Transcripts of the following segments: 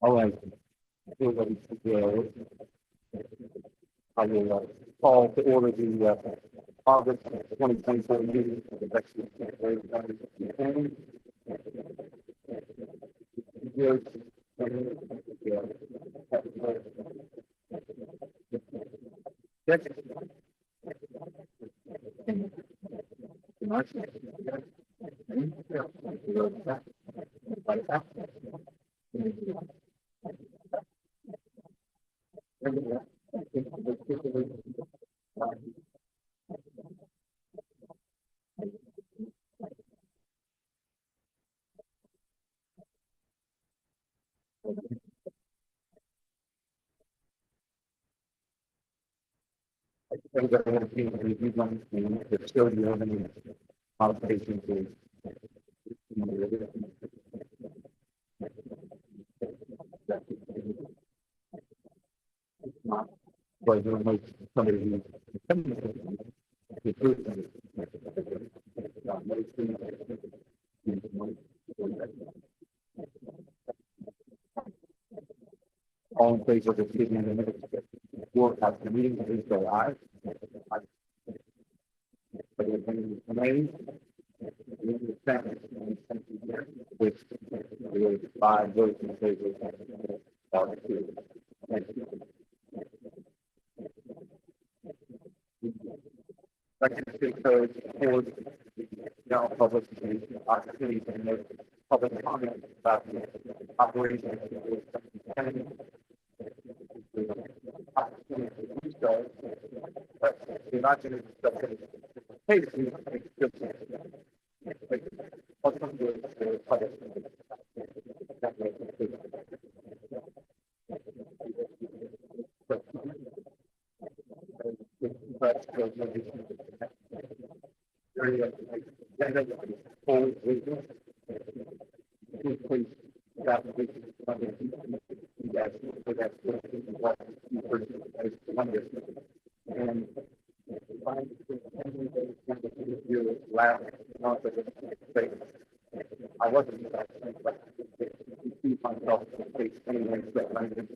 All right, we're ready to go. I will call to order the August 2024 meeting of the Bexley. There's still any modifications to but there might be somebody who's all in favor of the statement in the minutes for at the meeting, please say aye. But if any remains, which there is 5 votes in favor of two. Thank you. Second, city code affords the general public the opportunity to make public comment about the operation of the county. Opportunity to do so, but we're not going to discuss it. Hey, welcome to the public. I wasn't myself anyway, but I'm going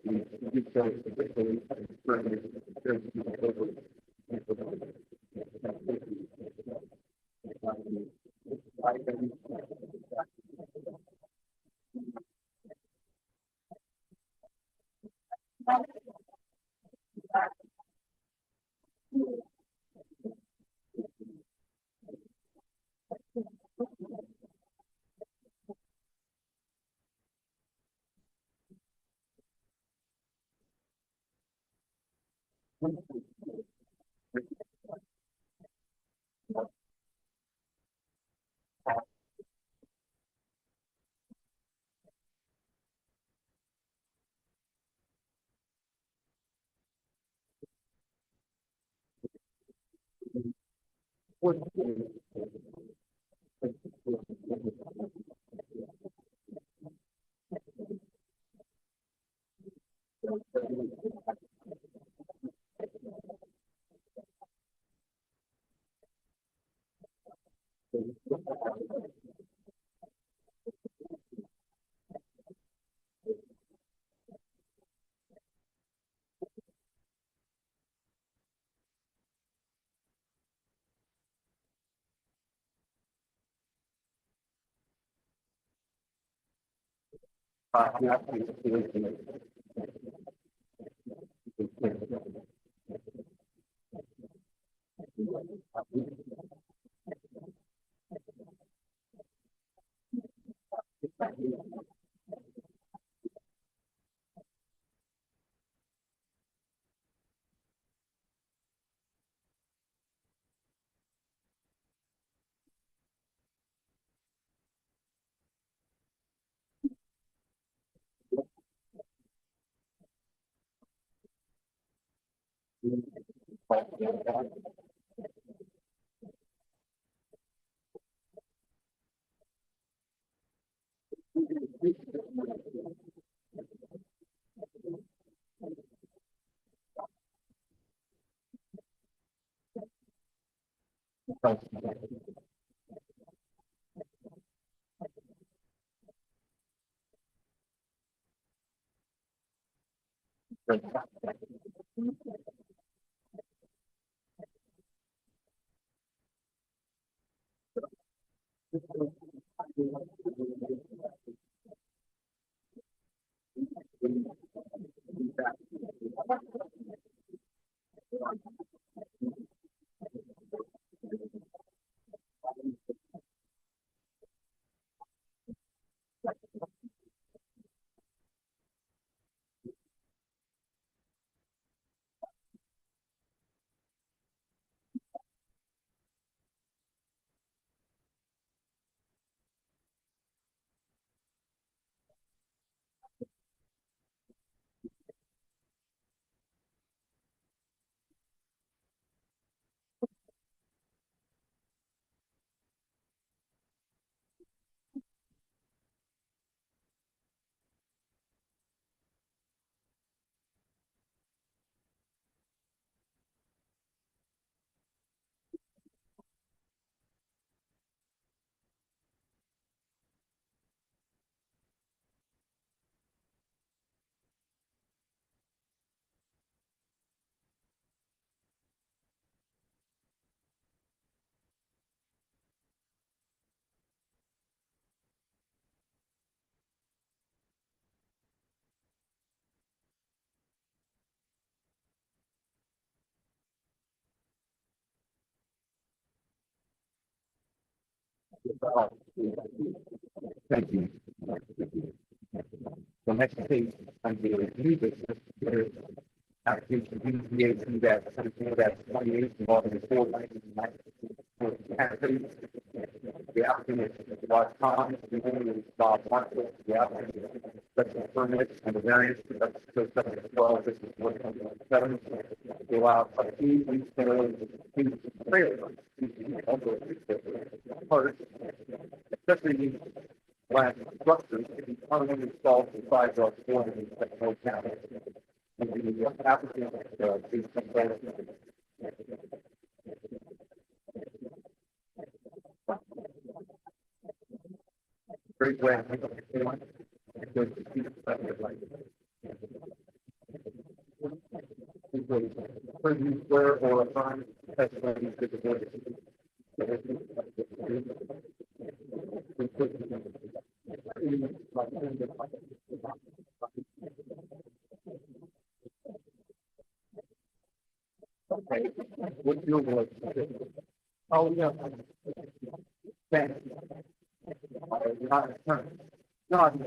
Thank you. The next page, on the new business, there's application BZA that something that 28 involving the 490. The applicant is Watch Tom, the owner is Bob Marshall, the applicant is special permits and the variance that's so section 12, this is 1.7. To allow a few retailers to trailer, parts, especially when structures can be permanently installed to sidewalks or in the county. And the applicant, please come forward. Great way. Square or a fine, testimony to the board. Okay, what's your voice? Oh, yeah. Thank you. You're not an attorney. No, I'm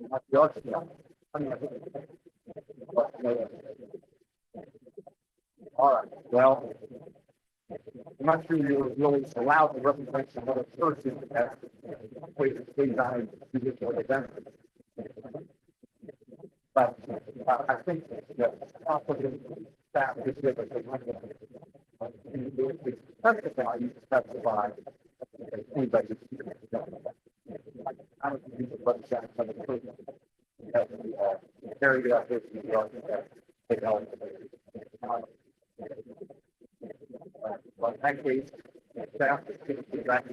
not the architect. I'm not. All right, well, I'm not sure you're really allowed to represent another person as ways to stay behind judicial events. But I think that competent staff is good at the testify, you specify anybody. I don't think you should let that kind of person that carry out this in the architect. But in that case, staff is back.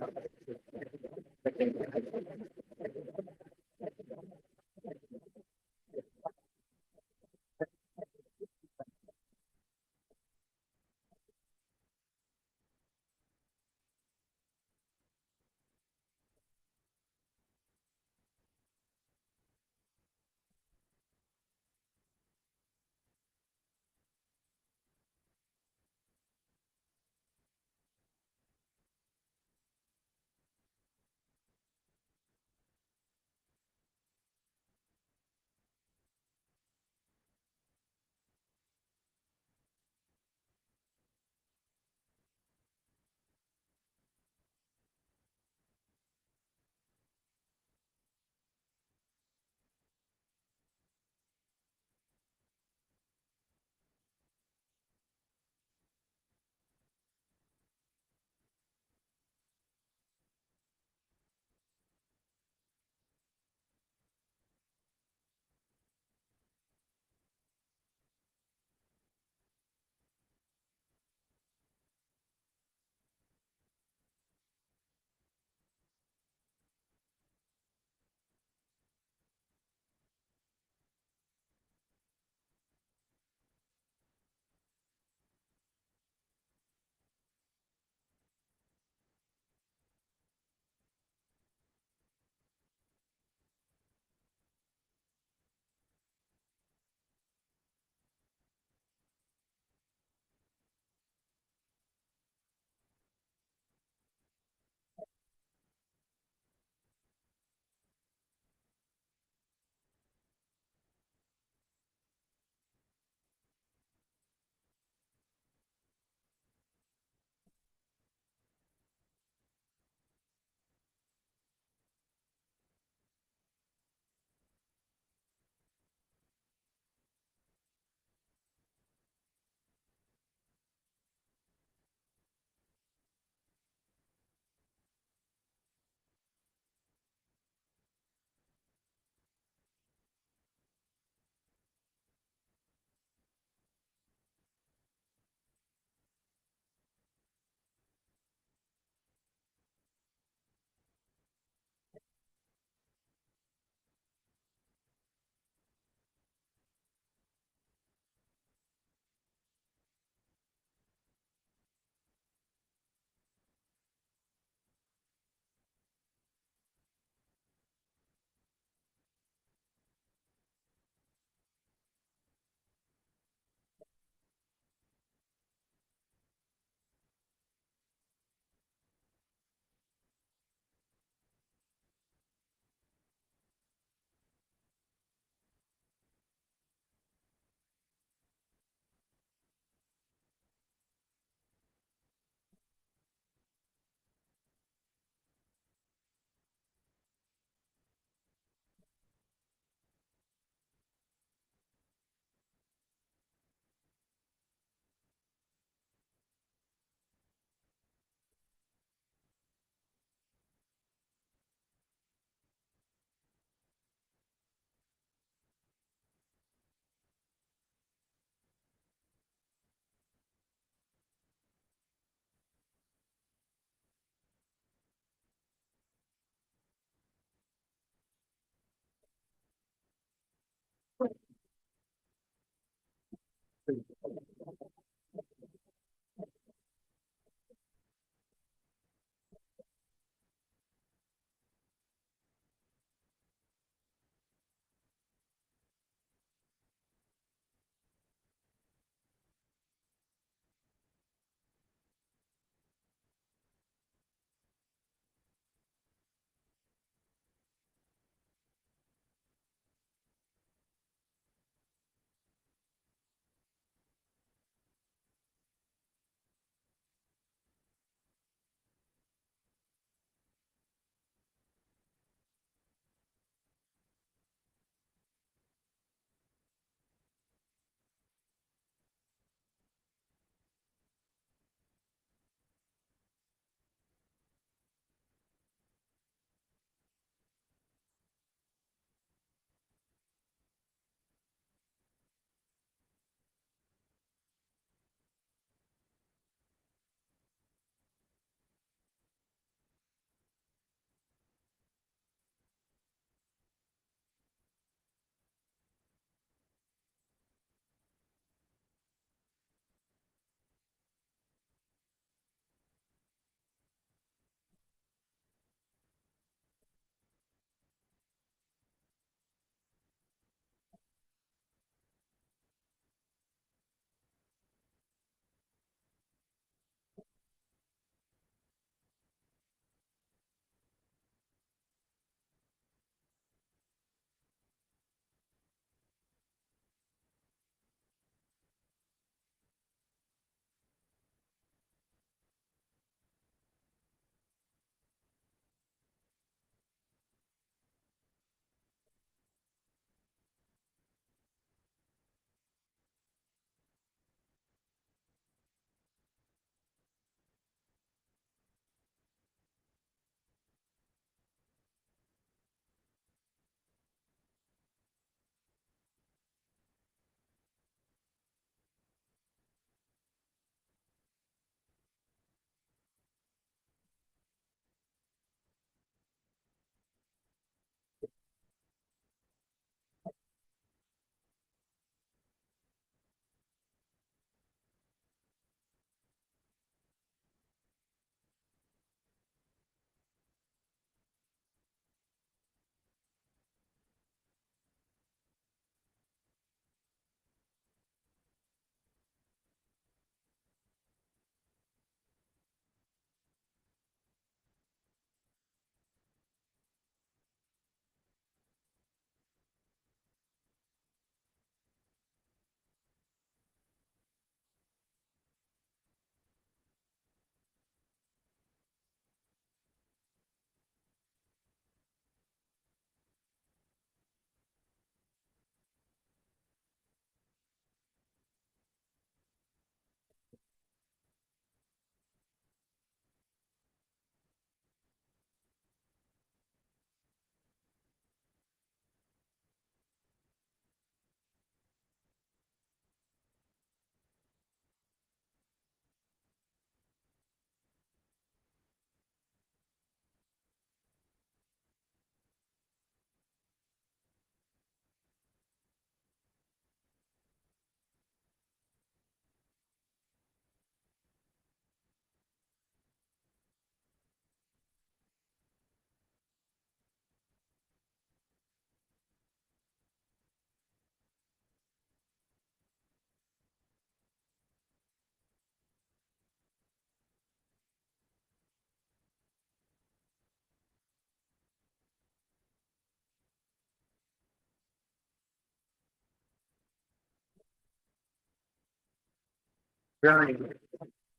Very,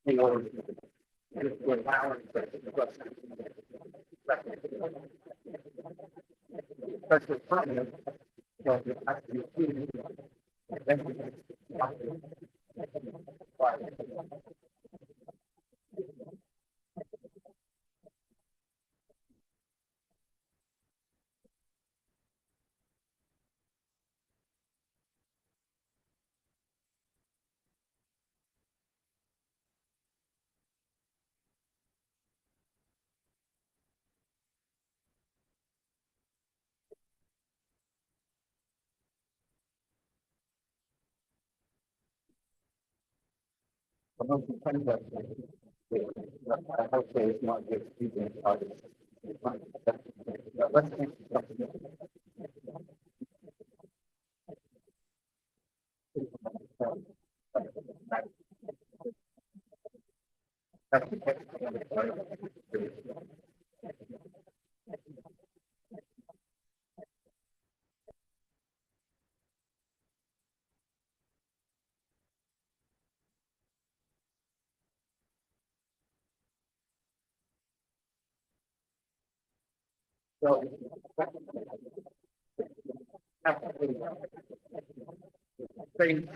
you know, especially permanent, so you have to be Among the things that I hope it's not just people in others. Let's think something. So, things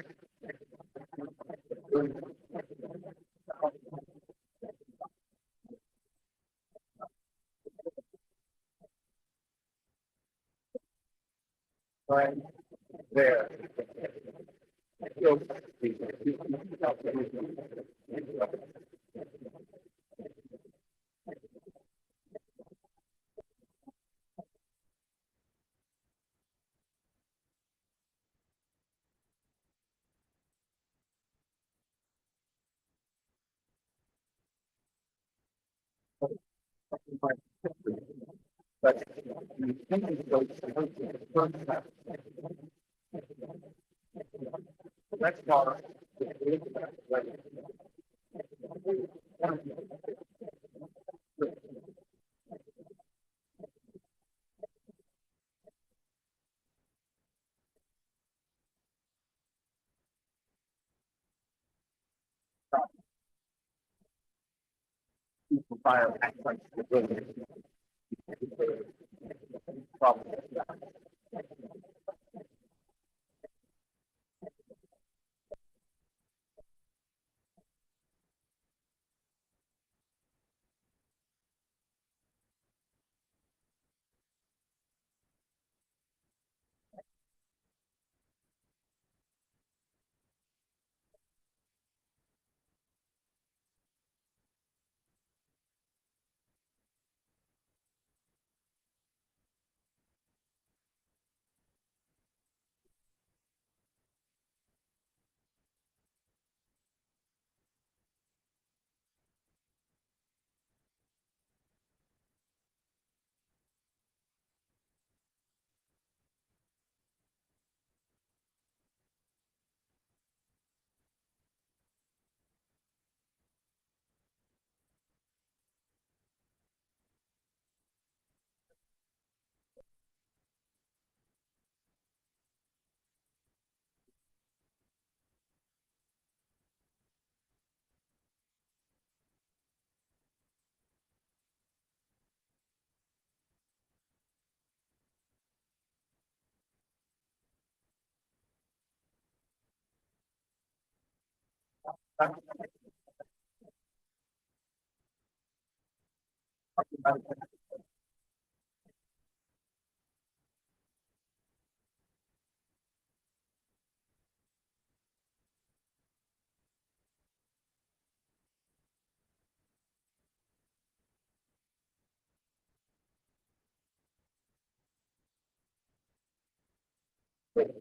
right there. So, but you think it goes to the first step. That's not fire aspects of the building. Problem.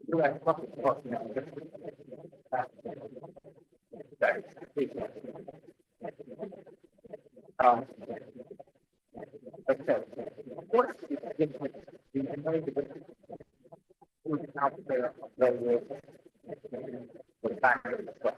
You have something talking about this. Um, okay. What's the difference between the who's out there the back of the truck?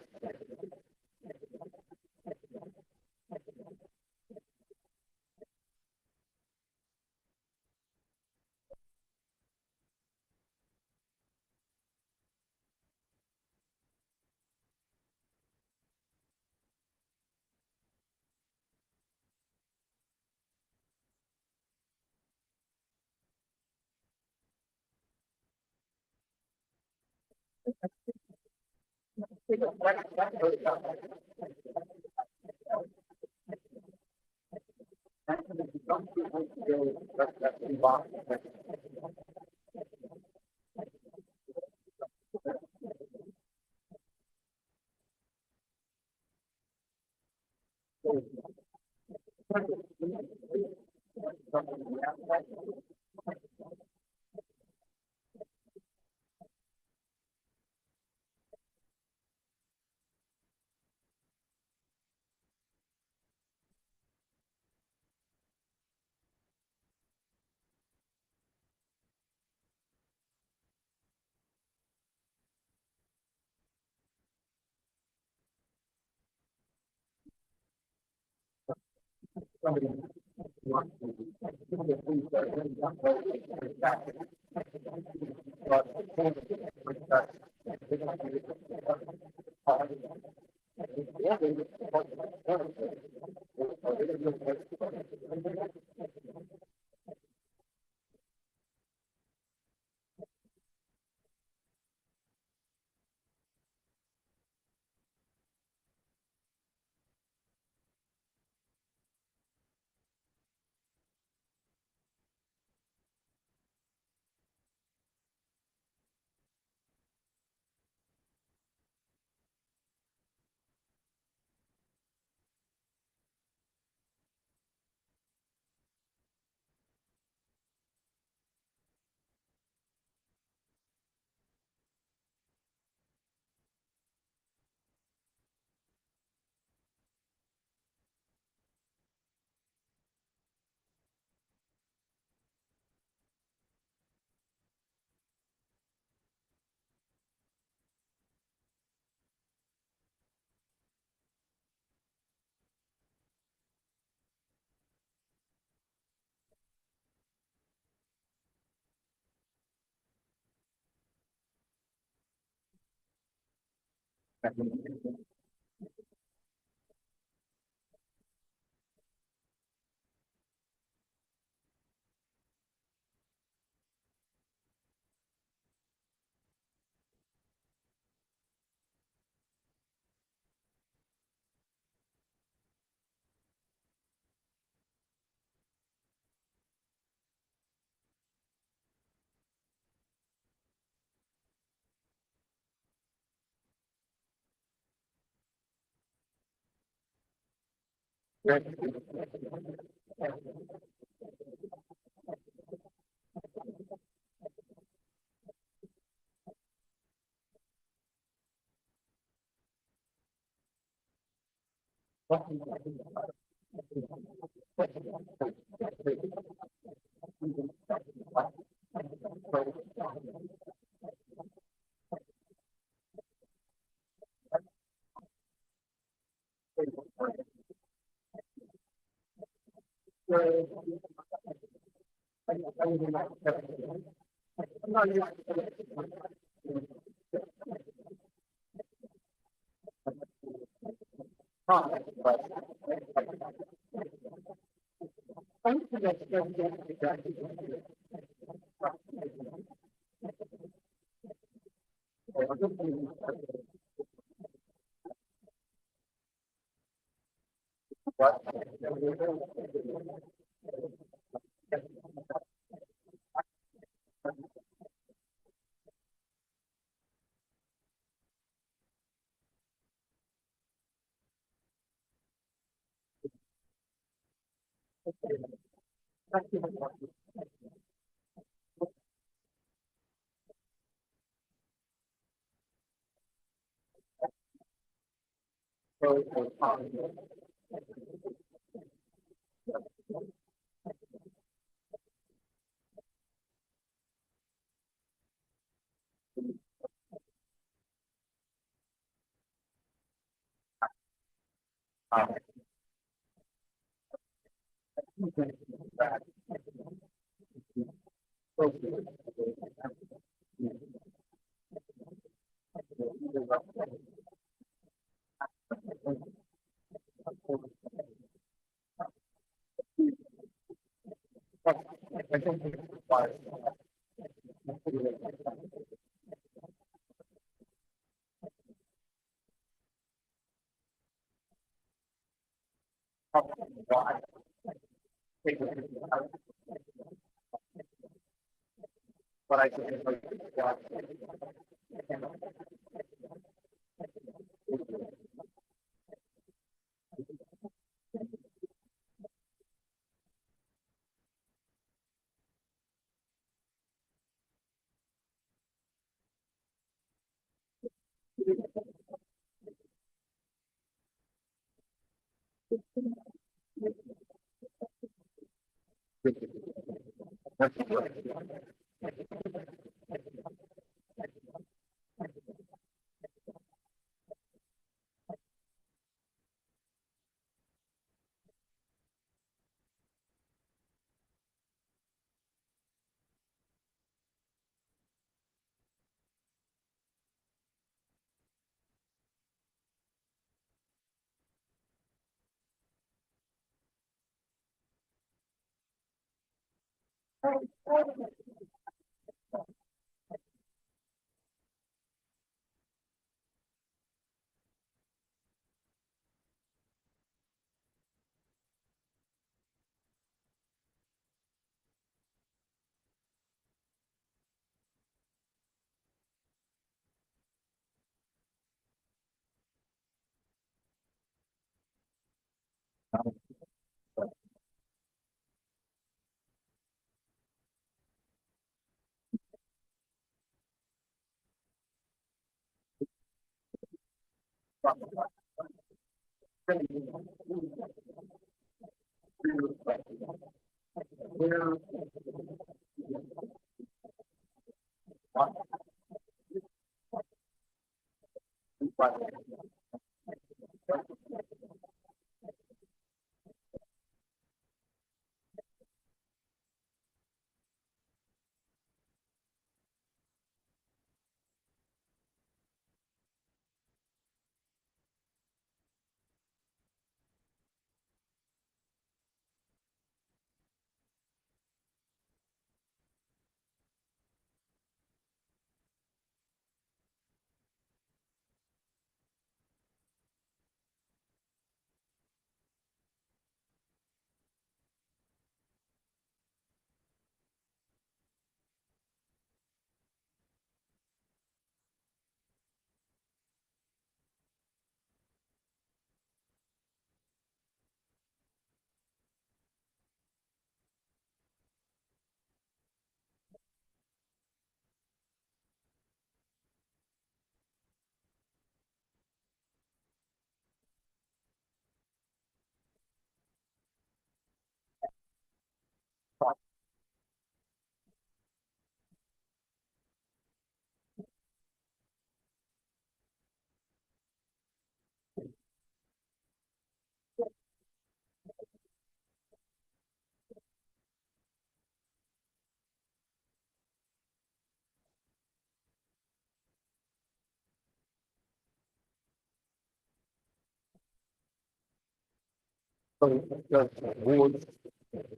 So the board,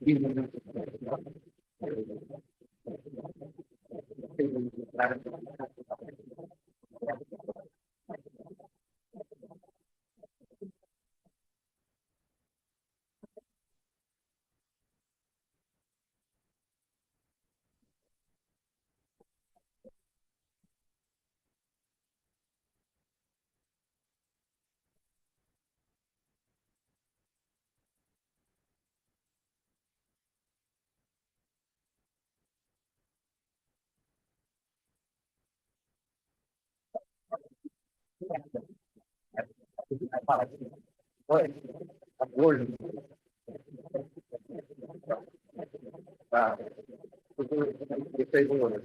even what board, uh, if they were.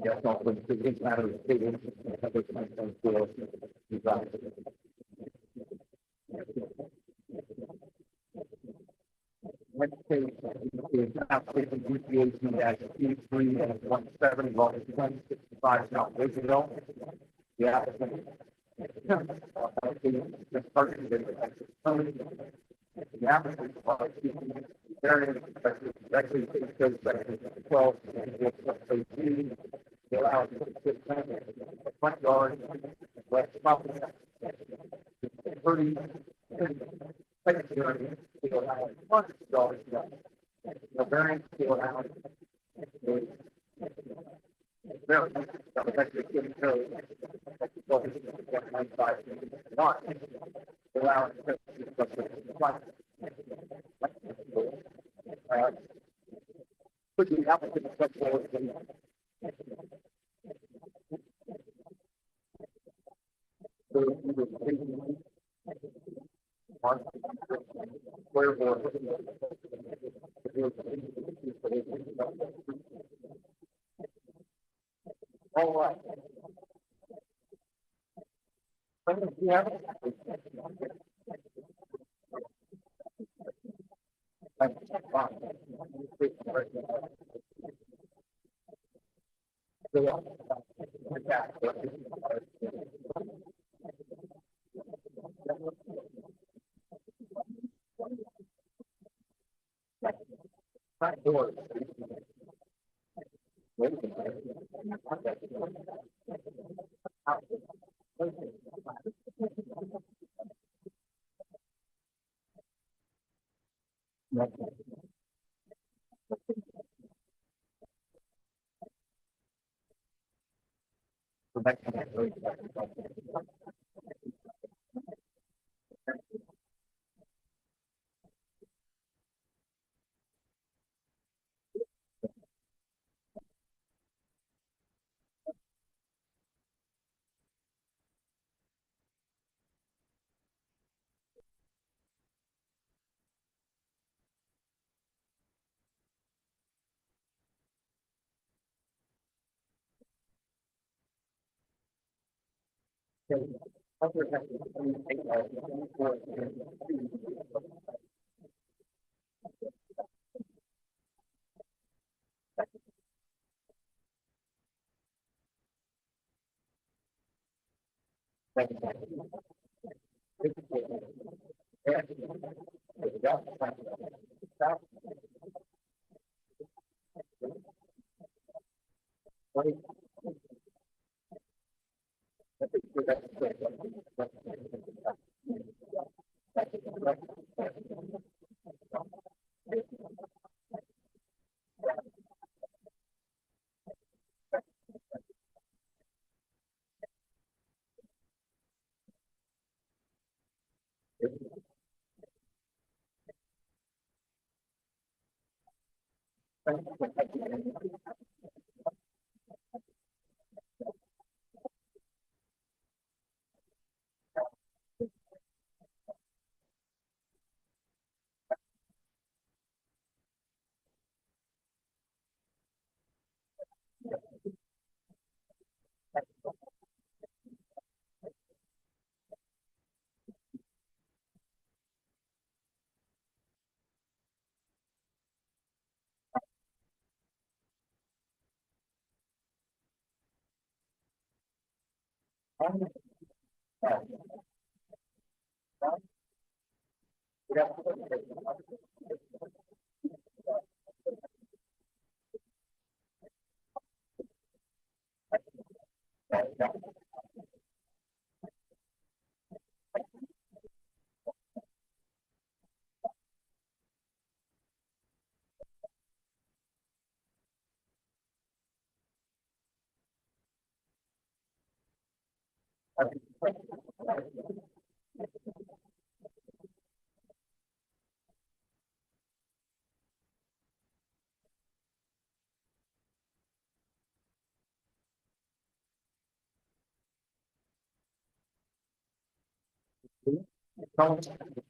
That's not what it matters. Let's say is application depreciation at Q3 and 170, well, it's 165 now, original. The applicant. The person that the applicant, variance, actually, it goes back to 12, 18, they allow it to sit the front yard, west property, 30, second yard, they allow $100, the variance, they allow very, that was actually given to, well, this is 195, not allowing put the applicant step forward and where all right.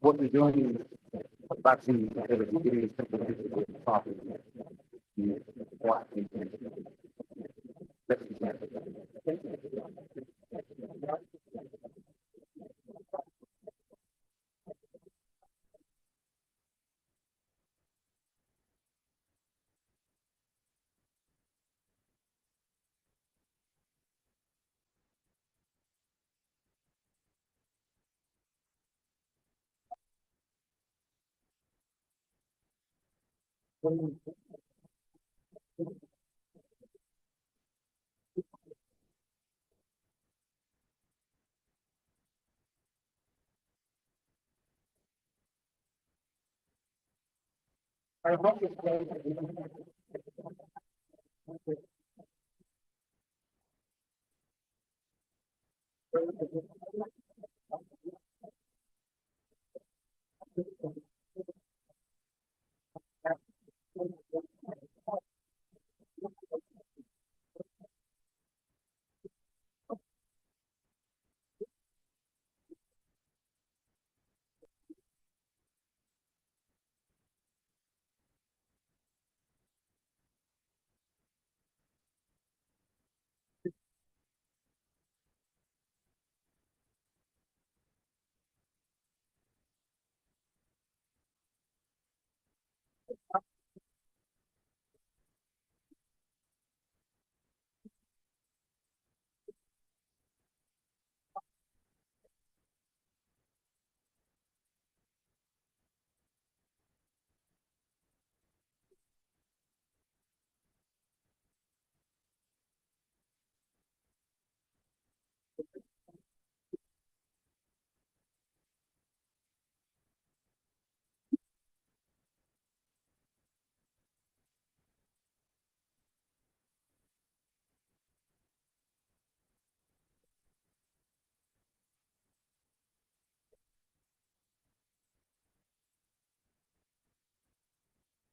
What you're doing is vaccine getting properly.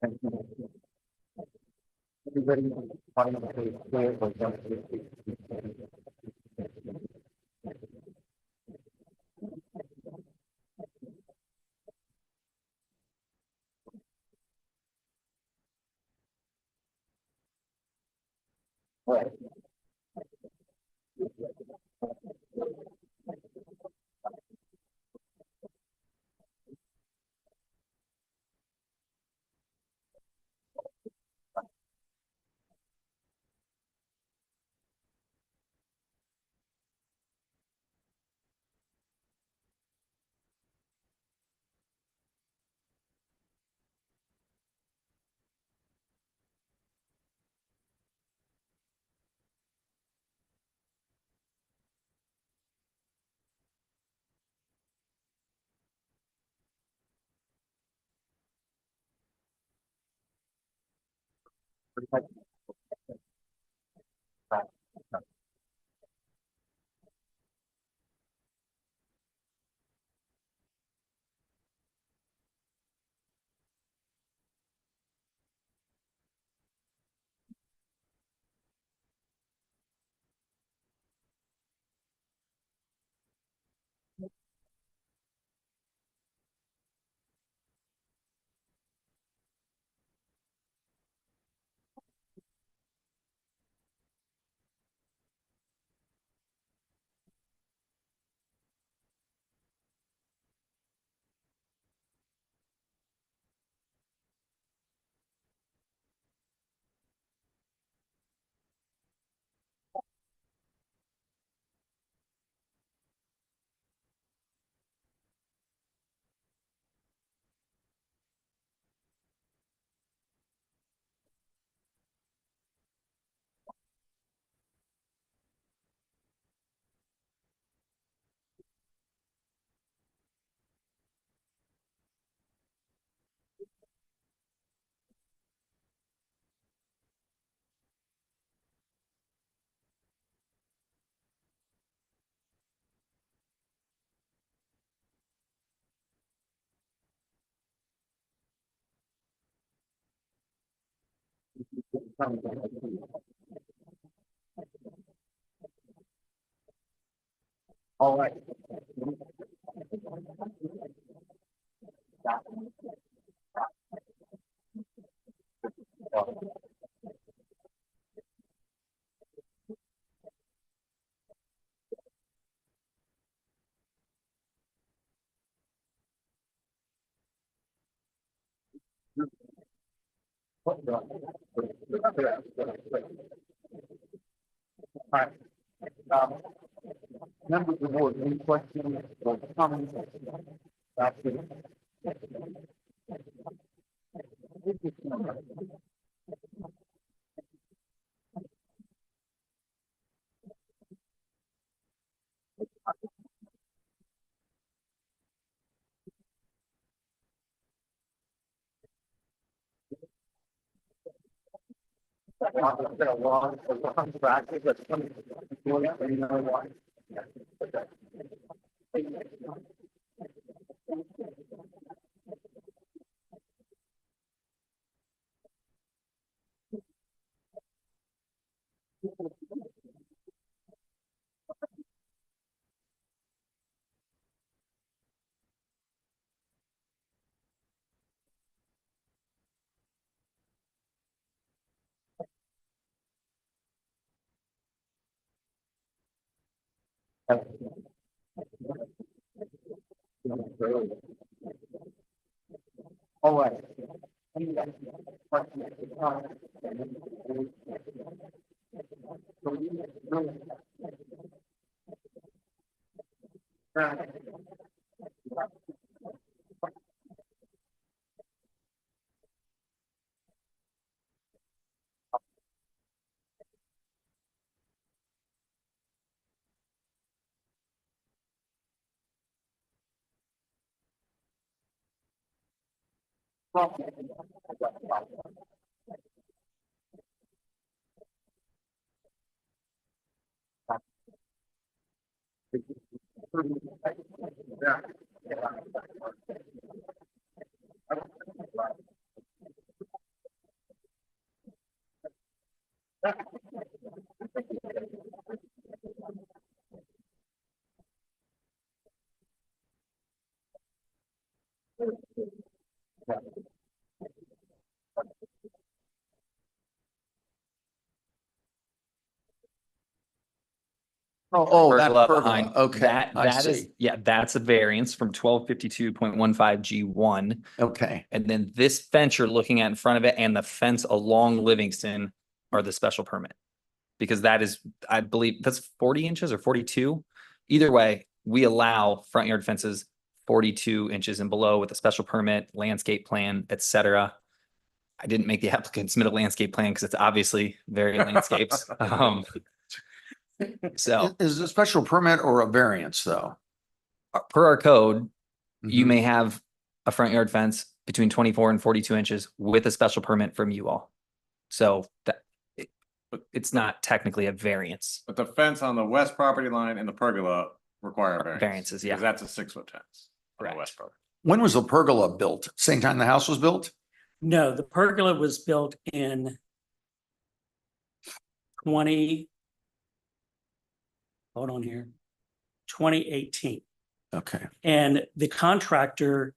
And everybody finally clear or just right. All right. All right. Um, Members of the board, any questions or comments? That's it. It's been a long practice, but some people, you know why. All right. Any questions or comments? That pergola pergola. behind. Okay, That is, yeah, that's a variance from 1252.15 G1. Okay, And then this fence you're looking at in front of it and the fence along Livingston are the special permit. Because that is, I believe, that's 40 inches or 42. Either way, we allow front yard fences 42 inches and below with a special permit, landscape plan, etc. I didn't make the applicant submit a landscape plan because it's obviously very landscapes. So is it a special permit or a variance though? per our code, you Mhm. may have a front yard fence between 24 and 42 inches with a special permit from you all. So that it's not technically a variance. But the fence on the west property line and the pergola require variance. Variances, yeah. Because that's a 6-foot fence. On Correct. the west property. When was the pergola built? Same time the house was built? No, the pergola was built in 20. Hold on here. 2018. Okay, And the contractor,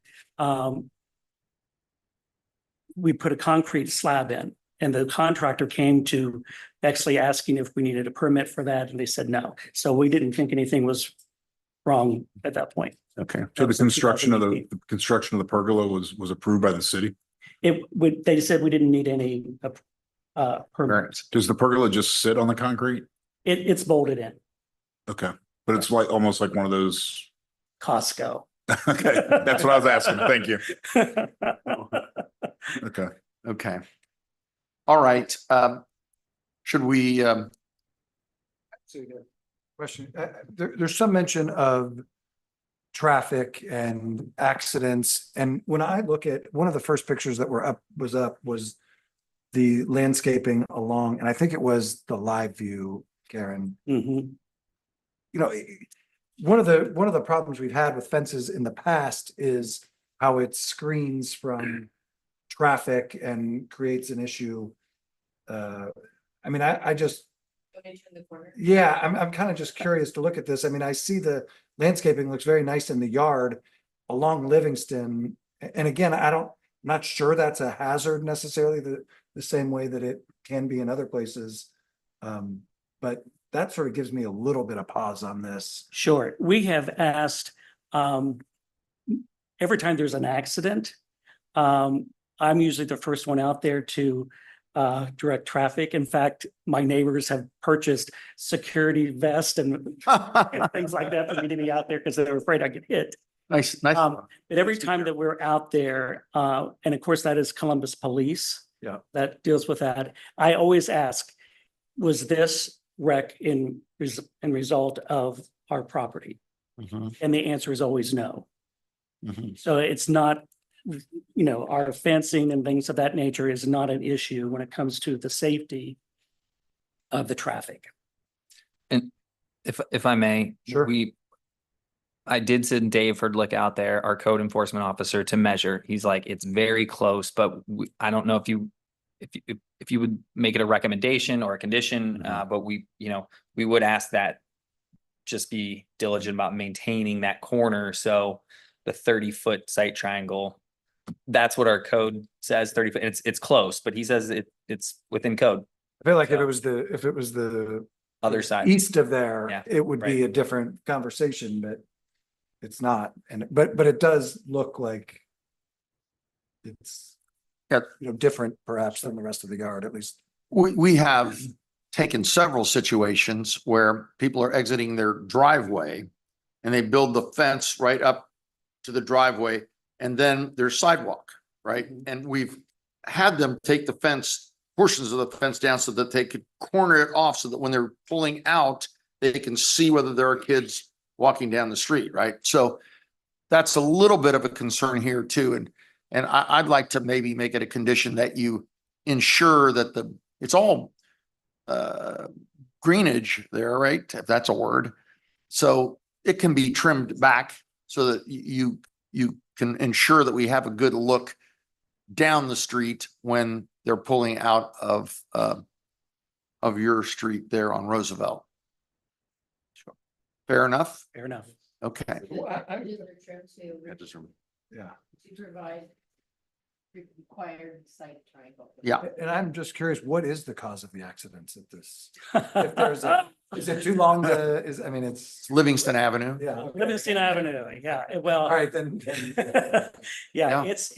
we put a concrete slab in, and the contractor came to Bexley asking if we needed a permit for that, and they said no. So we didn't think anything was wrong at that point. okay. So the was in construction of 2018. the construction of the pergola was approved by the city? They said we didn't need any permit. Variance. Does the pergola just sit on the concrete? It's bolted in, Okay, but it's like almost like one of those. Costco. Okay, that's what I was asking. Thank you. Okay. Okay. All right, should we, Question, there's some mention of traffic and accidents, and when I look at, one of the first pictures that was the landscaping along, and I think it was the live view, Karen. Mhm. You know, one of the problems we've had with fences in the past is how it screens from traffic and creates an issue. I mean, I just, yeah, I'm kind of just curious to look at this. I mean, I see the landscaping looks very nice in the yard along Livingston. And again, I'm not sure that's a hazard necessarily the same way that it can be in other places. But that sort of gives me a little bit of pause on this. Sure. We have asked, every time there's an accident, I'm usually the first one out there to direct traffic. In fact, my neighbors have purchased security vests and things like that for me to be out there because they're afraid I get hit. nice. But every time that we're out there, and of course that is Columbus Police. Yeah. That deals with that. I always ask, was this wreck in result of our property? Mhm, And the answer is always no. mhm. So it's not, our fencing and things of that nature is not an issue when it comes to the safety of the traffic. If I may, Sure. I did send Dave for look out there, our code enforcement officer, to measure. He's like, it's very close, but I don't know if you would make it a recommendation or a condition, but we would ask that just be diligent about maintaining that corner. So the 30-foot site triangle, that's what our code says, 30 foot. It's close, but he says it's within code. I feel like if So- it was the Other side. east of there, Yeah, it would be a different conversation, but it's not. And but it does look like it's Yeah. different perhaps than the rest of the yard, at least. We have taken several situations where people are exiting their driveway and they build the fence right up to the driveway and then there's sidewalk, right? And we've had them take the fence, portions of the fence down so that they could corner it off so that when they're pulling out, they can see whether there are kids walking down the street, right? So that's a little bit of a concern here too. And I'd like to maybe make it a condition that you ensure that it's all greenage there, right? If that's a word. So it can be trimmed back so that you can ensure that we have a good look down the street when they're pulling out of your street there on Roosevelt. Fair enough? Fair enough. Okay. Well, Yeah, just remember. Yeah. To provide required site triangle. Yeah. And I'm just curious, what is the cause of the accidents at this? If there's is it too long to, I mean, it's, Livingston Avenue. yeah. Livingston Avenue, yeah, well. All right, then. Yeah, Yeah. it's,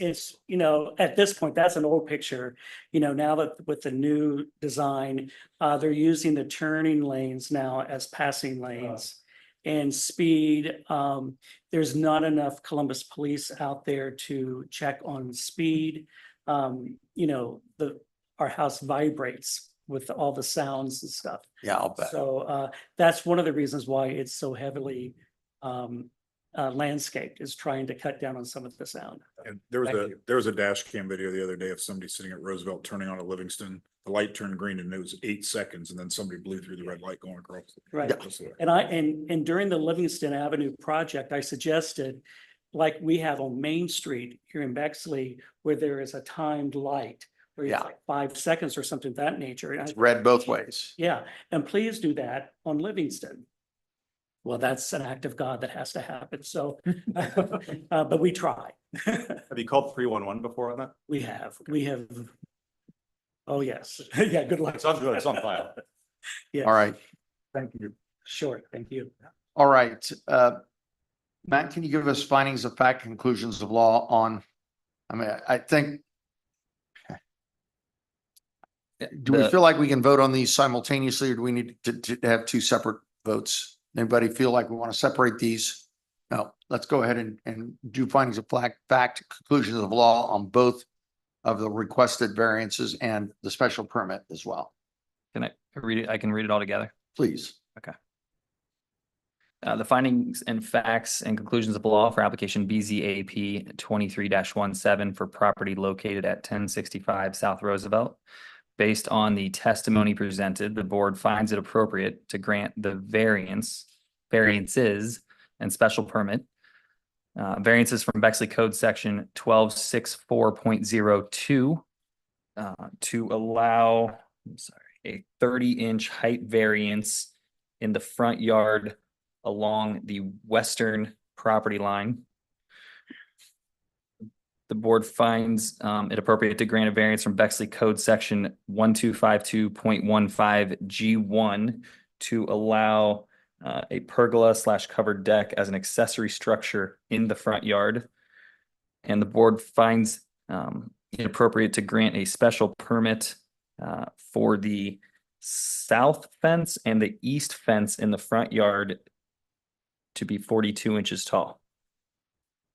at this point, that's an old picture. Now that with the new design, they're using the turning lanes now as passing lanes. And speed, there's not enough Columbus police out there to check on speed. Our house vibrates with all the sounds and stuff. Yeah, I'll bet. So that's one of the reasons why it's so heavily landscaped, is trying to cut down on some of the sound. And there was Thank there was a dash cam video the other day of somebody sitting at Roosevelt turning on a Livingston. The light turned green and it was 8 seconds and then somebody blew through the red light going across. Right. Yeah. And during the Livingston Avenue project, I suggested, like we have on Main Street here in Bexley, where there is a timed light, where it's Yeah. like 5 seconds or something of that nature. And It's red both ways. yeah, and please do that on Livingston. Well, that's an act of God that has to happen. So, but we try. Have you called 311 before on that? We have. Oh, yes. Yeah, good luck. It's on good, it's on file. Yes. All right. Thank you. Sure, thank you. All right. Matt, can you give us findings of fact, conclusions of law on, I think, do we The- feel like we can vote on these simultaneously, or do we need to have two separate votes? Anybody feel like we want to separate these? No, let's go ahead and do findings of fact, conclusions of law on both of the requested variances and the special permit as well. Can I read it? I can read it all together. Please. The findings and facts and conclusions of law for application BZAP 23-17 for property located at 1065 South Roosevelt. Based on the testimony presented, the board finds it appropriate to grant the variances and special permit. Variances from Bexley Code Section 1264.02 to allow, a 30-inch height variance in the front yard along the western property line. The board finds it appropriate to grant a variance from Bexley Code Section 1252.15 G1 to allow a pergola / covered deck as an accessory structure in the front yard. And the board finds it appropriate to grant a special permit for the south fence and the east fence in the front yard to be 42 inches tall,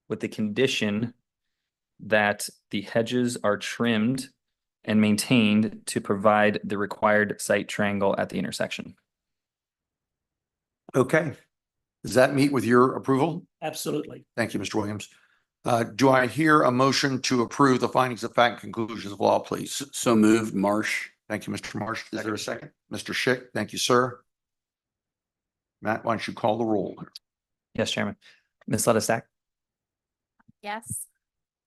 with the condition that the hedges are trimmed and maintained to provide the required site triangle at the intersection. Okay. Does that meet with your approval? Absolutely. Thank you, Mr. Williams. Do I hear a motion to approve the findings of fact, conclusions of law, please? So moved, Marsh. Thank you, Mr. Marsh. Is there a second? Mr. Schick, thank you, sir. Matt, why don't you call the roll? Yes, Chairman. Ms. Lettastack, Yes.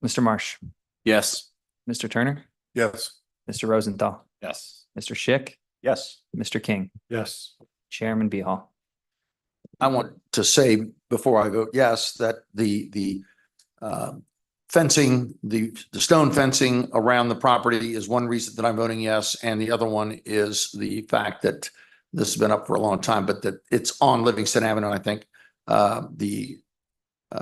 Mr. Marsh, Yes. Mr. Turner, Yes. Mr. Rosenthal, Yes. Mr. Schick, Yes. Mr. King, Yes. Chairman Beehall. I want to say before I vote yes, that the fencing, the stone fencing around the property is one reason that I'm voting yes. And the other one is the fact that this has been up for a long time, but that it's on Livingston Avenue. I think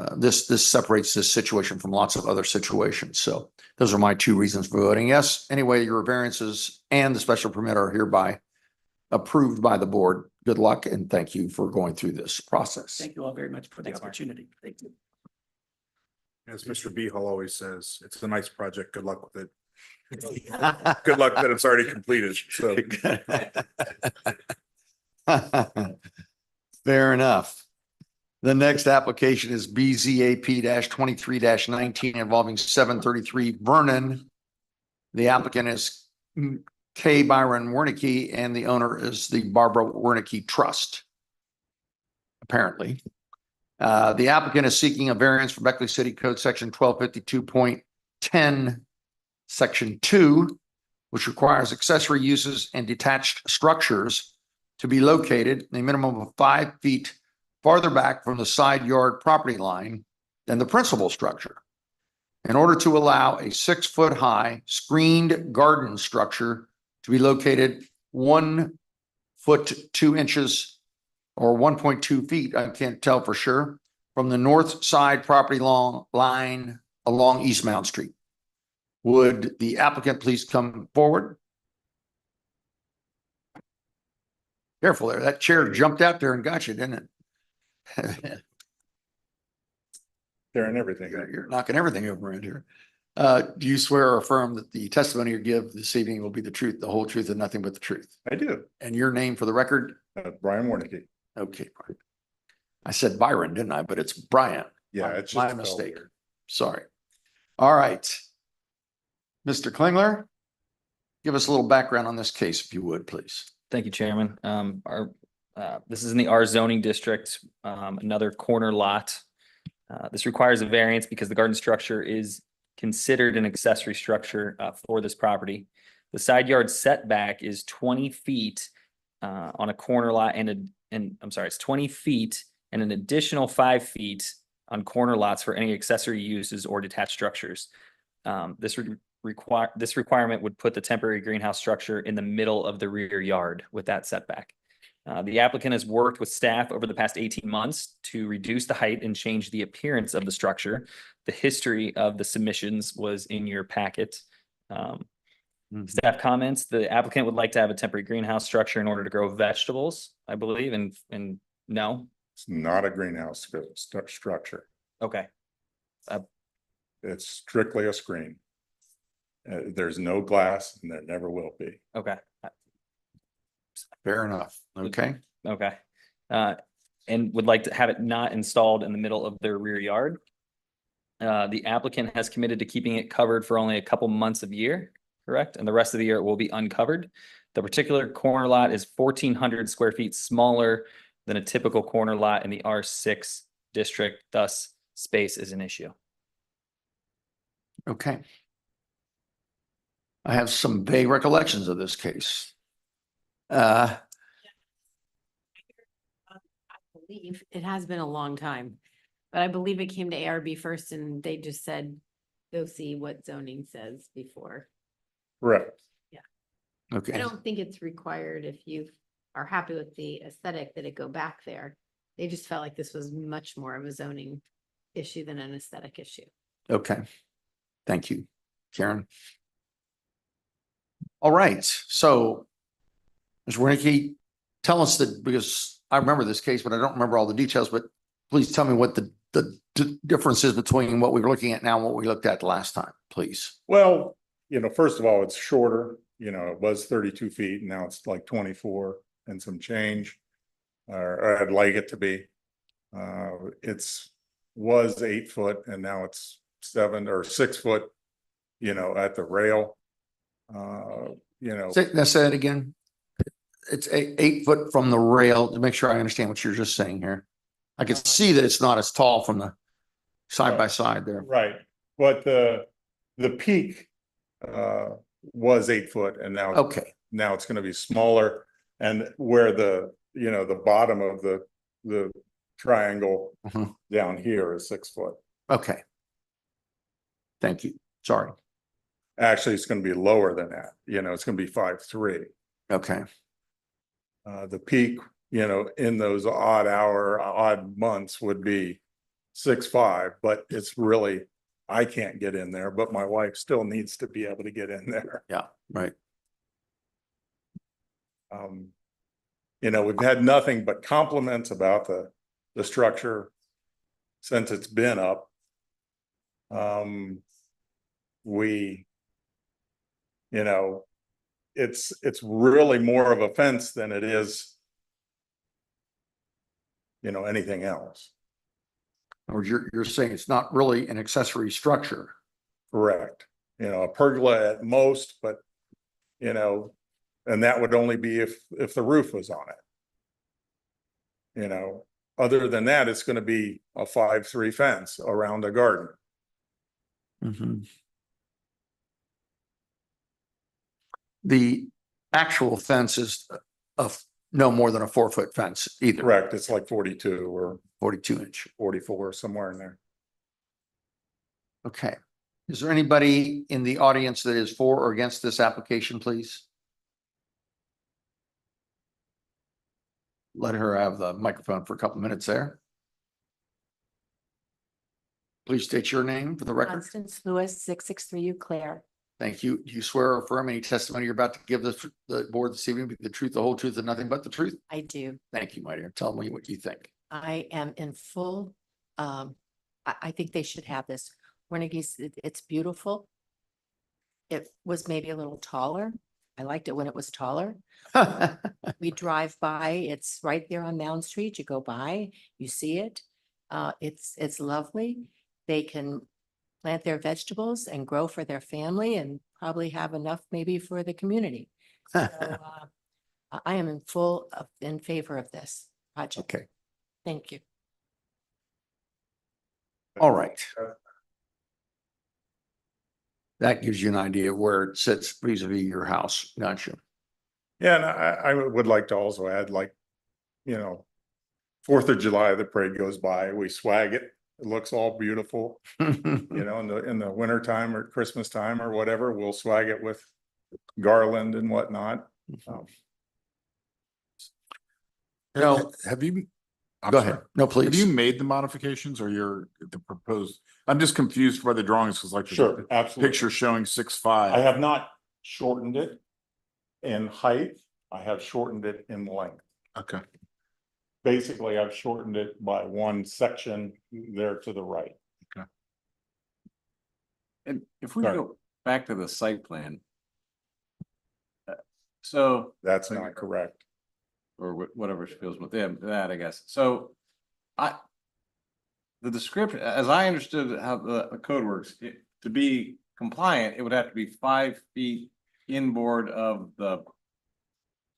this separates this situation from lots of other situations. So those are my two reasons for voting yes. Anyway, your variances and the special permit are hereby approved by the board. Good luck and thank you for going through this process. Thank you all very much for the Thanks, Mark. opportunity. Thank you. As Mr. Beehall always says, it's a nice project. Good luck with it. Good luck that it's already completed. So Fair enough. The next application is BZAP 23-19 involving 733 Vernon. The applicant is K. Byron Wernicke and the owner is the Barbara Wernicke Trust. Apparently. The applicant is seeking a variance from Bexley City Code Section 1252.10, Section 2, which requires accessory uses and detached structures to be located a minimum of 5 feet farther back from the side yard property line than the principal structure. in order to allow a 6-foot high screened garden structure to be located 1 foot 2 inches or 1.2 feet, I can't tell for sure, from the north side property line along East Mount Street. Would the applicant please come forward? Careful there. That chair jumped out there and got you, didn't it? They're in everything. You're knocking everything over in here. Do you swear or affirm that the testimony you give this evening will be the truth, the whole truth, and nothing but the truth? I do. And your name for the record? Brian Warnicki. Okay, Brian. I said Byron, didn't I? But it's Brian. Yeah, it's My just mistake. spelled Sorry. All right. Mr. Klingler, give us a little background on this case, if you would, please. Thank you, Chairman. This is in the R zoning district, another corner lot. This requires a variance because the garden structure is considered an accessory structure for this property. The side yard setback is 20 feet on a corner lot and I'm sorry, it's 20 feet and an additional 5 feet on corner lots for any accessory uses or detached structures. This requirement would put the temporary greenhouse structure in the middle of the rear yard with that setback. The applicant has worked with staff over the past 18 months to reduce the height and change the appearance of the structure. The history of the submissions was in your packet. Staff comments, the applicant would like to have a temporary greenhouse structure in order to grow vegetables, I believe, and no? It's not a greenhouse structure. Okay. It's strictly a screen. There's no glass and there never will be. Okay. Fair enough. Okay. Okay. And would like to have it not installed in the middle of their rear yard. The applicant has committed to keeping it covered for only a couple months of year, correct? And the rest of the year it will be uncovered. The particular corner lot is 1,400 square feet smaller than a typical corner lot in the R6 district, thus space is an issue. Okay. I have some vague recollections of this case. I believe it has been a long time, but I believe it came to ARB first and they just said, go see what zoning says before. Correct. I Okay. don't think it's required if you are happy with the aesthetic that it go back there. They just felt like this was much more of a zoning issue than an aesthetic issue. Okay. Thank you, Karen. All right. So, Ms. Wernicke, tell us that, because I remember this case, but I don't remember all the details, but please tell me what the difference is between what we were looking at now and what we looked at last time, please. Well, first of all, it's shorter. It was 32 feet and now it's like 24 and some change. Or I'd like it to be. Was 8 foot and now it's 7 or 6 foot, at the rail. Say that again. It's 8 foot from the rail, to make sure I understand what you're just saying here. I can see that it's not as tall from the side by side there. Right, but the peak was 8 foot and now Okay. now it's going to be smaller, and where the bottom of the triangle down here is 6 foot. Okay. Thank you. Sorry. Actually, it's going to be lower than that. It's going to be 5'3". Okay. The peak, in those odd months would be 6'5", but it's really, I can't get in there, but my wife still needs to be able to get in there. Yeah, right. We've had nothing but compliments about the structure since it's been up. It's really more of a fence than it is, anything else. Or you're saying it's not really an accessory structure. Correct. A pergola at most, but, and that would only be if the roof was on it. Other than that, it's going to be a 5'3" fence around a garden. The actual fence is of no more than a 4-foot fence either. Correct. It's like 42 or 42 inch. 44, somewhere in there. Okay. Is there anybody in the audience that is for or against this application, please? Let her have the microphone for a couple minutes there. Please state your name for the record. Constance Lewis, 663 Eau Claire. Thank you. Do you swear or affirm any testimony you're about to give the board this evening, be the truth, the whole truth, and nothing but the truth? I do. Thank you, my dear. Tell me what you think. I am in full, I think they should have this. Wernicke's, it's beautiful. It was maybe a little taller. I liked it when it was taller. We drive by, it's right there on Mound Street. You go by, you see it. It's lovely. They can plant their vegetables and grow for their family and probably have enough maybe for the community. So, I am in favor of this project. Okay, Thank you. all right. That gives you an idea of where it sits vis-a-vis your house, gotcha. Yeah, and I would like to also add, like, 4th of July, the parade goes by, we swag it. It looks all beautiful, in the winter time or Christmas time or whatever, we'll swag it with garland and whatnot. No, Have you? I'm go sorry. ahead. No, Have you please. made the modifications or the proposed? I'm just confused by the drawings because like Sure, the absolutely. picture showing I 6'5". have not shortened it in height. I have shortened it in length. Okay. Basically, I've shortened it by one section there to the right. And if we Sorry. go back to the site plan. So, That's not correct. or whatever she feels with them, that I guess. So the description, as I understood how the code works, to be compliant, it would have to be 5 feet inboard of the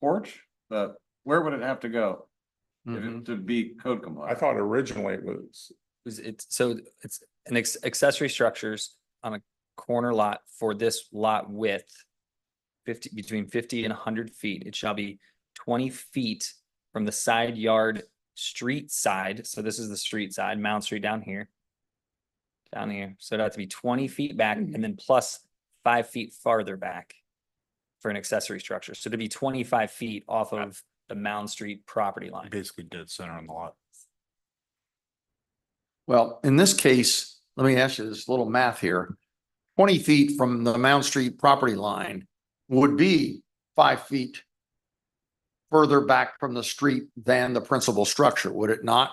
porch. Where would it have to go to be code I compliant? thought originally it was, It's an accessory structures on a corner lot for this lot width. Between 50 and 100 feet. It shall be 20 feet from the side yard street side. So this is the street side, Mount Street down here. Down here. So it'd have to be 20 feet back and then plus 5 feet farther back for an accessory structure. So to be 25 feet off of the Mound Street property line. Basically dead center on the lot. Well, in this case, let me ask you this little math here. 20 feet from the Mound Street property line would be 5 feet further back from the street than the principal structure, would it not?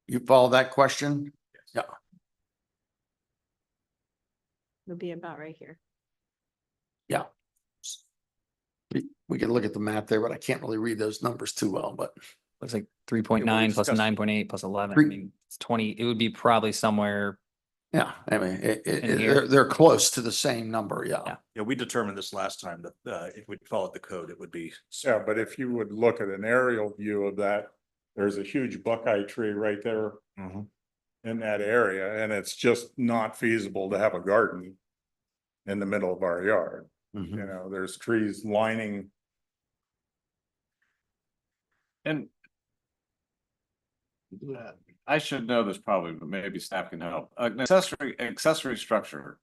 You follow that question? Yeah. Would be about right here. Yeah. We can look at the map there, but I can't really read those numbers too well, but Looks like 3.9 plus discussed- 9.8 plus 11. I Three- mean, it's 20. It would be probably somewhere. yeah, I mean, In here. they're close to the same number, yeah. Yeah. Yeah, we determined this last time that if we followed the code, it would be. yeah, but if you would look at an aerial view of that, there's a huge buckeye tree right there in that area, and it's just not feasible to have a garden in the middle of our yard. Mhm. There's trees lining. And I should know this probably, but maybe staff can help. An accessory structure.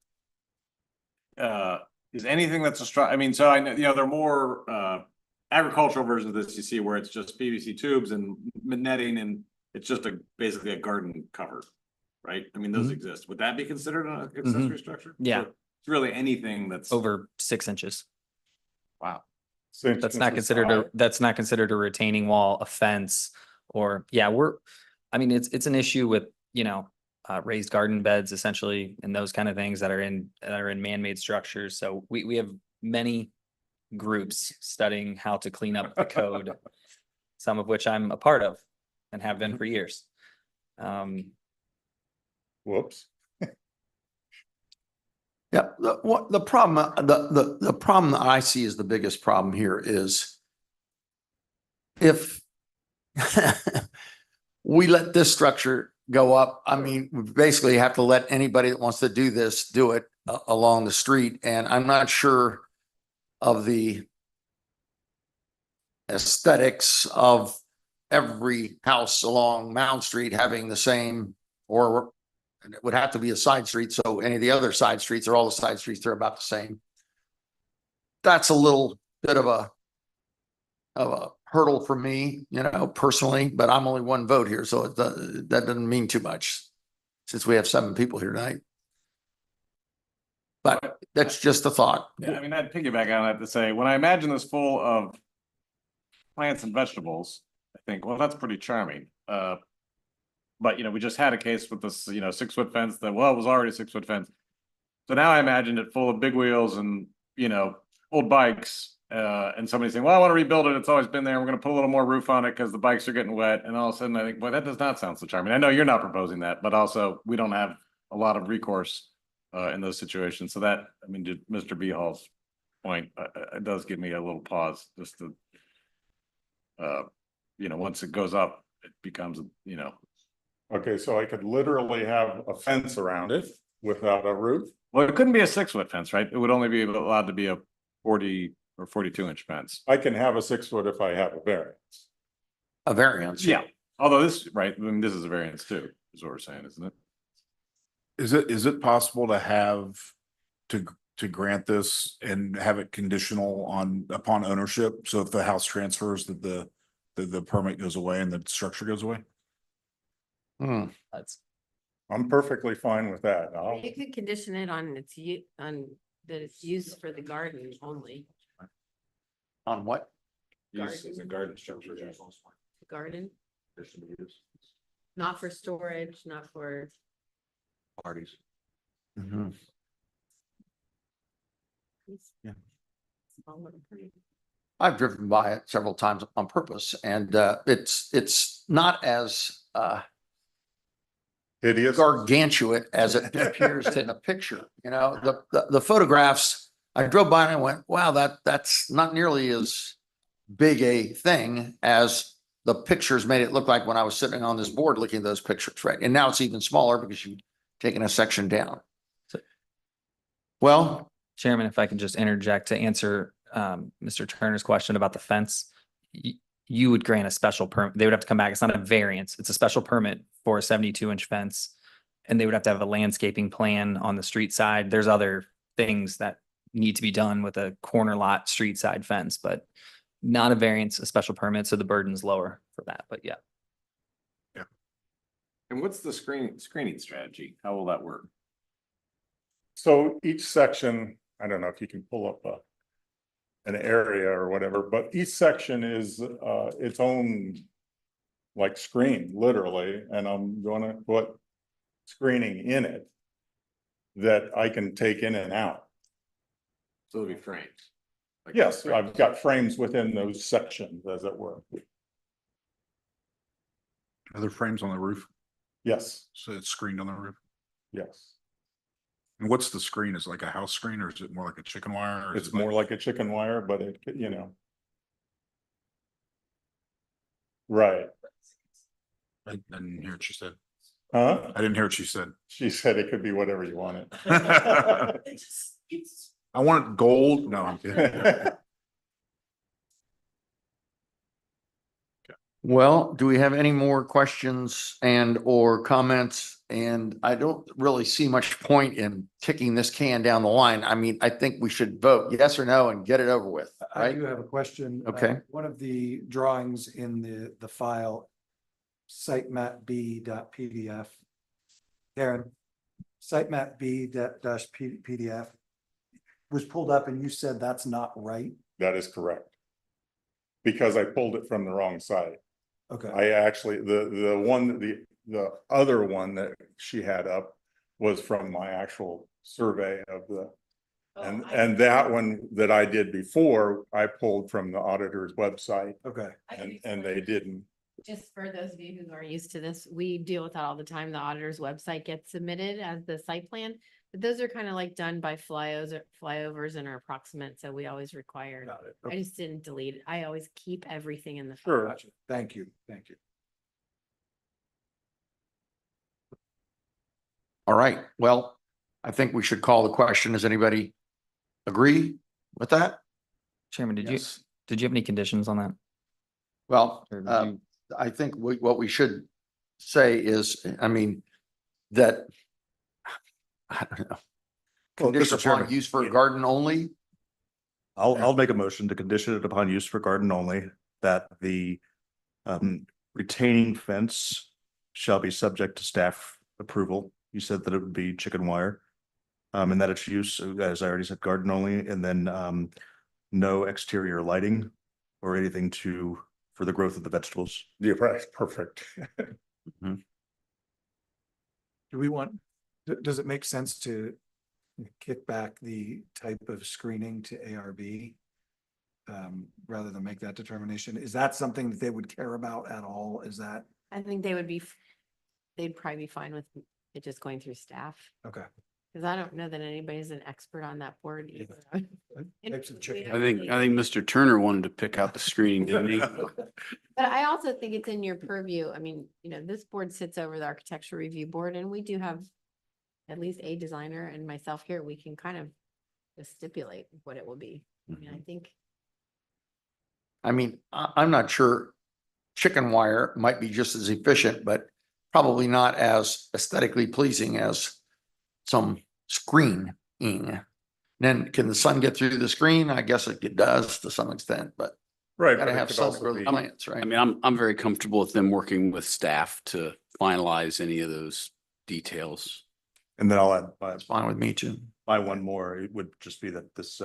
Is anything that's I mean, so I know, there are more agricultural versions of this you see where it's just PVC tubes and netting and it's just basically a garden cover, right? I mean, those exist. Would that be considered an accessory structure? Yeah. So it's really anything that's Over 6 inches. wow. That's not considered a retaining wall, a fence, or I mean, it's an issue with, raised garden beds essentially, and those kind of things that are in man-made structures. So we have many groups studying how to clean up the code, some of which I'm a part of and have been for years. Whoops. Yeah, the problem, the problem that I see is the biggest problem here is if we let this structure go up, I mean, we basically have to let anybody that wants to do this, do it along the street. And I'm not sure of the aesthetics of every house along Mound Street having the same, or And it would have to be a side street, so any of the other side streets or all the side streets, they're about the same. That's a little bit of a hurdle for me, personally, but I'm only one vote here, so that doesn't mean too much since we have 7 people here tonight. But that's just a thought. Yeah, I mean, I'd piggyback on that to say, when I imagine this full of plants and vegetables, I think, well, that's pretty charming. But we just had a case with this, 6-foot fence that, well, it was already a 6-foot fence. So now I imagined it full of big wheels and, old bikes, and somebody saying, well, I want to rebuild it. It's always been there. We're going to put a little more roof on it because the bikes are getting wet. And all of a sudden I think, well, that does not sound so charming. I know you're not proposing that, but also we don't have a lot of recourse in those situations. So that, I mean, to Mr. B Hall's point, it does give me a little pause just to, once it goes up, it becomes, Okay, so I could literally have a fence around it without a roof? well, it couldn't be a 6-foot fence, right? It would only be allowed to be a 40 or 42-inch fence. I can have a 6-foot if I have a variance. A variance. Yeah, although this, right, I mean, this is a variance too, is what we're saying, isn't it? Is it possible to have, to grant this and have it conditional upon ownership? So if the house transfers, that the permit goes away and the structure goes away? That's I'm perfectly fine with that. You could condition it on on that it's used for the garden only. On what? Use as a garden structure. Garden, not for storage, not for. Parties. Mhm. Yeah. I've driven by it several times on purpose, and it's not as Hideous. gargantuan as it appears in a picture. The photographs, I drove by and I went, wow, that's not nearly as big a thing as the pictures made it look like when I was sitting on this board looking at those pictures, right? And now it's even smaller because you've taken a section down. Well, Chairman, if I can just interject to answer Mr. Turner's question about the fence. You would grant a special permit. They would have to come back. It's not a variance. It's a special permit for a 72-inch fence. And they would have to have a landscaping plan on the street side. There's other things that need to be done with a corner lot street side fence, but not a variance, a special permit. So the burden's lower for that, but yeah. And what's the screening strategy? How will that work? So each section, I don't know if you can pull up an area or whatever, but each section is its own like screen, literally, and I'm gonna put screening in it that I can take in and out. So it'll be frames. Like Yes, frames. I've got frames within those sections, as it were. Are there frames on the roof? Yes, So it's screened on the roof? yes. And what's the screen? Is it like a house screen or is it more like a chicken wire? Or is It's it more like a chicken wire, but right. I didn't hear what she said. Huh? I didn't hear what she said. She said it could be whatever you wanted. I want gold. No, I'm kidding. well, do we have any more questions and or comments? And I don't really see much point in kicking this can down the line. I mean, I think we should vote yes or no and get it over with, I right? do have a question. Okay. One of the drawings in the file, sitemapb.pdf. Karen, sitemapb-pdf was pulled up and you said that's not right. That is correct. Because I pulled it from the wrong site. Okay. I actually, the other one that she had up was from my actual survey of and that one that I did before, I pulled from the auditor's website Okay. and they didn't. Just for those of you who are used to this, we deal with that all the time. The auditor's website gets submitted as the site plan. But those are kind of like done by flyovers and are approximate, so we always require. Got it. I Okay. just didn't delete it. I always keep everything in the. Sure. Gotcha. Thank you. Thank you. All right. Well, I think we should call the question. Does anybody agree with that? Chairman, did Yes. you have any conditions on that? Well, Or did you- I think what we should say is, I mean, that I don't know. Well, Mr. Condition upon Chairman, use for a garden only? I'll make a motion to condition it upon use for garden only, that the retaining fence shall be subject to staff approval. You said that it would be chicken wire. And that its use, as I already said, garden only, and then no exterior lighting or anything for the growth of the vegetables. Yeah, right, perfect. Do we want, does it make sense to kick back the type of screening to ARB? Rather than make that determination? Is that something that they would care about at all? Is that, I think they would be, they'd probably be fine with it just going through staff. okay. Cause I don't know that anybody's an expert on that board either. Types of chicken. I think Mr. Turner wanted to pick out the screening, didn't he? But I also think it's in your purview. I mean, this board sits over the architecture review board and we do have at least a designer and myself here. We can kind of just stipulate what it will be. I mean, I think. I mean, I'm not sure chicken wire might be just as efficient, but probably not as aesthetically pleasing as some screening. Then can the sun get through the screen? I guess it does to some extent, but Right. gotta but it have could sun also grow the be- plants, right? I mean, I'm very comfortable with them working with staff to finalize any of those details. And then I'll add That's fine with me too. by one more. It would just be that this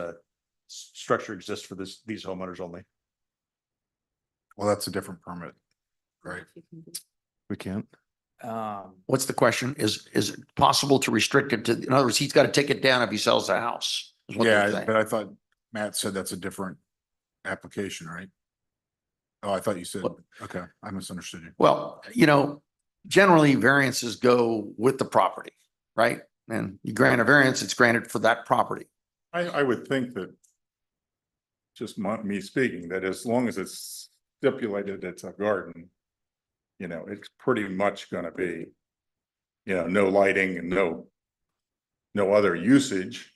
structure exists for these homeowners only. Well, that's a different permit, right? We can't. What's the question? Is it possible to restrict it to, in other words, he's got to take it down if he sells the house? is what they're Yeah, saying. but I thought Matt said that's a different application, right? Oh, I thought you said, What? okay, I misunderstood you. Well, generally variances go with the property, right? And you grant a variance, it's granted for that property. I would think that, just me speaking, that as long as it's stipulated it's a garden, it's pretty much gonna be, no lighting and no other usage.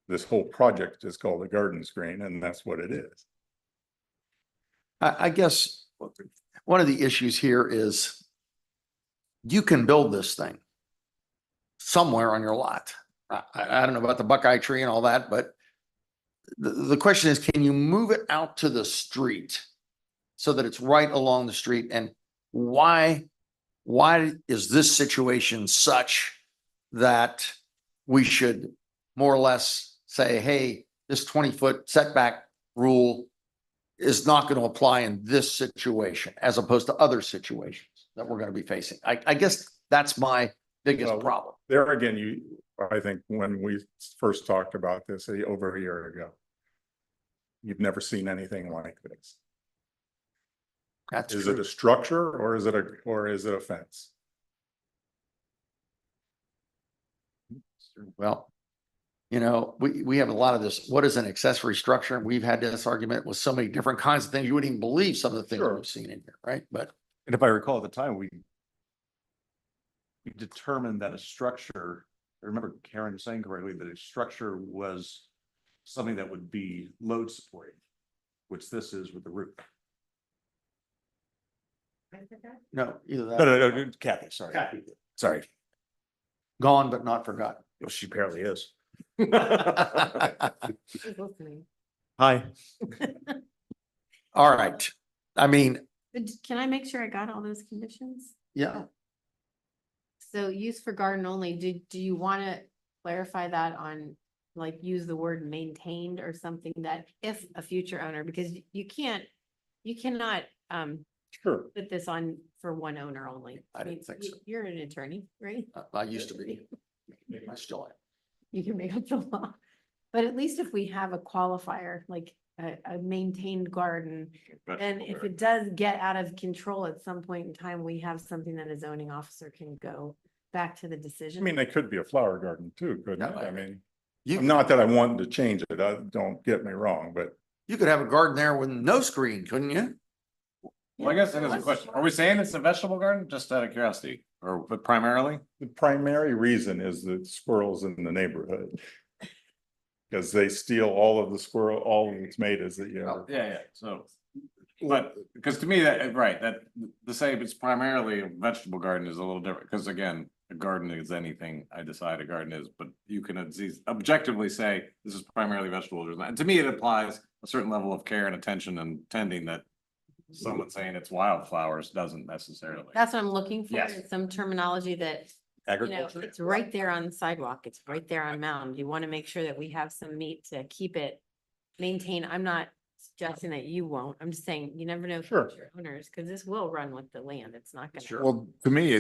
This whole project is called a garden screen, and that's what it is. I guess one of the issues here is you can build this thing somewhere on your lot. I don't know about the Buckeye tree and all that, but the question is, can you move it out to the street so that it's right along the street? And why is this situation such that we should more or less say, hey, this 20-foot setback rule is not going to apply in this situation as opposed to other situations that we're going to be facing? I guess that's my biggest Well, problem. There again, I think when we first talked about this over a year ago, you've never seen anything like this. That's Is true. it a structure or is it a fence? Well, we have a lot of this. What is an accessory structure? We've had this argument with so many different kinds of things. You wouldn't even believe some of the things Sure. we've seen in here, right? But And if I recall at the time, we determined that a structure, I remember Karen saying correctly, that a structure was something that would be load supporting, which this is with the roof. no, either that. No, Kathy, sorry. Kathy. Sorry. Gone but not forgotten. Well, she apparently is. Who's listening? Hi. All right. I mean, But can I make sure I got all those conditions? yeah, So use for garden only, do you want to clarify that on, like, use the word maintained or something, that if a future owner, because you cannot Sure. put this on for one owner only. I didn't mean, think so. You're an attorney, right? I used to be. I still am. You can make up the law. But at least if we have a qualifier, like a maintained garden, and if it does get out of control at some point in time, we have something that a zoning officer can go back to the I decision. mean, they could be a flower garden too, couldn't No, it? I mean, You, not that I wanted to change it, don't get me wrong, but you could have a garden there with no screen, couldn't you? Well, I guess that is a question. Are we saying it's a vegetable garden, just out of curiosity, but primarily? the primary reason is the squirrels in the neighborhood. Because they steal all of the all it's made is that, Yeah, so. But, because to me, that, right, that, to say it's primarily a vegetable garden is a little different, because again, a garden is anything I decide a garden is, but you can objectively say this is primarily vegetables. And to me, it applies a certain level of care and attention and tending that someone saying it's wildflowers doesn't necessarily. That's what I'm looking for, Yes. is some terminology that, you know, it's right there on the sidewalk, it's right there on Mound. You want to make sure that we have some meat to keep it maintained. I'm not suggesting that you won't. I'm just saying, you never know Sure. future owners, because this will run with the land. It's not gonna. Sure. Well, to me,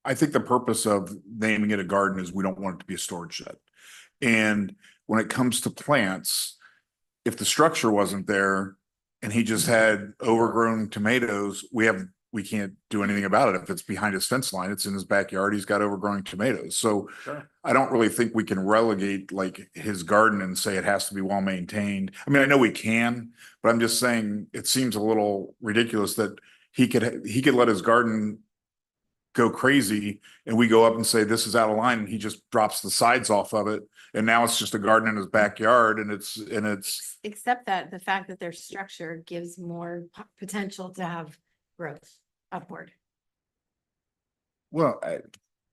I think the purpose of naming it a garden is we don't want it to be a storage shed. And when it comes to plants, if the structure wasn't there and he just had overgrown tomatoes, we can't do anything about it. If it's behind his fence line, it's in his backyard, he's got overgrown tomatoes. So Sure. I don't really think we can relegate like his garden and say it has to be well maintained. I mean, I know we can, but I'm just saying it seems a little ridiculous that he could let his garden go crazy and we go up and say this is out of line and he just drops the sides off of it and now it's just a garden in his backyard and it's Except that the fact that their structure gives more potential to have growth upward. well,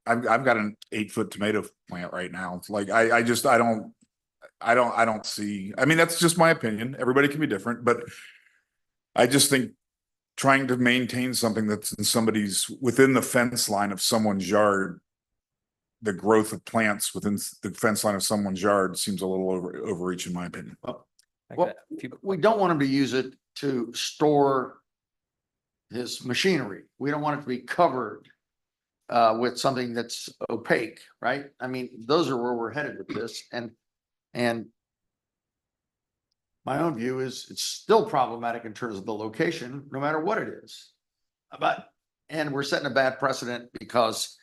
I've got an 8-foot tomato plant right now. It's like I don't see, I mean, that's just my opinion. Everybody can be different, but I just think trying to maintain something that's within the fence line of someone's yard, the growth of plants within the fence line of someone's yard seems a little overreach in my opinion. Well, we don't want him to use it to store his machinery. We don't want it to be covered with something that's opaque, right? I mean, those are where we're headed with this. And my own view is it's still problematic in terms of the location, no matter what it is. And we're setting a bad precedent because,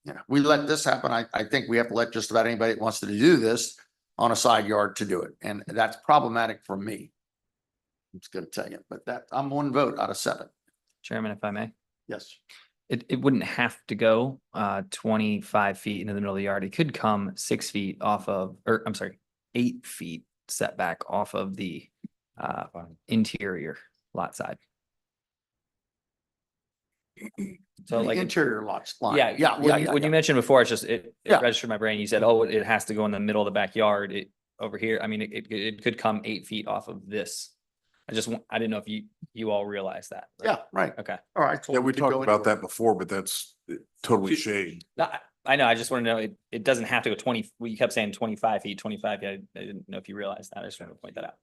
you know, we let this happen. I think we have to let just about anybody that wants to do this on a side yard to do it. And that's problematic for me. I'm just gonna tell you, but I'm 1 vote out of 7. Chairman, if I may. Yes. It wouldn't have to go 25 feet into the middle of the yard. It could come 6 feet off of, or I'm sorry, 8 feet setback off of the interior lot side. So The like interior lots line. yeah, when you mentioned before, it's just it Yeah. registered my brain. You said, oh, it has to go in the middle of the backyard. Over here, I mean, it could come 8 feet off of this. I didn't know if you all realize that. Yeah, right. Okay. All right. so Yeah, we could talked go about into it. that before, but that's totally shade. No, I know. I just want to know, it doesn't have to go 20, we kept saying 25 feet, 25 feet. I didn't know if you realized that. I just wanted to point that out.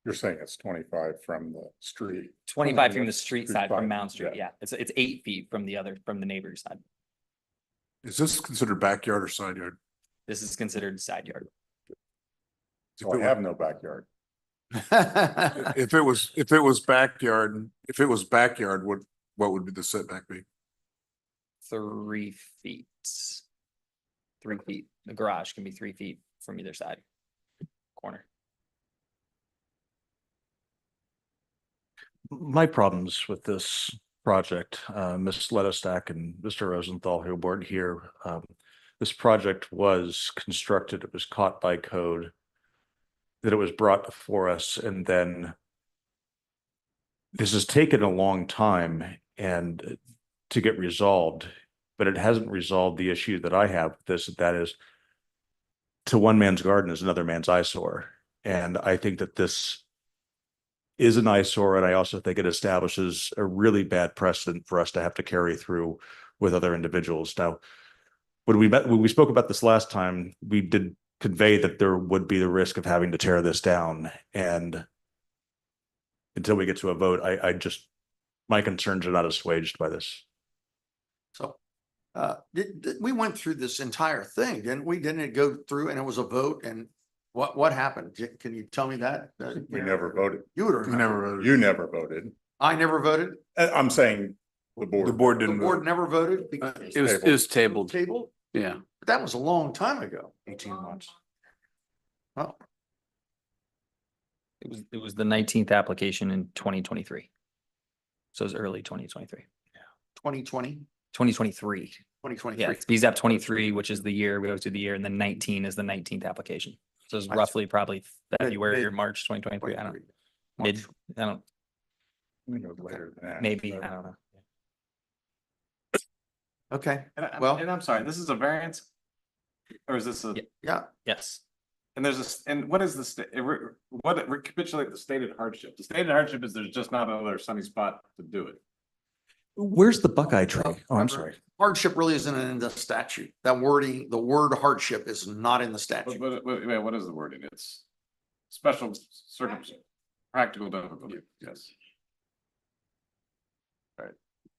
You're saying it's 25 from the street. 25 from the street Street side from side, Mound Street. yeah. Yeah, it's 8 feet from the neighbor's side. Is this considered backyard or side yard? This is considered side yard. So I have no backyard. If it was backyard, what would be the setback be? 3 feet. 3 feet. The garage can be 3 feet from either side corner. My problems with this project, Ms. Lettistack and Mr. Rosenthal, who weren't here, this project was constructed, it was caught by code, that it was brought before us, and then this has taken a long time and to get resolved, but it hasn't resolved the issue that I have with this, that is, to one man's garden is another man's eyesore. And I think that this is an eyesore, and I also think it establishes a really bad precedent for us to have to carry through with other individuals. Now, when we spoke about this last time, we did convey that there would be the risk of having to tear this down, and until we get to a vote, my concerns are not assuaged by this. So, we went through this entire thing, didn't we? Didn't it go through and it was a vote and what happened? Can you tell me that? We never voted. You would We remember. never voted. You never voted. I never voted. I'm saying the board. The board The didn't board vote. never voted. It was tabled. Table? Yeah. But that was a long time ago. 18 months. Well, It was the 19th application in 2023. So it was early 2023. 2020, 2023. 2023. Yeah, it's BZAP 23, which is the year, we always do the year, and then 19 is the 19th application. So it's roughly probably February or March 2023. I don't know. mid, I don't, I think it was later than that. maybe, so- I don't know. Okay, And Well- and I'm sorry, this is a variance? Or is this a, Yeah. yeah, Yes. and there's a, and what is the state, what, recapitulate the stated hardship? The stated hardship is there's just not another sunny spot to do it. Where's the Buckeye tree? Oh, I'm sorry. hardship really isn't in the statute. That wording, the word hardship is not in the But, statute. wait, what is the wording? It's special circumstance, practical difficulty, yes.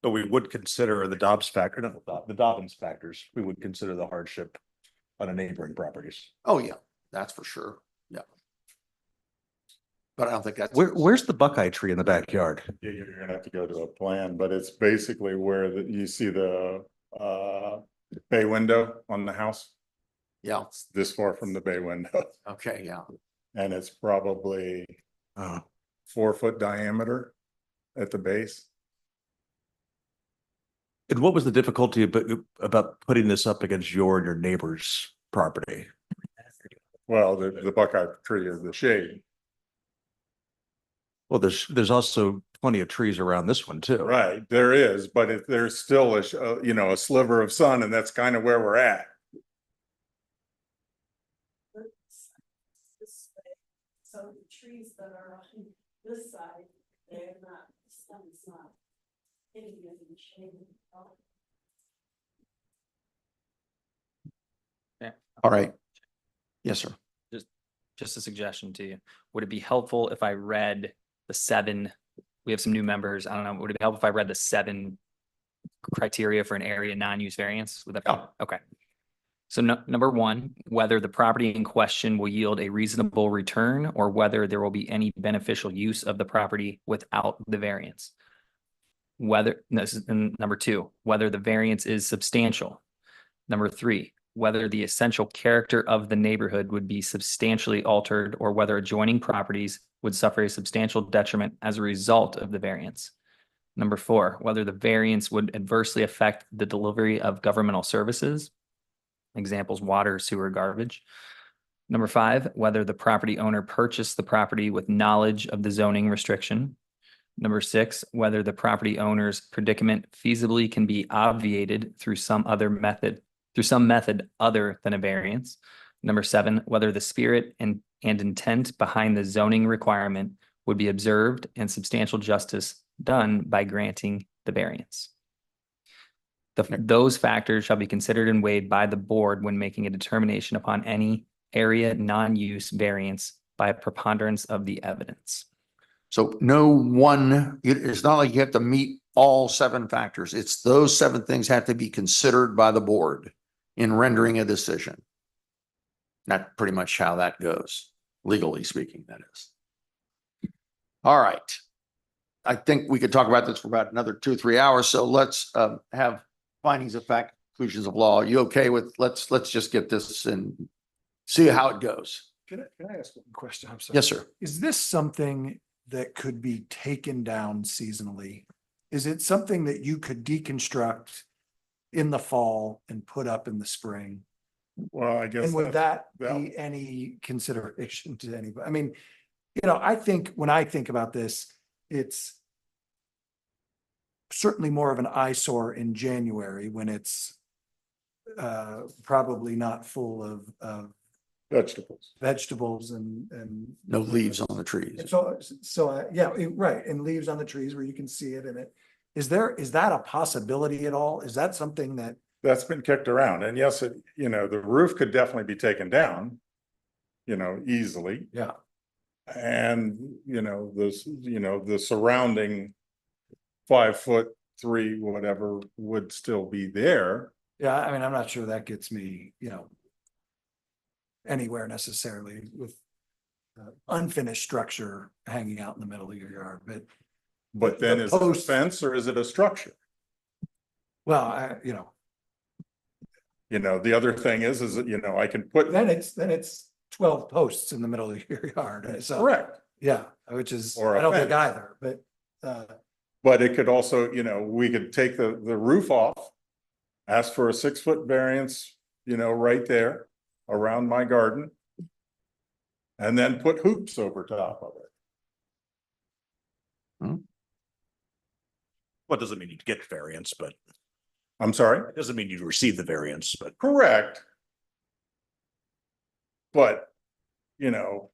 But we would consider the Dobbs factor, not the Dobbins factors. We would consider the hardship on a neighboring properties. Oh, yeah, that's for sure. Yeah. But I don't think that's. Where's the Buckeye tree in the backyard? Yeah, you're gonna have to go to a plan, but it's basically where you see the bay window on the house. Yeah, It's this far from the bay window, okay, yeah. and it's probably Oh, 4 foot diameter at the base. and what was the difficulty about putting this up against your and your neighbor's property? Well, the Buckeye tree is the shade, Well, there's also plenty of trees around this one too. right? There is, but there's still a sliver of sun, and that's kind of where we're at. So the trees that are on this side, they're not, the sun is not hitting it in the shade. All right. Yes, sir. Just a suggestion to you. Would it be helpful if I read the 7? We have some new members. I don't know. Would it be helpful if I read the 7 criteria for an area non-use variance? Would that be? Yeah. Okay. So number 1, whether the property in question will yield a reasonable return or whether there will be any beneficial use of the property without the variance. And number 2, whether the variance is substantial. Number 3, whether the essential character of the neighborhood would be substantially altered or whether adjoining properties would suffer a substantial detriment as a result of the variance. Number 4, whether the variance would adversely affect the delivery of governmental services. Examples, water, sewer, garbage. Number 5, whether the property owner purchased the property with knowledge of the zoning restriction. Number 6, whether the property owner's predicament feasibly can be obviated through some method other than a variance. Number 7, whether the spirit and intent behind the zoning requirement would be observed and substantial justice done by granting the variance. Those factors shall be considered and weighed by the board when making a determination upon any area non-use variance by a preponderance of the evidence. So it's not like you have to meet all 7 factors. It's those 7 things have to be considered by the board in rendering a decision. That's pretty much how that goes, legally speaking, that is. All right. I think we could talk about this for about another 2 or 3 hours. So let's have findings of fact, conclusions of law. You okay with, let's just get this and see how it goes. Can I ask one question? I'm sorry. Yes, sir. Is this something that could be taken down seasonally? Is it something that you could deconstruct in the fall and put up in the spring? Well, I guess. And would that that- be any consideration to anybody? I mean, I think when I think about this, it's certainly more of an eyesore in January when it's probably not full of vegetables and. No leaves on the trees. Right, and leaves on the trees where you can see it in it. Is that a possibility at all? Is that something that? That's been kicked around, and yes, the roof could definitely be taken down, easily. Yeah. And, the surrounding 5'3", whatever, would still be there. Yeah, I mean, I'm not sure that gets me, anywhere necessarily with unfinished structure hanging out in the middle of your yard, But then The is it a posts- fence or is it a structure? well, The other thing is that, I can put. then it's 12 posts in the middle of your yard. So, Correct. yeah, which is, Or a I don't think fence. either, but, But it could also, we could take the roof off, ask for a 6-foot variance, right there around my garden. And then put hoops over top of it. What doesn't mean you get variance, but I'm sorry? it doesn't mean you receive the variance, but Correct. But, you know,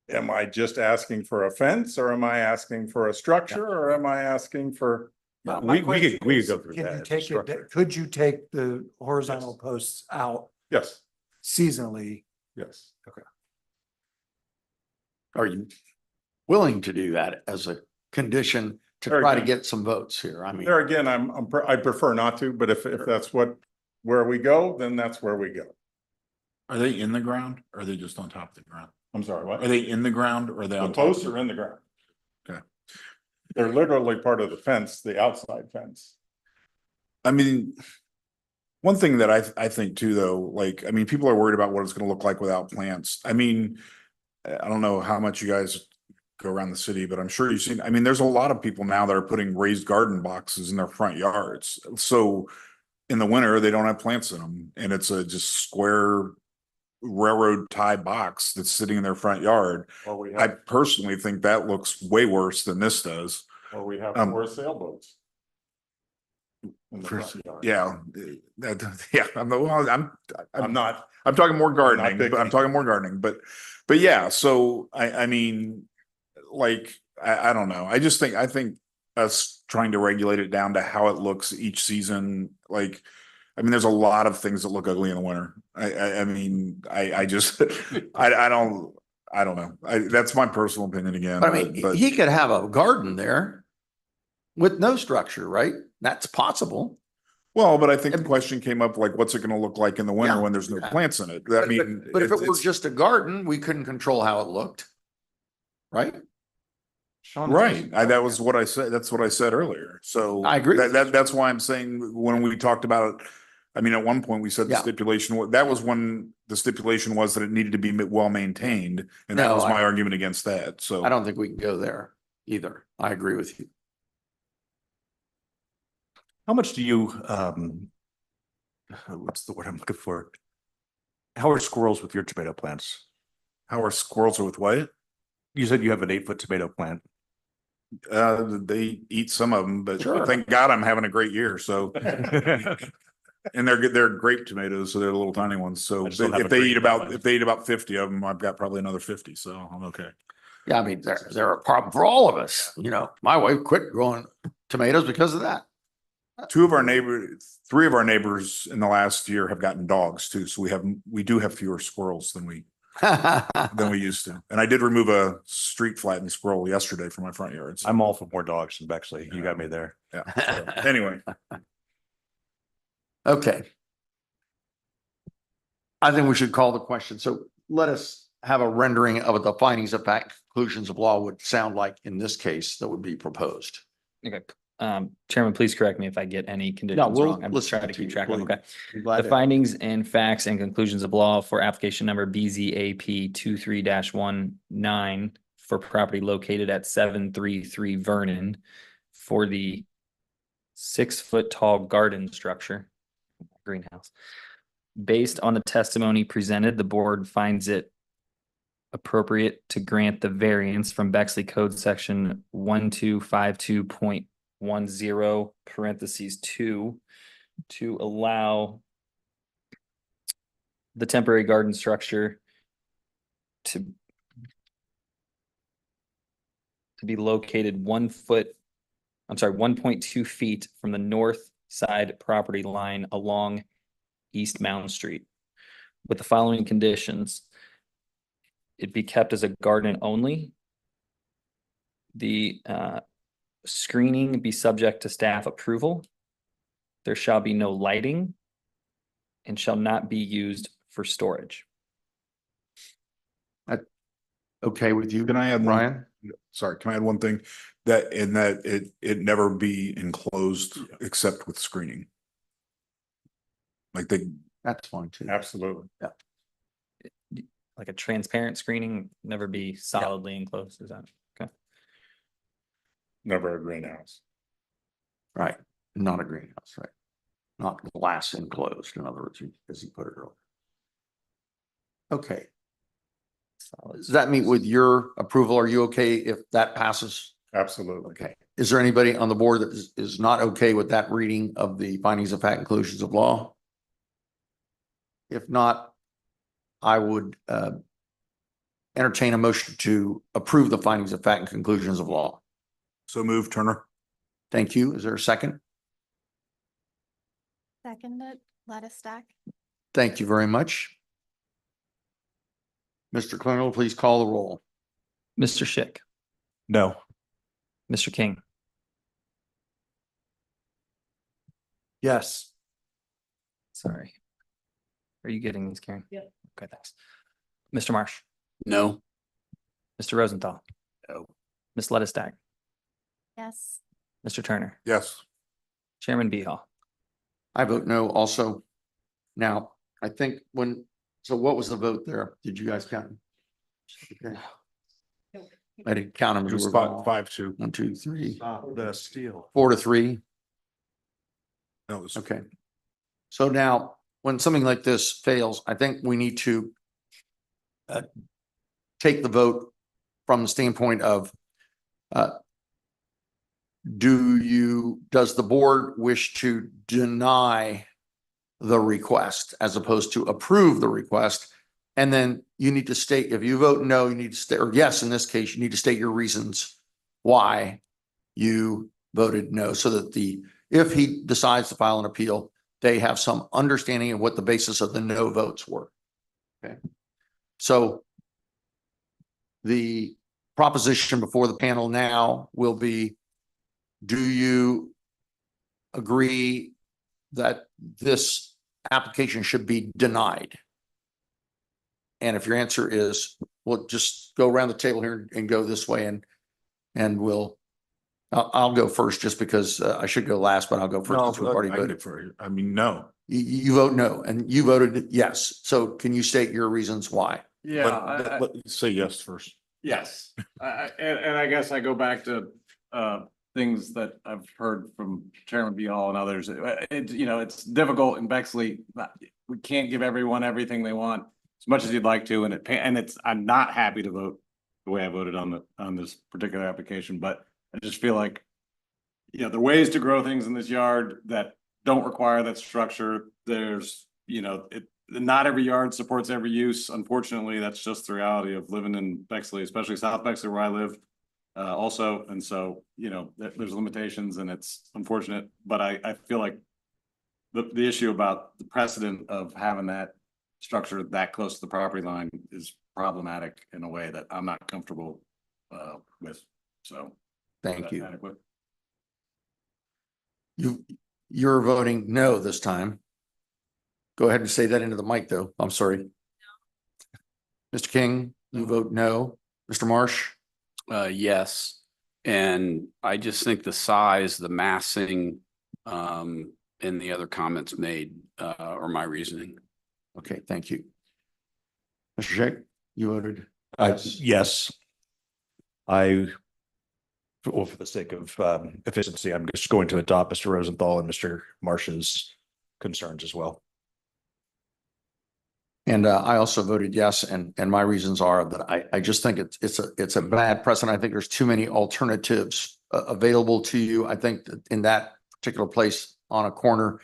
am I just asking for a fence or am I asking for a structure or am I asking for? My we question could is, go through can you that. take structure. could you take the horizontal posts out Yes, seasonally? yes. Are you willing to do that as a condition to There try to again. get some votes here? I mean, There again, I prefer not to, but if that's where we go, then that's where we go. Are they in the ground or are they just on top of the ground? I'm sorry, what? Are they in the ground or are they The on top? posts are in the ground. Okay. They're literally part of the fence, the outside fence. I mean, one thing that I think too, though, like, I mean, people are worried about what it's gonna look like without plants. I mean, I don't know how much you guys go around the city, but I'm sure you've seen, I mean, there's a lot of people now that are putting raised garden boxes in their front yards. So in the winter, they don't have plants in them and it's a just square railroad tie box that's sitting in their front yard. Or we I have, personally think that looks way worse than this does. or four sailboats. In the front yard. Yeah, yeah, I'm not, I'm talking more gardening, big but I'm on- talking more gardening, but yeah, so I mean, like, I don't know. I think us trying to regulate it down to how it looks each season, like, I mean, there's a lot of things that look ugly in the winter. I mean, I just, I don't know. That's my personal opinion again. but I mean, he could have a garden there with no structure, right? That's possible. Well, but I think the question came up, like, what's it gonna look like in the winter Yeah. when there's no Yeah. plants in it? I mean. But if it were it's- just a garden, we couldn't control how it looked. Right? Right, that was what I said, that's what I said earlier, so. I agree. That's why I'm saying, when we talked about it, I mean, at one point, we said the Yeah. stipulation, that was when the stipulation was that it needed to be well maintained, and that No, was my I- argument against that, so. I don't think we can go there either. I agree with you. how much do you, what's the word I'm looking for? How are squirrels with your tomato plants? How are squirrels with what? You said you have an 8-foot tomato plant. They eat some of them, but Sure. thank God I'm having a great year, so. And they're grape tomatoes, so they're the little tiny ones, so I just don't have if a they great eat year. if they eat about 50 of them, I've got probably another 50, so I'm okay. Yeah, I mean, they're a problem for all of us. You know, my wife quit growing tomatoes because of that. 3 of our neighbors in the last year have gotten dogs too, so we do have fewer squirrels than we used to. And I did remove a street flattened squirrel yesterday from my front yard. So, I'm all for more dogs in Bexley. You got me there. yeah. So, anyway, Okay. I think we should call the question. So let us have a rendering of what the findings of fact, conclusions of law would sound like in this case that would be proposed. Okay. Chairman, please correct me if I get any conditions we'll wrong. I'm just listen trying to to keep you, track of them. please. Okay. I'm glad The to- findings and facts and conclusions of law for application number BZAP 23-19 for property located at 733 Vernon for the 6-foot tall garden structure, greenhouse. Based on the testimony presented, the board finds it appropriate to grant the variance from Bexley Code Section 1252.10 parentheses 2 to allow the temporary garden structure to be located 1.2 feet from the north side property line along East Mountain Street. With the following conditions: it be kept as a garden only. The screening be subject to staff approval. There shall be no lighting and shall not be used for storage. Okay with you, can I add one? Brian? Sorry, can I add one thing? That it never be enclosed except with screening. Like That's fine too. Absolutely. Like a transparent screening, never be solidly enclosed, is that? Okay. Never a greenhouse. Right. Not a greenhouse, right? Not glass enclosed, in other words, as he put it earlier. Okay. Does that meet with your approval? Are you okay if that passes? Absolutely. Okay. Is there anybody on the board that is not okay with that reading of the findings of fact, conclusions of law? If not, I would entertain a motion to approve the findings of fact and conclusions of law. So move, Turner. Thank you. Is there a second? Seconded, let us stack. Thank you very much. Mr. Colonel, please call the roll. Mr. Schick, No. Mr. King, Yes. sorry. Are you getting these, Karen? Yep. Okay, thanks. Mr. Marsh, No. Mr. Rosenthal. No. Ms. Lettestack, Yes. Mr. Turner, Yes. Chairman Beal. I vote no also. Now, I think so what was the vote there? Did you guys count? Okay. I didn't count them. It as was we were going. 5-2. 1, 2, 3, Stop the steal. 4-3. No, it was Okay. So now, when something like this fails, I think we need to take the vote from the standpoint of does the board wish to deny the request as opposed to approve the request? And then you need to state, if you vote no, you need to state, or yes, in this case, you need to state your reasons why you voted no, so that if he decides to file an appeal, they have some understanding of what the basis of the no votes were. Okay. So the proposition before the panel now will be, do you agree that this application should be denied? And if your answer is, we'll just go around the table here and go this way, and I'll go first just because I should go last, but I'll go first. No, since we've already I voted. mean, no. You vote no, and you voted yes. So can you state your reasons why? Yeah, Let's say yes first. yes. And I guess I go back to things that I've heard from Chairman Beal and others. It's difficult in Bexley. We can't give everyone everything they want as much as you'd like to, I'm not happy to vote the way I voted on this particular application, but I just feel like, there are ways to grow things in this yard that don't require that structure. There's, not every yard supports every use. Unfortunately, that's just the reality of living in Bexley, especially South Bexley where I live. Also, and so, there's limitations and it's unfortunate, but I feel like the issue about the precedent of having that structure that close to the property line is problematic in a way that I'm not comfortable with. So. Thank you. Adequate? You're voting no this time. Go ahead and say that into the mic, though. I'm sorry. No. Mr. King, you vote no. Mr. Marsh? Yes. And I just think the size, the massing, and the other comments made, are my reasoning. Okay, thank you. Mr. Sheck, you voted Yes. For the sake of efficiency, I'm just going to adopt Mr. Rosenthal and Mr. Marsh's concerns as well. And I also voted yes, and my reasons are that I just think it's a bad precedent. I think there's too many alternatives available to you. I think that in that particular place on a corner,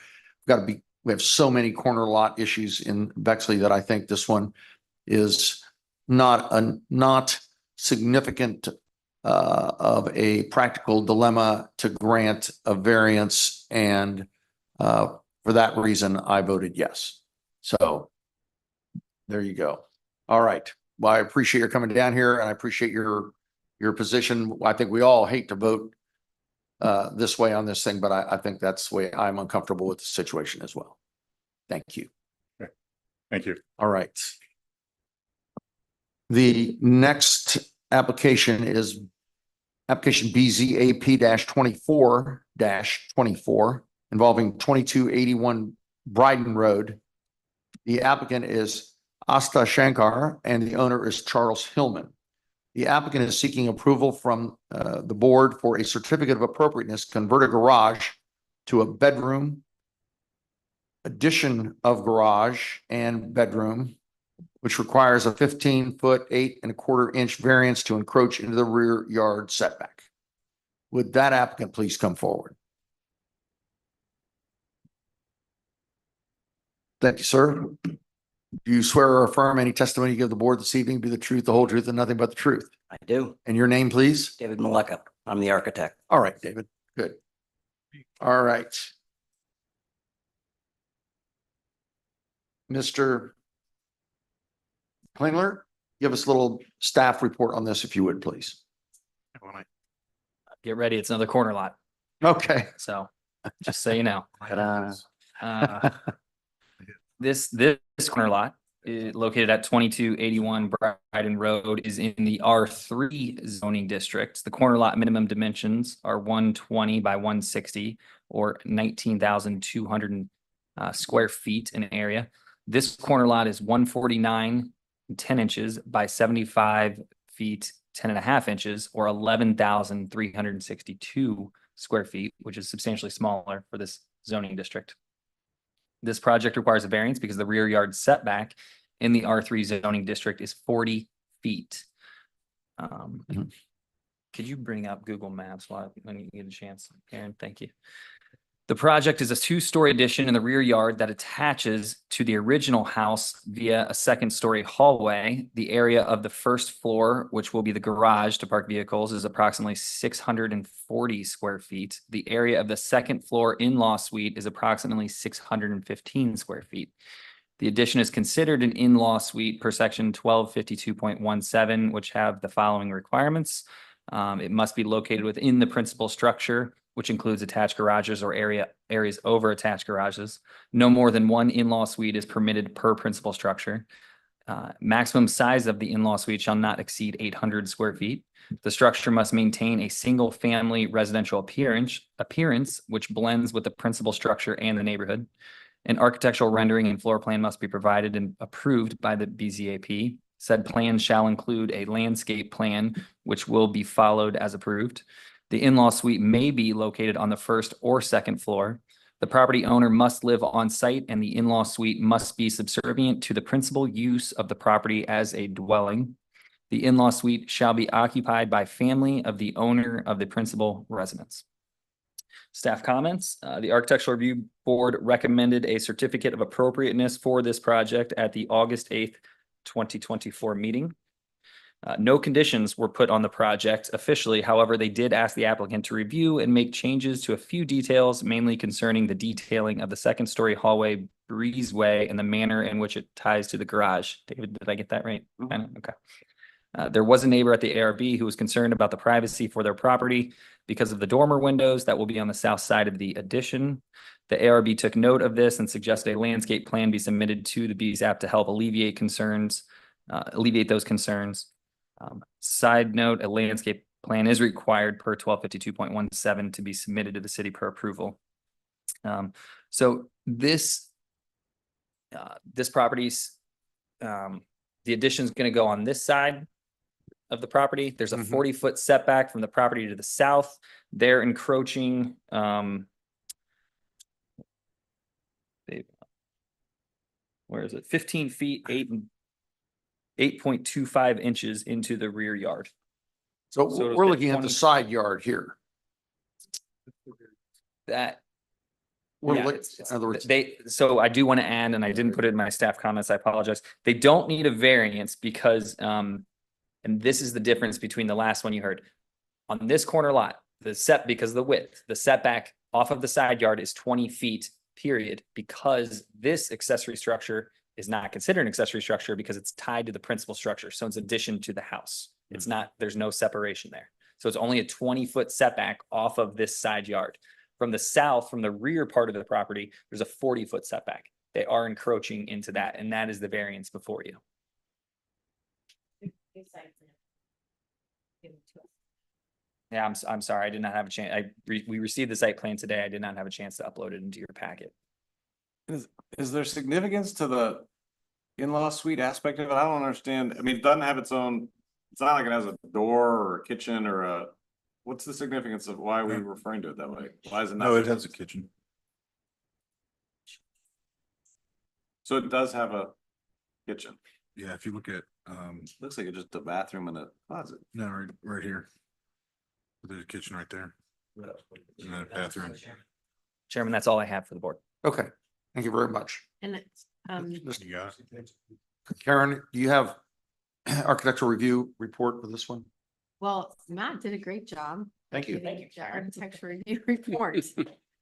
we have so many corner lot issues in Bexley that I think this one is not significant of a practical dilemma to grant a variance, and for that reason, I voted yes. So there you go. All right. Well, I appreciate your coming down here, and I appreciate your position. I think we all hate to vote this way on this thing, but I think that's the way I'm uncomfortable with the situation as well. Thank you. Okay. Thank you. All right. The next application is application BZAP 24 involving 2281 Bryden Road. The applicant is Asta Shankar and the owner is Charles Hillman. The applicant is seeking approval from the board for a certificate of appropriateness to convert a garage to a bedroom, addition of garage and bedroom, which requires a 15-foot, 8.25-inch variance to encroach into the rear yard setback. Would that applicant please come forward? Thank you, sir. Do you swear or affirm any testimony you give the board this evening be the truth, the whole truth, and nothing but the truth? I do. And your name, please? David Maleka. I'm the architect. All right, David. Good. All right. Mr. Klingler, give us a little staff report on this, if you would, please. Get ready. It's another corner lot. Okay. So just so you know. Ta-da. This corner lot located at 2281 Bryden Road is in the R3 zoning district. The corner lot minimum dimensions are 120 by 160 or 19,200 square feet in area. This corner lot is 149 10 inches by 75 feet 10.5 inches or 11,362 square feet, which is substantially smaller for this zoning district. This project requires a variance because the rear yard setback in the R3 zoning district is 40 feet. Could you bring up Google Maps when you get a chance, Aaron? Thank you. The project is a two-story addition in the rear yard that attaches to the original house via a second-story hallway. The area of the first floor, which will be the garage to park vehicles, is approximately 640 square feet. The area of the second floor in-law suite is approximately 615 square feet. The addition is considered an in-law suite per section 1252.17, which have the following requirements. It must be located within the principal structure, which includes attached garages or areas over attached garages. No more than one in-law suite is permitted per principal structure. Maximum size of the in-law suite shall not exceed 800 square feet. The structure must maintain a single-family residential appearance, which blends with the principal structure and the neighborhood. An architectural rendering and floor plan must be provided and approved by the BZAP. Said plan shall include a landscape plan, which will be followed as approved. The in-law suite may be located on the first or second floor. The property owner must live on site and the in-law suite must be subservient to the principal use of the property as a dwelling. The in-law suite shall be occupied by family of the owner of the principal residence. Staff comments. The Architectural Review Board recommended a certificate of appropriateness for this project at the August 8th, 2024 meeting. No conditions were put on the project officially. However, they did ask the applicant to review and make changes to a few details, mainly concerning the detailing of the second-story hallway breezeway and the manner in which it ties to the garage. David, did I get that right? Okay. There was a neighbor at the ARB who was concerned about the privacy for their property because of the dormer windows that will be on the south side of the addition. The ARB took note of this and suggested a landscape plan be submitted to the BZAP to help alleviate those concerns. Side note, a landscape plan is required per 1252.17 to be submitted to the city per approval. So this property's, the addition is going to go on this side of the property. There's a 40-foot setback from the property to the south. They're encroaching, where is it? 15 feet, 8.25 inches into the rear yard. So So we're looking at the side yard here. That We're yeah, look- in other words, so I do want to add, and I didn't put it in my staff comments, I apologize. They don't need a variance because, and this is the difference between the last one you heard. On this corner lot, because of the width, the setback off of the side yard is 20 feet, period, because this accessory structure is not considered an accessory structure because it's tied to the principal structure. So it's addition to the house. It's not, there's no separation there. So it's only a 20-foot setback off of this side yard. From the south, from the rear part of the property, there's a 40-foot setback. They are encroaching into that, and that is the variance before you. Yeah, I'm sorry. I did not have a chance. We received the site plan today. I did not have a chance to upload it into your packet. Is there significance to the in-law suite aspect of it? I don't understand. I mean, it doesn't have its own, it's not like it has a door or a kitchen or a, what's the significance of why are we referring to it that way? Why is it not? No, it has a kitchen. So it does have a kitchen. Yeah, if you look at, Looks like it's just a bathroom and a closet. no, right here. There's a kitchen right there. And then a bathroom. Chairman, that's all I have for the board. Okay, thank you very much. And it's, Mr. You got it? Karen, do you have architectural review report for this one? well, Matt did a great job. Thank you. giving the architecture review report.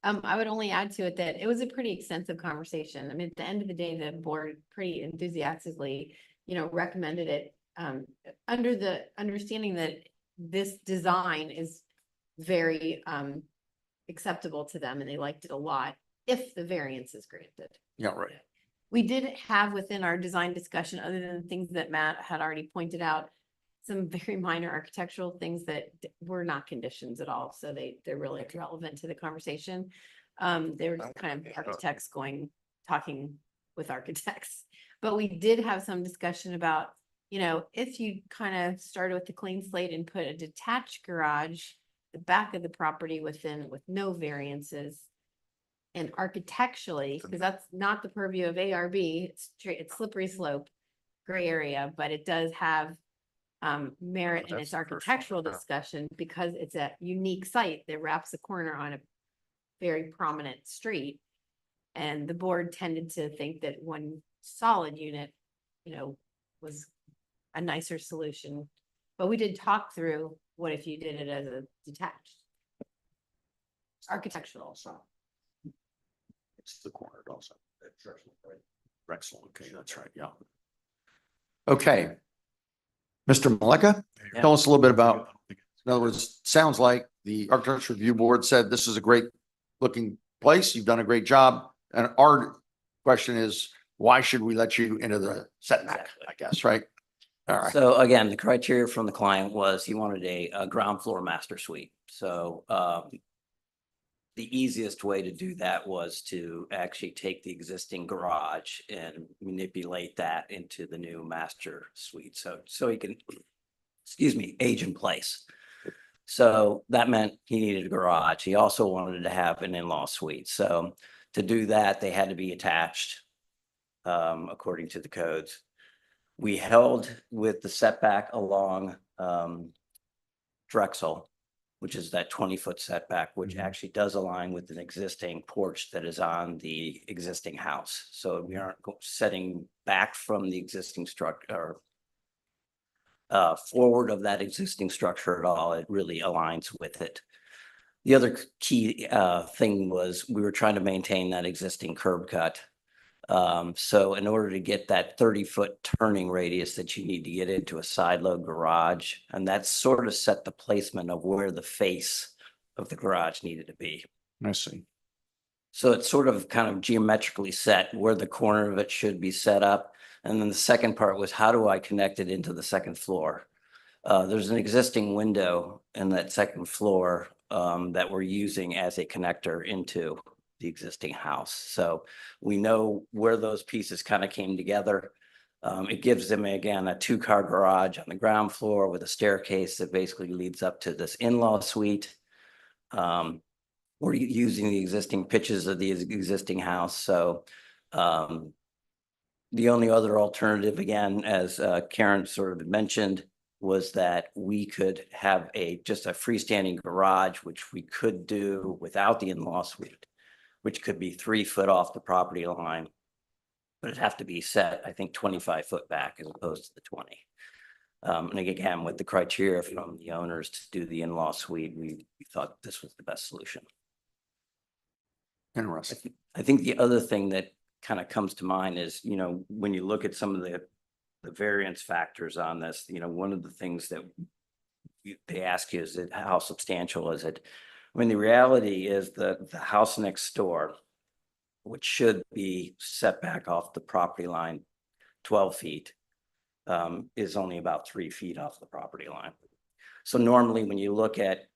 I would only add to it that it was a pretty extensive conversation. I mean, at the end of the day, the board pretty enthusiastically, recommended it, under the understanding that this design is very, acceptable to them and they liked it a lot if the variance is granted. Yeah, right. We did have within our design discussion, other than the things that Matt had already pointed out, some very minor architectural things that were not conditions at all. So they're really relevant to the conversation. They were just kind of architects talking with architects. But we did have some discussion about, if you kind of started with the clean slate and put a detached garage, the back of the property with no variances. And architecturally, because that's not the purview of ARB, it's slippery slope, gray area, but it does have merit in its architectural discussion because it's a unique site that wraps a corner on a very prominent street. And the board tended to think that one solid unit, was a nicer solution. But we did talk through what if you did it as a detached. Architectural. It's the corner also. Bexley, okay, that's right, yeah. Okay. Mr. Maleka, tell us a little bit about, in other words, sounds like the Architecture Review Board said this is a great looking place. You've done a great job. And our question is, why should we let you into the setback, I guess, right? All right. So again, the criteria from the client was he wanted a ground floor master suite. So the easiest way to do that was to actually take the existing garage and manipulate that into the new master suite. So he can, age in place. So that meant he needed a garage. He also wanted to have an in-law suite. So to do that, they had to be attached, according to the codes. We held with the setback along Drexel, which is that 20-foot setback, which actually does align with an existing porch that is on the existing house. So we aren't setting back from the existing structure or forward of that existing structure at all. It really aligns with it. The other key thing was we were trying to maintain that existing curb cut. So in order to get that 30-foot turning radius that you need to get into a side load garage, and that sort of set the placement of where the face of the garage needed to be. I see. So it's sort of kind of geometrically set where the corner of it should be set up. And then the second part was, how do I connect it into the second floor? There's an existing window in that second floor that we're using as a connector into the existing house. So we know where those pieces kind of came together. It gives them, again, a 2-car garage on the ground floor with a staircase that basically leads up to this in-law suite. We're using the existing pitches of the existing house. So the only other alternative, again, as Karen sort of mentioned, was that we could have just a freestanding garage, which we could do without the in-law suite, which could be 3 foot off the property line. But it'd have to be set, I think, 25 foot back as opposed to the 20. And again, with the criteria from the owners to do the in-law suite, we thought this was the best solution. Interesting. I think the other thing that kind of comes to mind is, when you look at some of the variance factors on this, one of the things that they ask you is how substantial is it? I mean, the reality is that the house next door, which should be set back off the property line 12 feet, is only about 3 feet off the property line. So normally when you look at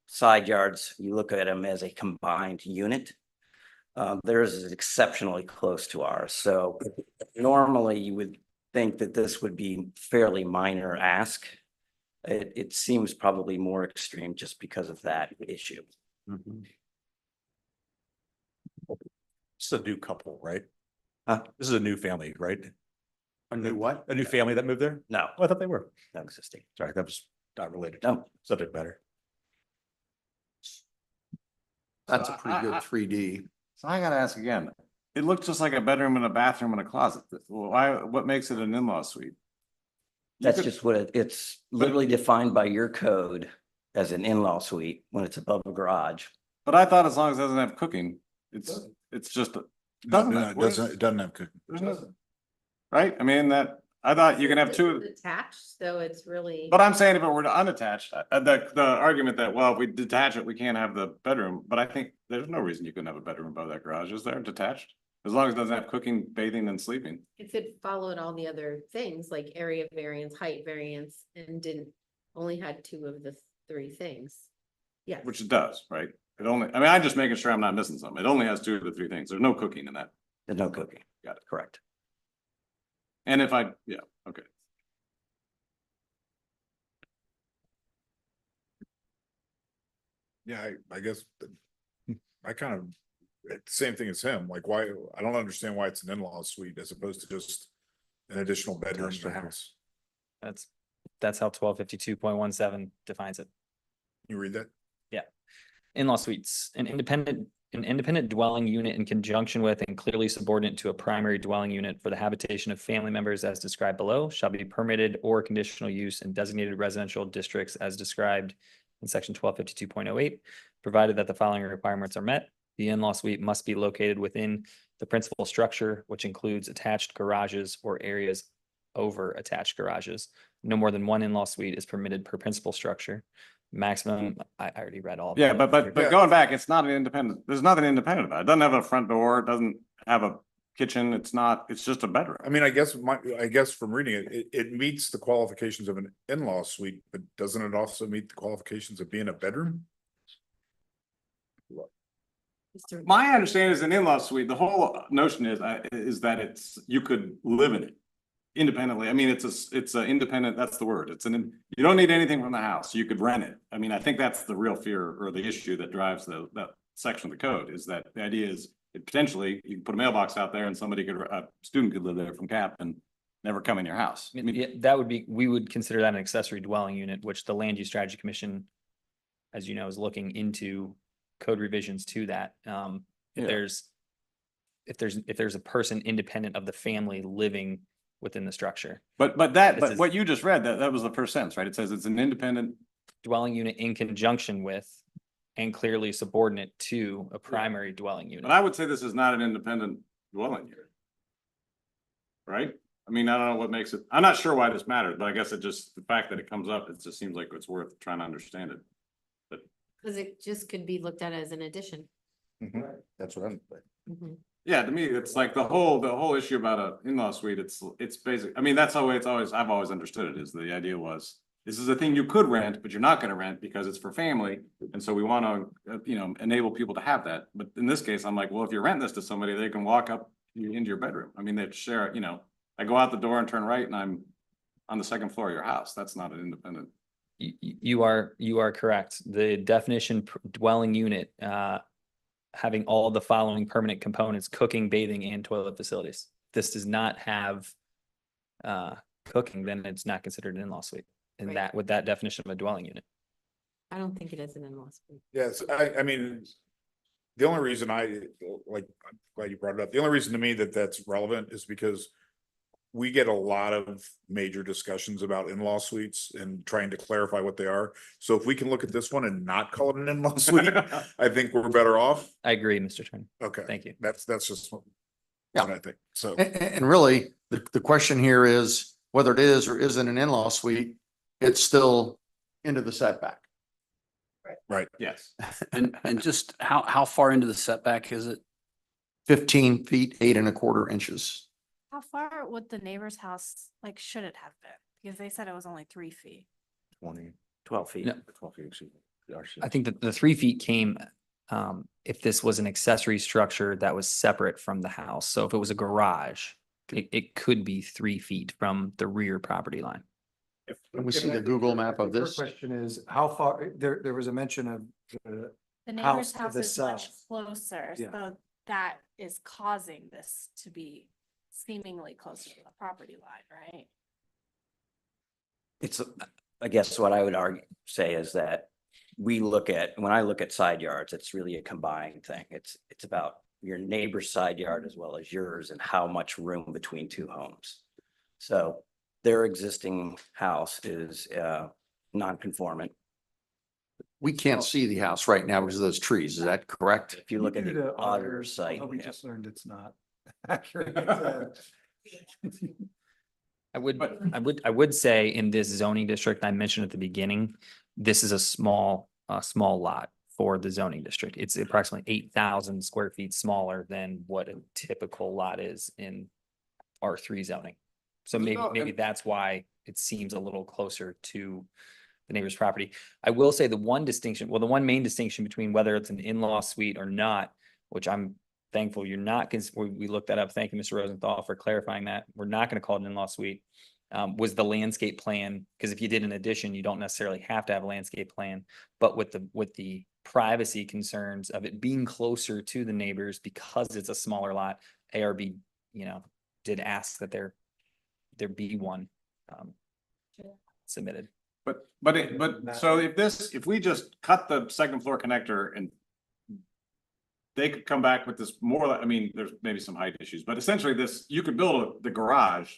side yards, you look at them as a combined unit. Theirs is exceptionally close to ours. So normally you would think that this would be fairly minor ask. It seems probably more extreme just because of that issue. It's a new couple, right? Huh? This is a new family, right? A new what? A new family that moved there? No, Oh, I thought they were. no existing. Sorry, that was not related. No. Subject matter. That's a pretty good 3D. So I gotta ask again, it looks just like a bedroom and a bathroom and a closet. Why, what makes it an in-law suite? You That's could- just what it's literally defined by your code as an in-law suite when it's above a garage. But I thought as long as it doesn't have cooking, it's just. No, it doesn't have cooking. There's no. Right? I mean, I thought you can have two. Attached, so it's really. But I'm saying if it were unattached, the argument that, well, if we detach it, we can't have the bedroom, but I think there's no reason you couldn't have a bedroom above that garage, is there, detached? As long as it doesn't have cooking, bathing and sleeping. If it followed all the other things like area variance, height variance, and didn't, only had two of the three things. Yes. Which it does, right? It only, I mean, I'm just making sure I'm not missing something. It only has two of the three things. There's no cooking in that. There's no cooking. Got it. Correct. And if yeah, okay. Yeah, I guess I kind of, same thing as him, like why, I don't understand why it's an in-law suite as opposed to just an additional bedroom in the house. That's how 1252.17 defines it. You read that? In-law suites, an independent dwelling unit in conjunction with and clearly subordinate to a primary dwelling unit for the habitation of family members as described below shall be permitted or conditional use in designated residential districts as described in section 1252.08, provided that the following requirements are met. The in-law suite must be located within the principal structure, which includes attached garages or areas over attached garages. No more than one in-law suite is permitted per principal structure. Maximum, I already read all. of Yeah, that. but going back, it's not an independent, there's nothing independent about it. It doesn't have a front door, it doesn't have a kitchen, it's just a bedroom. I mean, I guess from reading it meets the qualifications of an in-law suite, but doesn't it also meet the qualifications of being a bedroom? My understanding is an in-law suite, the whole notion is that you could live in it independently. I mean, it's a independent, that's the word. You don't need anything from the house. You could rent it. I mean, I think that's the real fear or the issue that drives that section of the code, is that the idea is potentially you can put a mailbox out there and a student could live there from CAP and never come in your house. I mean, yeah, that would be, we would consider that an accessory dwelling unit, which the Land Use Strategy Commission, as you know, is looking into code revisions to that. If there's a person independent of the family living within the structure. But what you just read, that was the first sentence, right? It says it's an independent dwelling unit in conjunction with and clearly subordinate to a primary dwelling unit. But I would say this is not an independent dwelling unit. Right? I mean, I don't know what makes it, I'm not sure why this matters, but I guess the fact that it comes up, it just seems like it's worth trying to understand it. Because it just could be looked at as an addition. That's what I'm. Yeah, to me, it's like the whole issue about a in-law suite, it's basic. I mean, that's how I've always understood it, is the idea was, this is a thing you could rent, but you're not gonna rent because it's for family. And so we wanna, enable people to have that. But in this case, I'm like, well, if you rent this to somebody, they can walk up into your bedroom. I mean, they'd share, I go out the door and turn right and I'm on the second floor of your house. That's not an independent. You are correct. The definition dwelling unit, having all the following permanent components: cooking, bathing, and toilet facilities. This does not have cooking, then it's not considered an in-law suite. And Right. with that definition of a dwelling unit. I don't think it is an in-law suite. Yes, I mean, the only reason I'm glad you brought it up. The only reason to me that that's relevant is because we get a lot of major discussions about in-law suites and trying to clarify what they are. So if we can look at this one and not call it an in-law suite, I think we're better off. I agree, Mr. Turner. Okay. Thank you. That's just what I think. So. And really, the question here is whether it is or isn't an in-law suite, it's still into the setback. Right. Yes. And just how far into the setback is it? 15 feet, 8¼ inches. How far would the neighbor's house, should it have been? Because they said it was only 3 feet. 12 feet. No. 12 feet, excuse me. I think that the 3 feet came, if this was an accessory structure that was separate from the house. So if it was a garage, it could be 3 feet from the rear property line. Can we see the Google map of Her this? question is, how far, there was a mention of The house neighbor's to house the is much south. closer, Yeah. so that is causing this to be seemingly closer to the property line, right? It's, I guess what I would say is that when I look at side yards, it's really a combined thing. It's about your neighbor's side yard as well as yours and how much room between two homes. So their existing house is non-conformant. We can't see the house right now because of those trees. Is that correct? If you look at the auditor site. We yeah. just learned it's not accurate. I would say in this zoning district, I mentioned at the beginning, this is a small lot for the zoning district. It's approximately 8,000 square feet smaller than what a typical lot is in R3 zoning. So maybe that's why it seems a little closer to the neighbor's property. I will say the one main distinction between whether it's an in-law suite or not, which I'm thankful you're not, we looked that up. Thank you, Mr. Rosenthal, for clarifying that. We're not going to call it an in-law suite. Was the landscape plan, because if you did an addition, you don't necessarily have to have a landscape plan, but with the privacy concerns of it being closer to the neighbors because it's a smaller lot, ARB, did ask that there be one submitted. So if we just cut the second floor connector and they could come back with this there's maybe some height issues, but essentially you could build the garage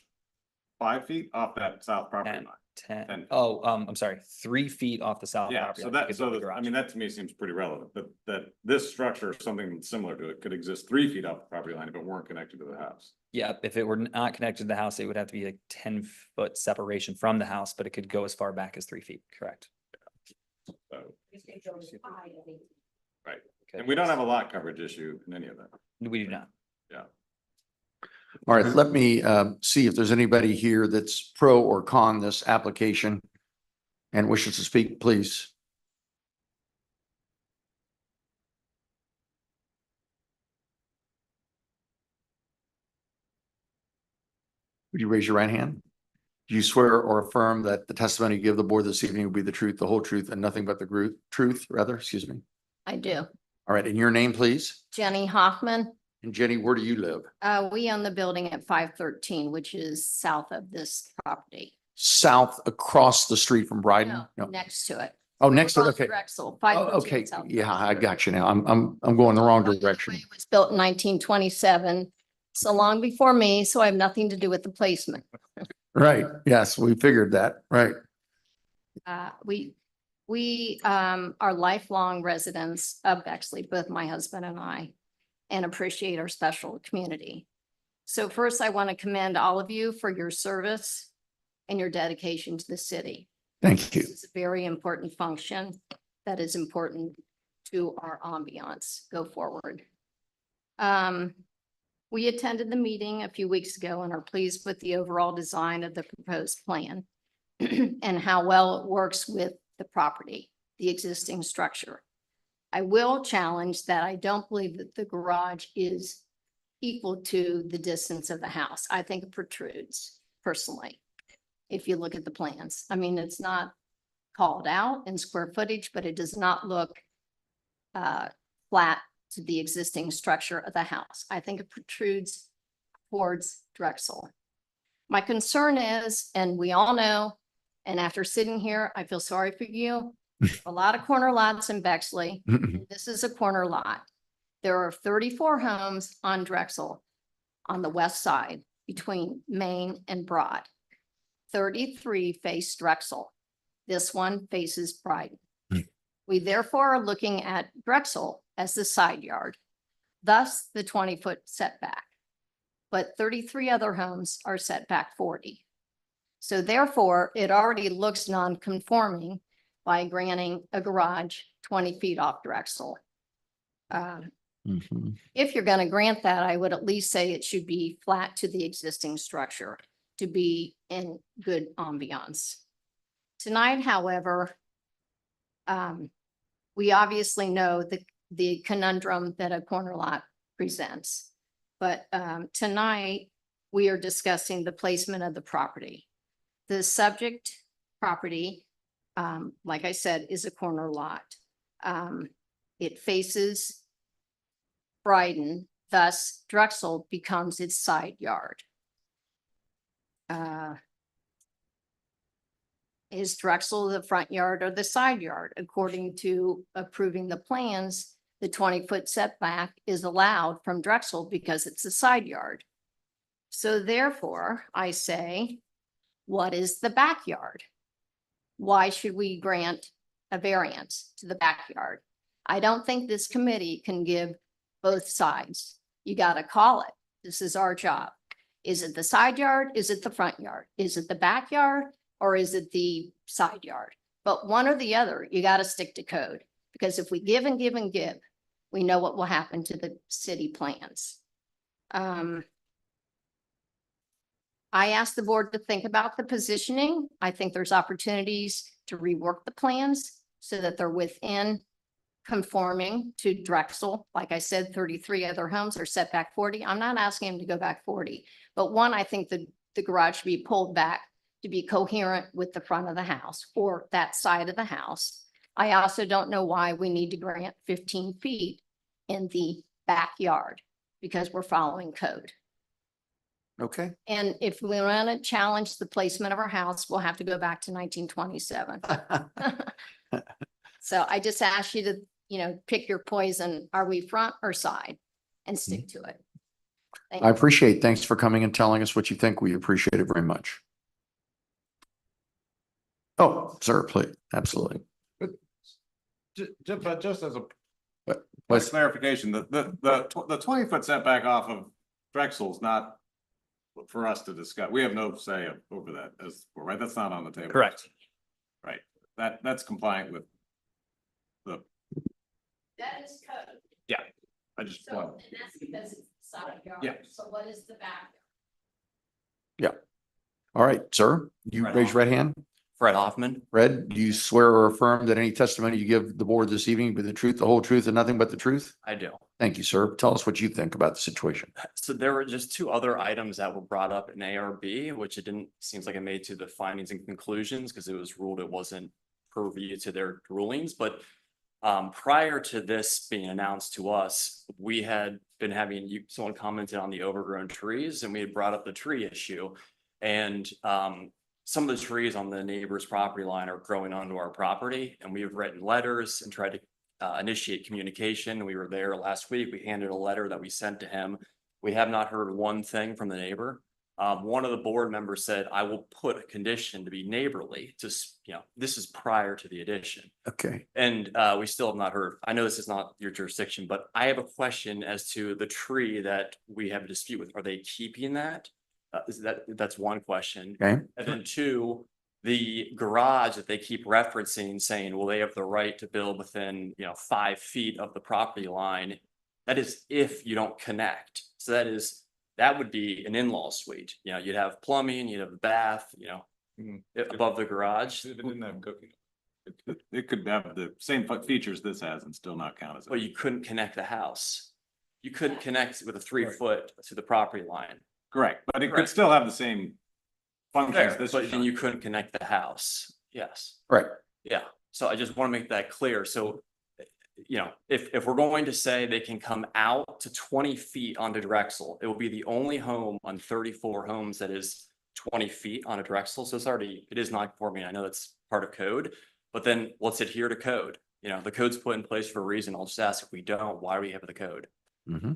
5 feet off that south property line. 10. Oh, I'm sorry, 3 feet off the south Yeah, property so line, you could build the garage. that to me seems pretty relevant, that this structure, something similar to it, could exist 3 feet off the property line if it weren't connected to the house. Yeah, if it were not connected to the house, it would have to be a 10-foot separation from the house, but it could go as far back as 3 feet, correct? So, right, and we don't have a lot coverage issue in any of that. We do not. Yeah. All right, let me see if there's anybody here that's pro or con this application and wishes to speak, please. Would you raise your right hand? Do you swear or affirm that the testimony you give the board this evening will be the truth, the whole truth, and nothing but the truth, excuse me? I do. All right, and your name, please? Jenny Hoffman. And Jenny, where do you live? We own the building at 513, which is south of this property. South across the street from Bryden? No, next to it. Oh, next to it, On okay. Drexel, Oh, 513 okay, South yeah, Drexel. I got you now. I'm going the wrong By the direction. way, it was built in 1927, so long before me, so I have nothing to do with the placement. Right, yes, we figured that, right. We are lifelong residents of Bexley, both my husband and I, and appreciate our special community. So first, I want to commend all of you for your service and your dedication to the city. Thank you. This is a very important function that is important to our ambiance go forward. We attended the meeting a few weeks ago and are pleased with the overall design of the proposed plan and how well it works with the property, the existing structure. I will challenge that I don't believe that the garage is equal to the distance of the house. I think it protrudes personally, if you look at the plans. I mean, it's not called out in square footage, but it does not look flat to the existing structure of the house. I think it protrudes towards Drexel. My concern is, and we all know, and after sitting here, I feel sorry for you. A lot of corner lots in Bexley. This is a corner lot. There are 34 homes on Drexel on the west side between Main and Broad. 33 face Drexel. This one faces Bryden. We therefore are looking at Drexel as the side yard, thus the 20-foot setback. But 33 other homes are set back 40. So therefore, it already looks non-conforming by granting a garage 20 feet off Drexel. If you're going to grant that, I would at least say it should be flat to the existing structure to be in good ambiance. Tonight, however, we obviously know the conundrum that a corner lot presents. But tonight, we are discussing the placement of the property. The subject property, like I said, is a corner lot. It faces Bryden, thus Drexel becomes its side yard. is Drexel the front yard or the side yard? According to approving the plans, the 20-foot setback is allowed from Drexel because it's a side yard. So therefore, I say, what is the backyard? Why should we grant a variance to the backyard? I don't think this committee can give both sides. You gotta call it. This is our job. Is it the side yard? Is it the front yard? Is it the backyard? Or is it the side yard? But one or the other, you gotta stick to code. Because if we give and give and give, we know what will happen to the city plans. I asked the board to think about the positioning. I think there's opportunities to rework the plans so that they're within conforming to Drexel. Like I said, 33 other homes are set back 40. I'm not asking them to go back 40, but one, I think the garage should be pulled back to be coherent with the front of the house or that side of the house. I also don't know why we need to grant 15 feet in the backyard because we're following code. Okay. And if we want to challenge the placement of our house, we'll have to go back to 1927. So I just ask you to, pick your poison. Are we front or side? And stick to it. Thank I you. appreciate, thanks for coming and telling us what you think. We appreciate it very much. Oh, sir, please. Absolutely. But just as a What's clarification, the 20-foot setback off of Drexel is not for us to discuss. We have no say over that right? That's not on the table. Correct. Right. That's compliant with the, That is code. yeah. I just So, want, and that's because it's side yard. Yeah. So what is the back? all right, sir? You Right raise on. your right hand. Fred Hoffman. Fred, do you swear or affirm that any testimony you give the board this evening be the truth, the whole truth, and nothing but the truth? I do. Thank you, sir. Tell us what you think about the situation. So there were just two other items that were brought up in ARB, which it didn't, seems like it made to the findings and conclusions because it was ruled it wasn't purview to their rulings. But prior to this being announced to us, we had been having, someone commented on the overgrown trees and we had brought up the tree issue. And some of the trees on the neighbor's property line are growing onto our property, and we have written letters and tried to initiate communication. We were there last week. We handed a letter that we sent to him. We have not heard one thing from the neighbor. One of the board members said, I will put a condition to be neighborly, just, this is prior to the addition. Okay. And we still have not heard. I know this is not your jurisdiction, but I have a question as to the tree that we have a dispute with. Are they keeping that? That's one question. Okay. And then two, the garage that they keep referencing, saying, well, they have the right to build within, 5 feet of the property line. That is if you don't connect. So that would be an in-law suite. You'd have plumbing, you'd have a bath, above the garage. if it didn't have cooking, it could have the same features this has and still not count as Well, you couldn't connect the house. You couldn't connect with a 3 foot to the property line. correct, but it could Correct. still have the same functions. Fair, but then you couldn't connect the house. Yes. Right. Yeah. So I just want to make that clear. So, if we're going to say they can come out to 20 feet onto Drexel, it will be the only home on 34 homes that is 20 feet on a Drexel. So it is not conforming. I know that's part of code, but then let's adhere to code. The code's put in place for a reason. I'll just ask, if we don't, why do we have the code? Mm-hmm.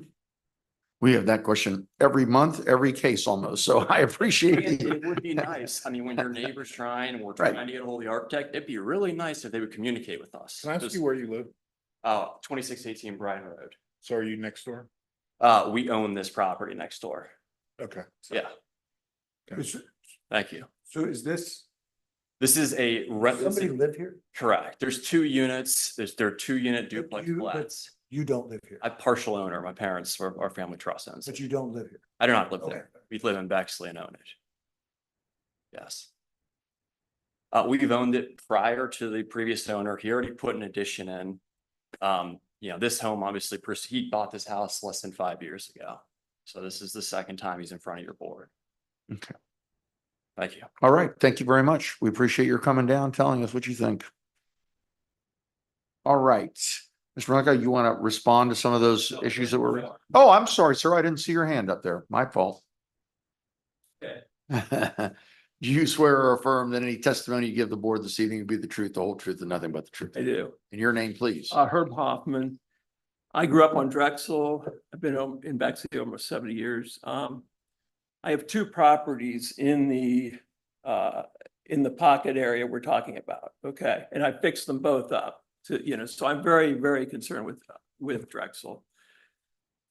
We have that question every month, every case almost. So I appreciate And it. it would be nice. I mean, when your neighbor's trying and we're Right. trying to get a hold of the architect, it'd be really nice if they would communicate with us. Can I ask you where you live? 2618 Bryan Road. So are you next door? We own this property next door. Okay. Yeah, thank you. So is this, This is somebody live here? correct. There's 2 units. There are 2-unit duplex you- but- flats. You don't live here, I'm partial owner. My parents, our family trust owns but it. you don't live here. I do not live Okay. there. We live in Bexley and own it. Yes. We've owned it prior to the previous owner. He already put an addition in. This home, obviously, he bought this house less than 5 years ago. So this is the second time he's in front of your board. Okay. Thank you. All right. Thank you very much. We appreciate your coming down, telling us what you think. All right. Mr. Ronco, you want to respond to some of those issues that were? Oh, I'm sorry, sir. I didn't see your hand up there. My fault. Okay. Do you swear or affirm that any testimony you give the board this evening will be the truth, the whole truth, and nothing but the truth? I do. In your name, please. Herb Hoffman. I grew up on Drexel. I've been in Bexley almost 70 years. I have two properties in the pocket area we're talking about. Okay. And I fixed them both up to, so I'm very, very concerned with Drexel.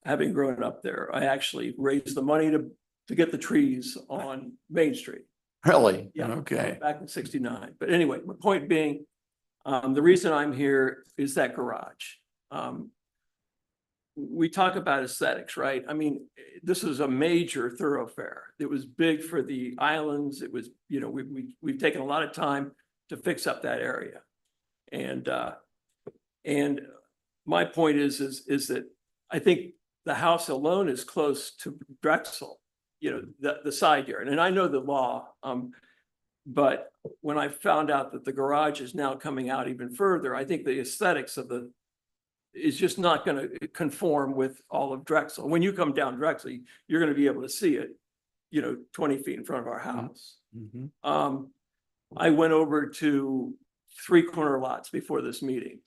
Having grown up there, I actually raised the money to get the trees on Main Street. Really? Yeah. Okay. Back in 69. But anyway, my point being, the reason I'm here is that garage. We talk about aesthetics, right? I mean, this is a major thoroughfare. It was big for the islands. It was, we've taken a lot of time to fix up that area. And my point is that I think the house alone is close to Drexel, the side yard. And I know the law, but when I found out that the garage is now coming out even further, I think the aesthetics of is just not going to conform with all of Drexel. When you come down Drexel, you're going to be able to see it, 20 feet in front of our house. Mm-hmm. I went over to 3 corner lots before this meeting,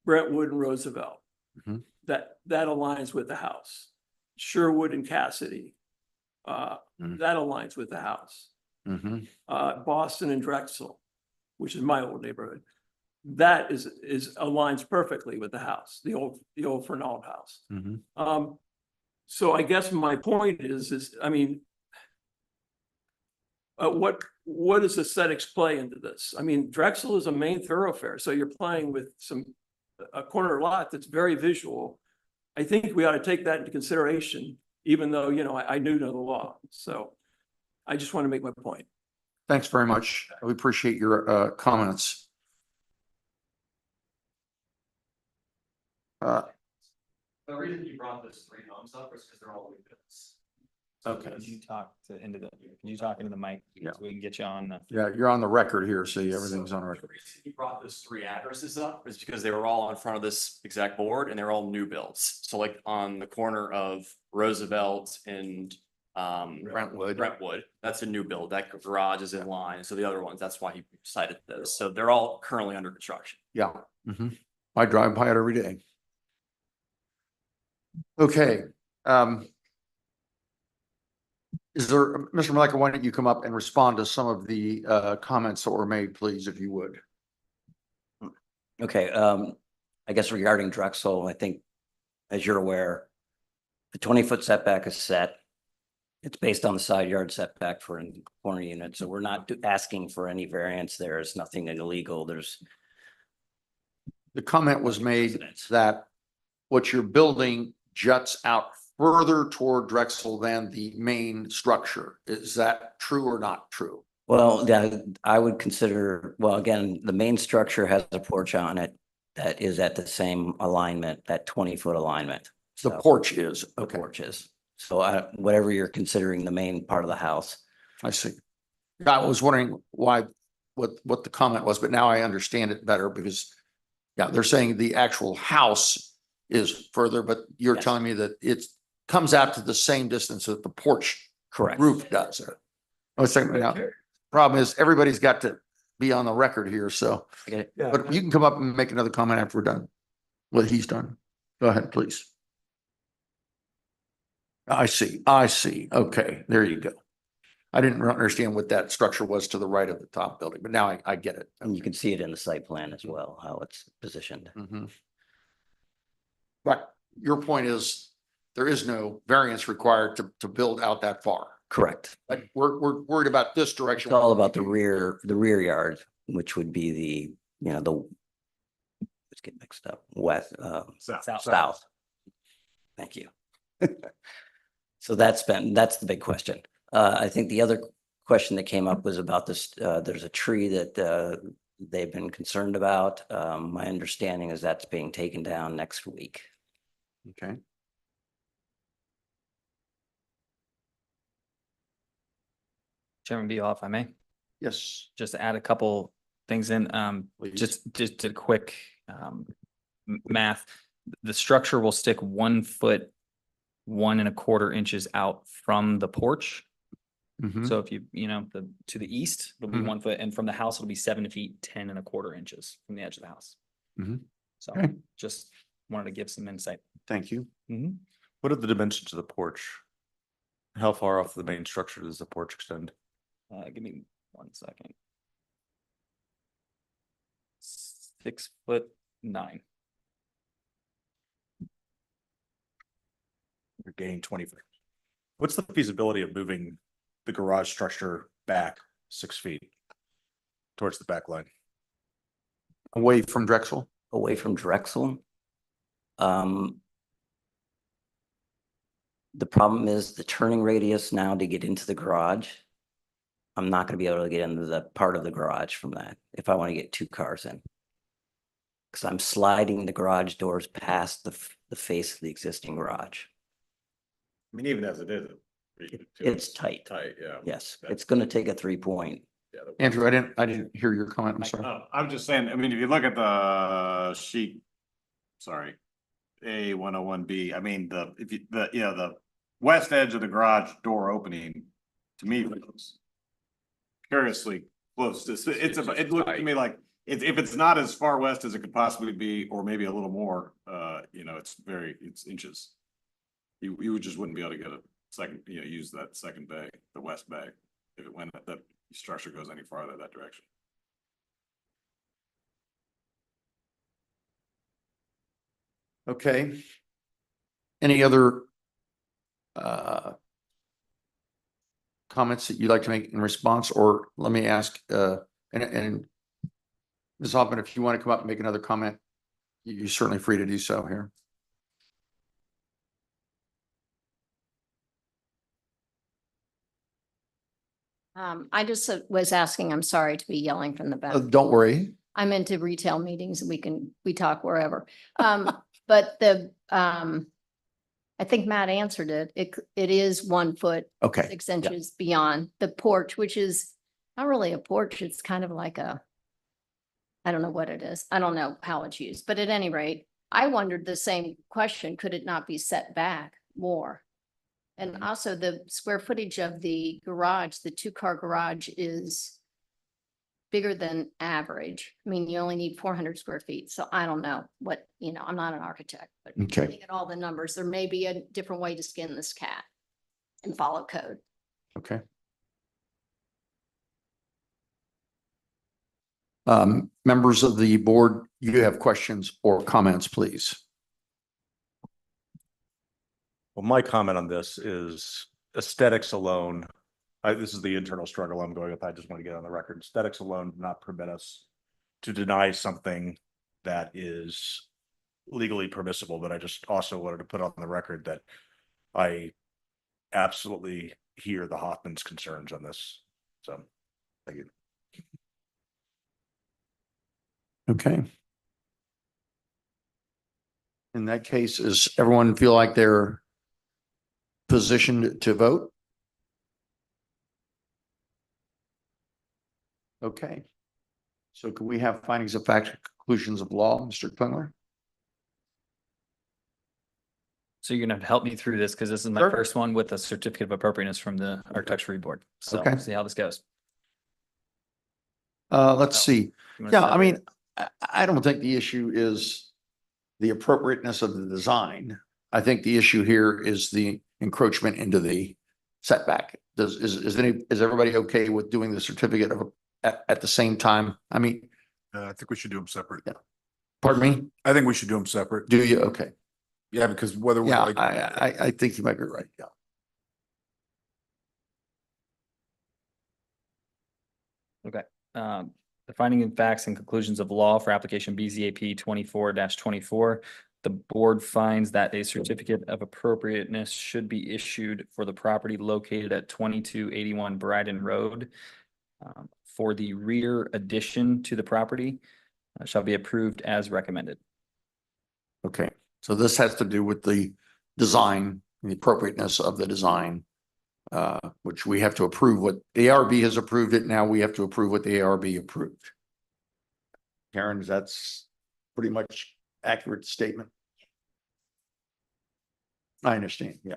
Brentwood and Roosevelt. Mm-hmm. That aligns with the house. Sherwood and Cassidy, that aligns with the house. Mm-hmm. Boston and Drexel, which is my old neighborhood, that aligns perfectly with the house, the old Fernald house. Mm-hmm. So I guess my point is I mean, what does aesthetics play into this? I mean, Drexel is a main thoroughfare, so you're playing with a corner lot that's very visual. I think we ought to take that into consideration, even though, I do know the law. So I just want to make my point. Thanks very much. We appreciate your comments. The reason you brought those 3 homes up is because they're all new builds. Okay. Can you talk into the mic? Yeah. So we can get you on. Yeah, you're on the record here, so everything's on record. The reason you brought those 3 addresses up is because they were all in front of this exact board and they were all new builds. So like on the corner of Roosevelt and Brentwood, that's a new build. That garage is in line. So the other ones, that's why he cited those. So they're all currently under construction. Yeah. Mm-hmm. I drive by it every day. Okay. Is there, Mr. Maleka, why don't you come up and respond to some of the comments that were made, please, if you would? Okay, I guess regarding Drexel, I think, as you're aware, the 20-foot setback is set. It's based on the side yard setback for a corner unit, so we're not asking for any variance. There's nothing illegal. The comment was made that what you're building juts out further toward Drexel than the main structure. Is that true or not true? Well, I would consider, well, again, the main structure has a porch on it that is at the same alignment, that 20-foot alignment. The porch is. Okay. The porch is. So whatever you're considering the main part of the house. I see. I was wondering what the comment was, but now I understand it better because, yeah, they're saying the actual house is further, but you're Yes. telling me that it comes out to the same distance that the porch Correct. roof does. I was thinking, now, problem is everybody's got to be on the record here, so. Okay. But you can come up and make another comment after we're done. What he's done. Go ahead, please. I see. Okay, there you go. I didn't understand what that structure was to the right of the top building, but now I get it. And you can see it in the site plan as well, how it's positioned. Mhm. But your point is there is no variance required to build out that far. Correct. But we're worried about this direction. It's all about the rear yard, which would be let's get mixed up, west, south. Thank you. So that's the big question. I think the other question that came up was about this, there's a tree that they've been concerned about. My understanding is that's being taken down next week. Okay. Chairman Beal, if I may, Yes. just to add a couple things in, just a quick math. The structure will stick 1 foot, 1 1/4 inches out from the porch. Mhm. So if you know, to the east, it'll be Mhm. 1 foot, and from the house, it'll be 7 feet, 10.25 inches from the edge of the house. Mhm. So Okay. just wanted to give some insight. Thank you. What are the dimensions of the porch? How far off the main structure does the porch extend? Give me 1 second. 6'9". You're gaining 20 feet. What's the feasibility of moving the garage structure back 6 feet towards the back line? Away from Drexel? Away from Drexel. The problem is the turning radius now to get into the garage. I'm not gonna be able to get into the part of the garage from that if I want to get 2 cars in. Cause I'm sliding the garage doors past the face of the existing garage. I mean, even as it is. It's tight. Tight, yeah. Yes, it's gonna take a 3-point. Andrew, I didn't hear your comment. I'm sorry. Oh, I'm just saying, I mean, if you look at the sheet, sorry, A101B, I mean, the west edge of the garage door opening, to me, looks curiously close to, it looked to me like, if it's not as far west as it could possibly be, or maybe a little more, it's inches. You just wouldn't be able to get a second, use that second bay, the west bay, if it went, that structure goes any farther that direction. Okay. Any other comments that you'd like to make in response, or let me ask, and Ms. Hoffman, if you want to come up and make another comment, you're certainly free to do so here. I just was asking, I'm sorry to be yelling from the back. Don't worry. I'm into retail meetings and we talk wherever. But I think Matt answered it. It is 1 foot, Okay. 6 inches beyond the porch, which is not really a porch. It's kind of like I don't know what it is. I don't know how it's used, but at any rate, I wondered the same question. Could it not be set back more? And also the square footage of the garage, the 2-car garage is bigger than average. I mean, you only need 400 square feet. So I don't know what, I'm not an architect, but Okay. looking at all the numbers, there may be a different way to skin this cat and follow code. Okay. Members of the board, you have questions or comments, please. Well, my comment on this is aesthetics alone. This is the internal struggle I'm going with. I just want to get on the record. Aesthetics alone do not permit us to deny something that is legally permissible, but I just also wanted to put on the record that I absolutely hear the Hoffman's concerns on this. So, thank you. Okay. In that case, does everyone feel like they're positioned to vote? Okay. So can we have findings of fact, conclusions of law, Mr. Klingler? So you're gonna have to help me through this because this is my Sure. first one with a certificate of appropriateness from the architecture board. So Okay. see how this goes. Let's Oh, see. You wanna Yeah, start I with- mean, I don't think the issue is the appropriateness of the design. I think the issue here is the encroachment into the setback. Is everybody okay with doing the certificate of, at the same time? I mean, I think we should do them separate. Yeah. Pardon me? I think we should do them separate. Do you? Okay. Yeah, because whether we Yeah, like. I think you might be right. Yeah. Okay. The finding of facts and conclusions of law for application BZAP 24-24. The board finds that a certificate of appropriateness should be issued for the property located at 2281 Bryden Road. For the rear addition to the property shall be approved as recommended. Okay. So this has to do with the design, the appropriateness of the design, which we have to approve. What the ARB has approved it. Now we have to approve what the ARB approved. Karen, that's pretty much accurate statement. I understand. Yeah.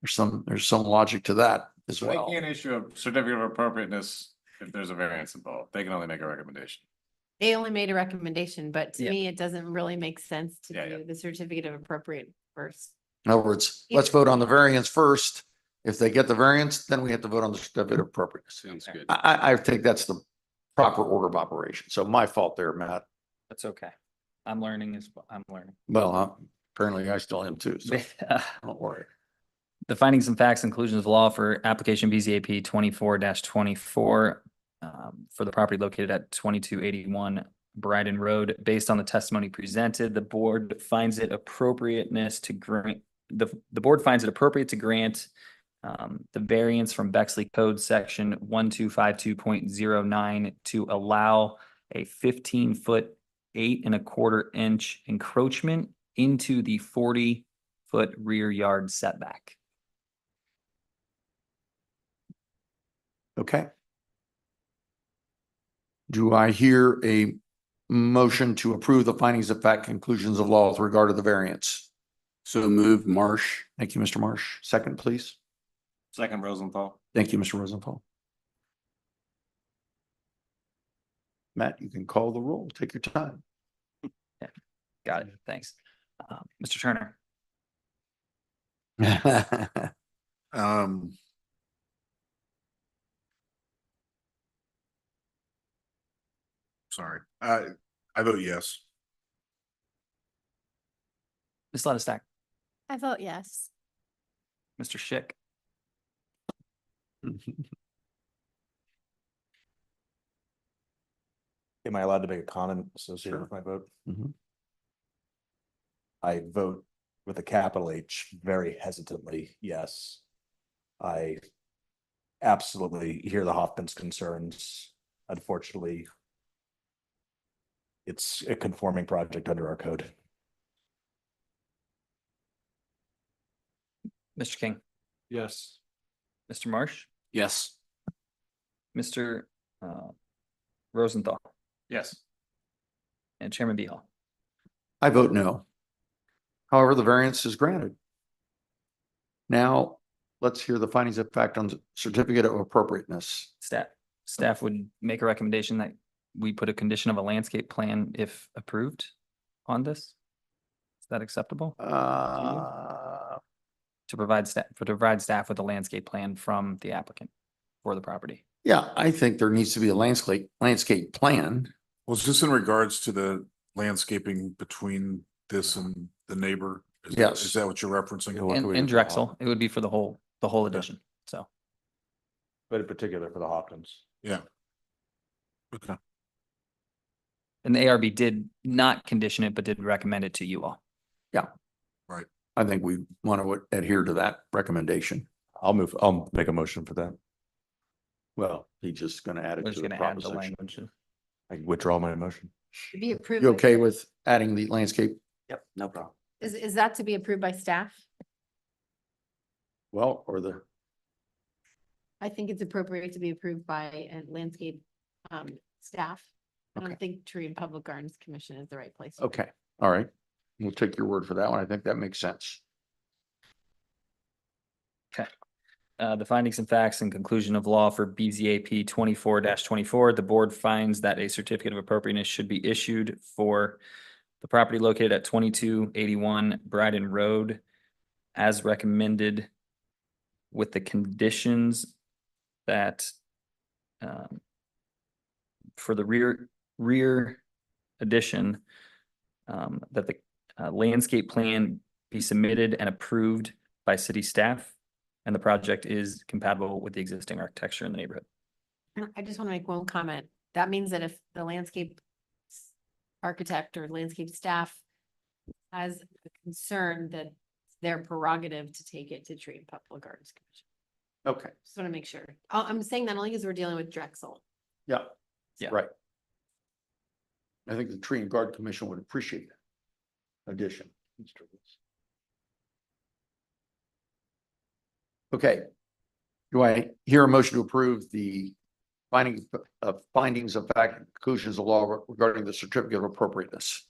there's some logic to that as So they well. can't issue a certificate of appropriateness if there's a variance involved. They can only make a recommendation. They only made a recommendation, but to Yeah. me, it doesn't really make sense to Yeah, yeah. do the certificate of appropriate first. In other words, let's vote on the variance first. If they get the variance, then we have to vote on the certificate of appropriateness. Sounds good. I think that's the proper order of operation. So my fault there, Matt. That's okay. I'm learning I'm learning. Well, apparently I still am too, so don't worry. The findings and facts inclusions of law for application BZAP 24-24 for the property located at 2281 Bryden Road. Based on the testimony presented, the board finds it appropriateness to grant, the board finds it appropriate to grant the variance from Bexley Code Section 1252.09 to allow a 15-foot, 8.25-inch encroachment into the 40-foot rear yard setback. Okay. Do I hear a motion to approve the findings of fact conclusions of law with regard to the variance? So moved, Marsh. Thank you, Mr. Marsh. Second, please. Second, Rosenthal. Thank you, Mr. Rosenthal. Matt, you can call the roll. Take your time. Got it. Thanks. Mr. Turner, Sorry, I vote yes. Ms. Ledestack, I vote yes. Mr. Schick, Am I allowed to make a comment associated Sure. with my vote? Mhm. I vote with a capital H very hesitantly, yes. I absolutely hear the Hoffman's concerns. Unfortunately, it's a conforming project under our code. Mr. King, Yes. Mr. Marsh, Yes. Mr. Rosenthal, Yes. and Chairman Beal. I vote no. However, the variance is granted. Now, let's hear the findings of fact on the certificate of appropriateness. Staff would make a recommendation that we put a condition of a landscape plan if approved on this. Is that acceptable? To provide staff with a landscape plan from the applicant for the property. Yeah, I think there needs to be a landscape plan. Was this in regards to the landscaping between this and the neighbor? Yes. Is that what you're referencing? In Drexel, it would be for the whole addition, so. But in particular for the Hoffmans. Yeah. Okay. And the ARB did not condition it, but did recommend it to you all. Yeah. Right. I think we want to adhere to that recommendation. I'll make a motion for that. Well, he's just going to add it We're to just the gonna add the proposition. language. I withdraw my motion. To be approved. You by- okay with adding the landscape? Yep, no problem. Is that to be approved by staff? Well, or the, I think it's appropriate to be approved by a landscape staff. I Okay. don't think Tree and Public Gardens Commission is the right place. okay, all right. We'll take your word for that one. I think that makes sense. The findings and facts and conclusion of law for BZAP 24-24, the board finds that a certificate of appropriateness should be issued for the property located at 2281 Bryden Road as recommended with the conditions that for the rear addition that the landscape plan be submitted and approved by city staff, and the project is compatible with the existing architecture in the neighborhood. I just want to make one comment. That means that if the landscape architect or landscape staff has a concern, that it's their prerogative to take it to Tree and Public Gardens Commission. Okay. Just want to make sure. I'm saying that only because we're dealing with Drexel. Yeah. Yeah. Right. I think the Tree and Guard Commission would appreciate that addition. Okay. Do I hear a motion to approve the findings of fact, conclusions of law regarding the certificate of appropriateness?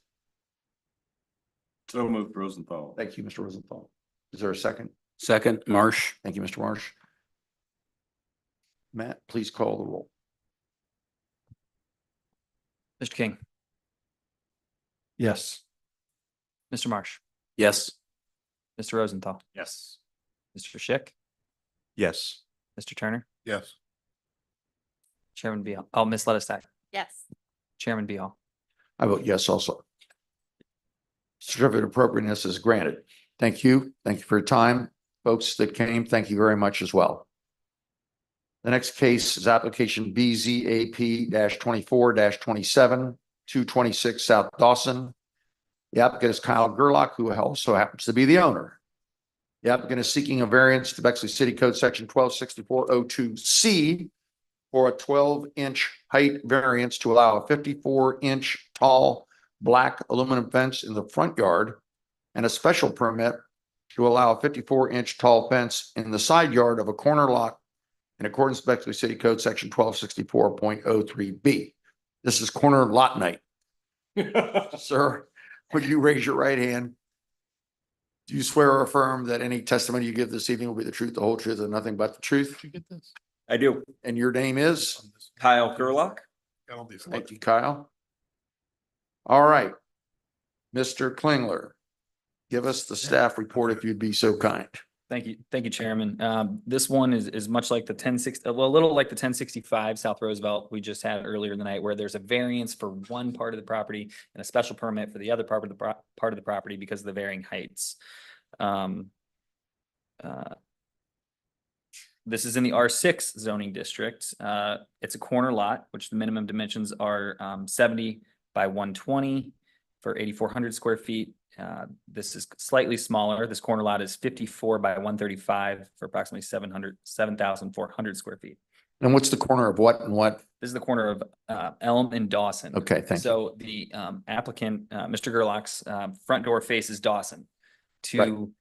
So moved, Rosenthal. Thank you, Mr. Rosenthal. Is there a second? Second, Marsh. Thank you, Mr. Marsh. Matt, please call the roll. Mr. King, Yes. Mr. Marsh, Yes. Mr. Rosenthal, Yes. Mr. Schick, Yes. Mr. Turner, Yes. Chairman Beal. Oh, Ms. Lettisak, Yes. Chairman Beal. I vote yes also. Certificate of appropriateness is granted. Thank you. Thank you for your time. Folks that came, thank you very much as well. The next case is application BZAP 24 27 South Dawson. The applicant is Kyle Gerlach, who also happens to be the owner. The applicant is seeking a variance to Bexley City Code Section 126402C for a 12-inch height variance to allow a 54-inch tall black aluminum fence in the front yard and a special permit to allow a 54-inch tall fence in the side yard of a corner lot in accordance with Bexley City Code Section 1264.03B. This is corner lot night. Sir, would you raise your right hand? Do you swear or affirm that any testimony you give this evening will be the truth, the whole truth, and nothing but the truth? Did you get this? I do. And your name is? Kyle Gerlach. Got all these. Thank you, Kyle. All right. Mr. Klingler, give us the staff report if you'd be so kind. Thank you. Thank you, Chairman. This one is much like the 1060, well, a little like the 1065 South Roosevelt we just had earlier in the night, where there's a variance for one part of the property and a special permit for the other part of the property because of the varying heights. This is in the R6 zoning district. It's a corner lot, which the minimum dimensions are 70 by 120 for 8,400 square feet. This is slightly smaller. This corner lot is 54 by 135 for approximately 7,400 square feet. And what's the corner of what and what? This is the corner of Elm and Dawson. Okay, thank you. So the applicant, Mr. Gerlach's front door faces Dawson. In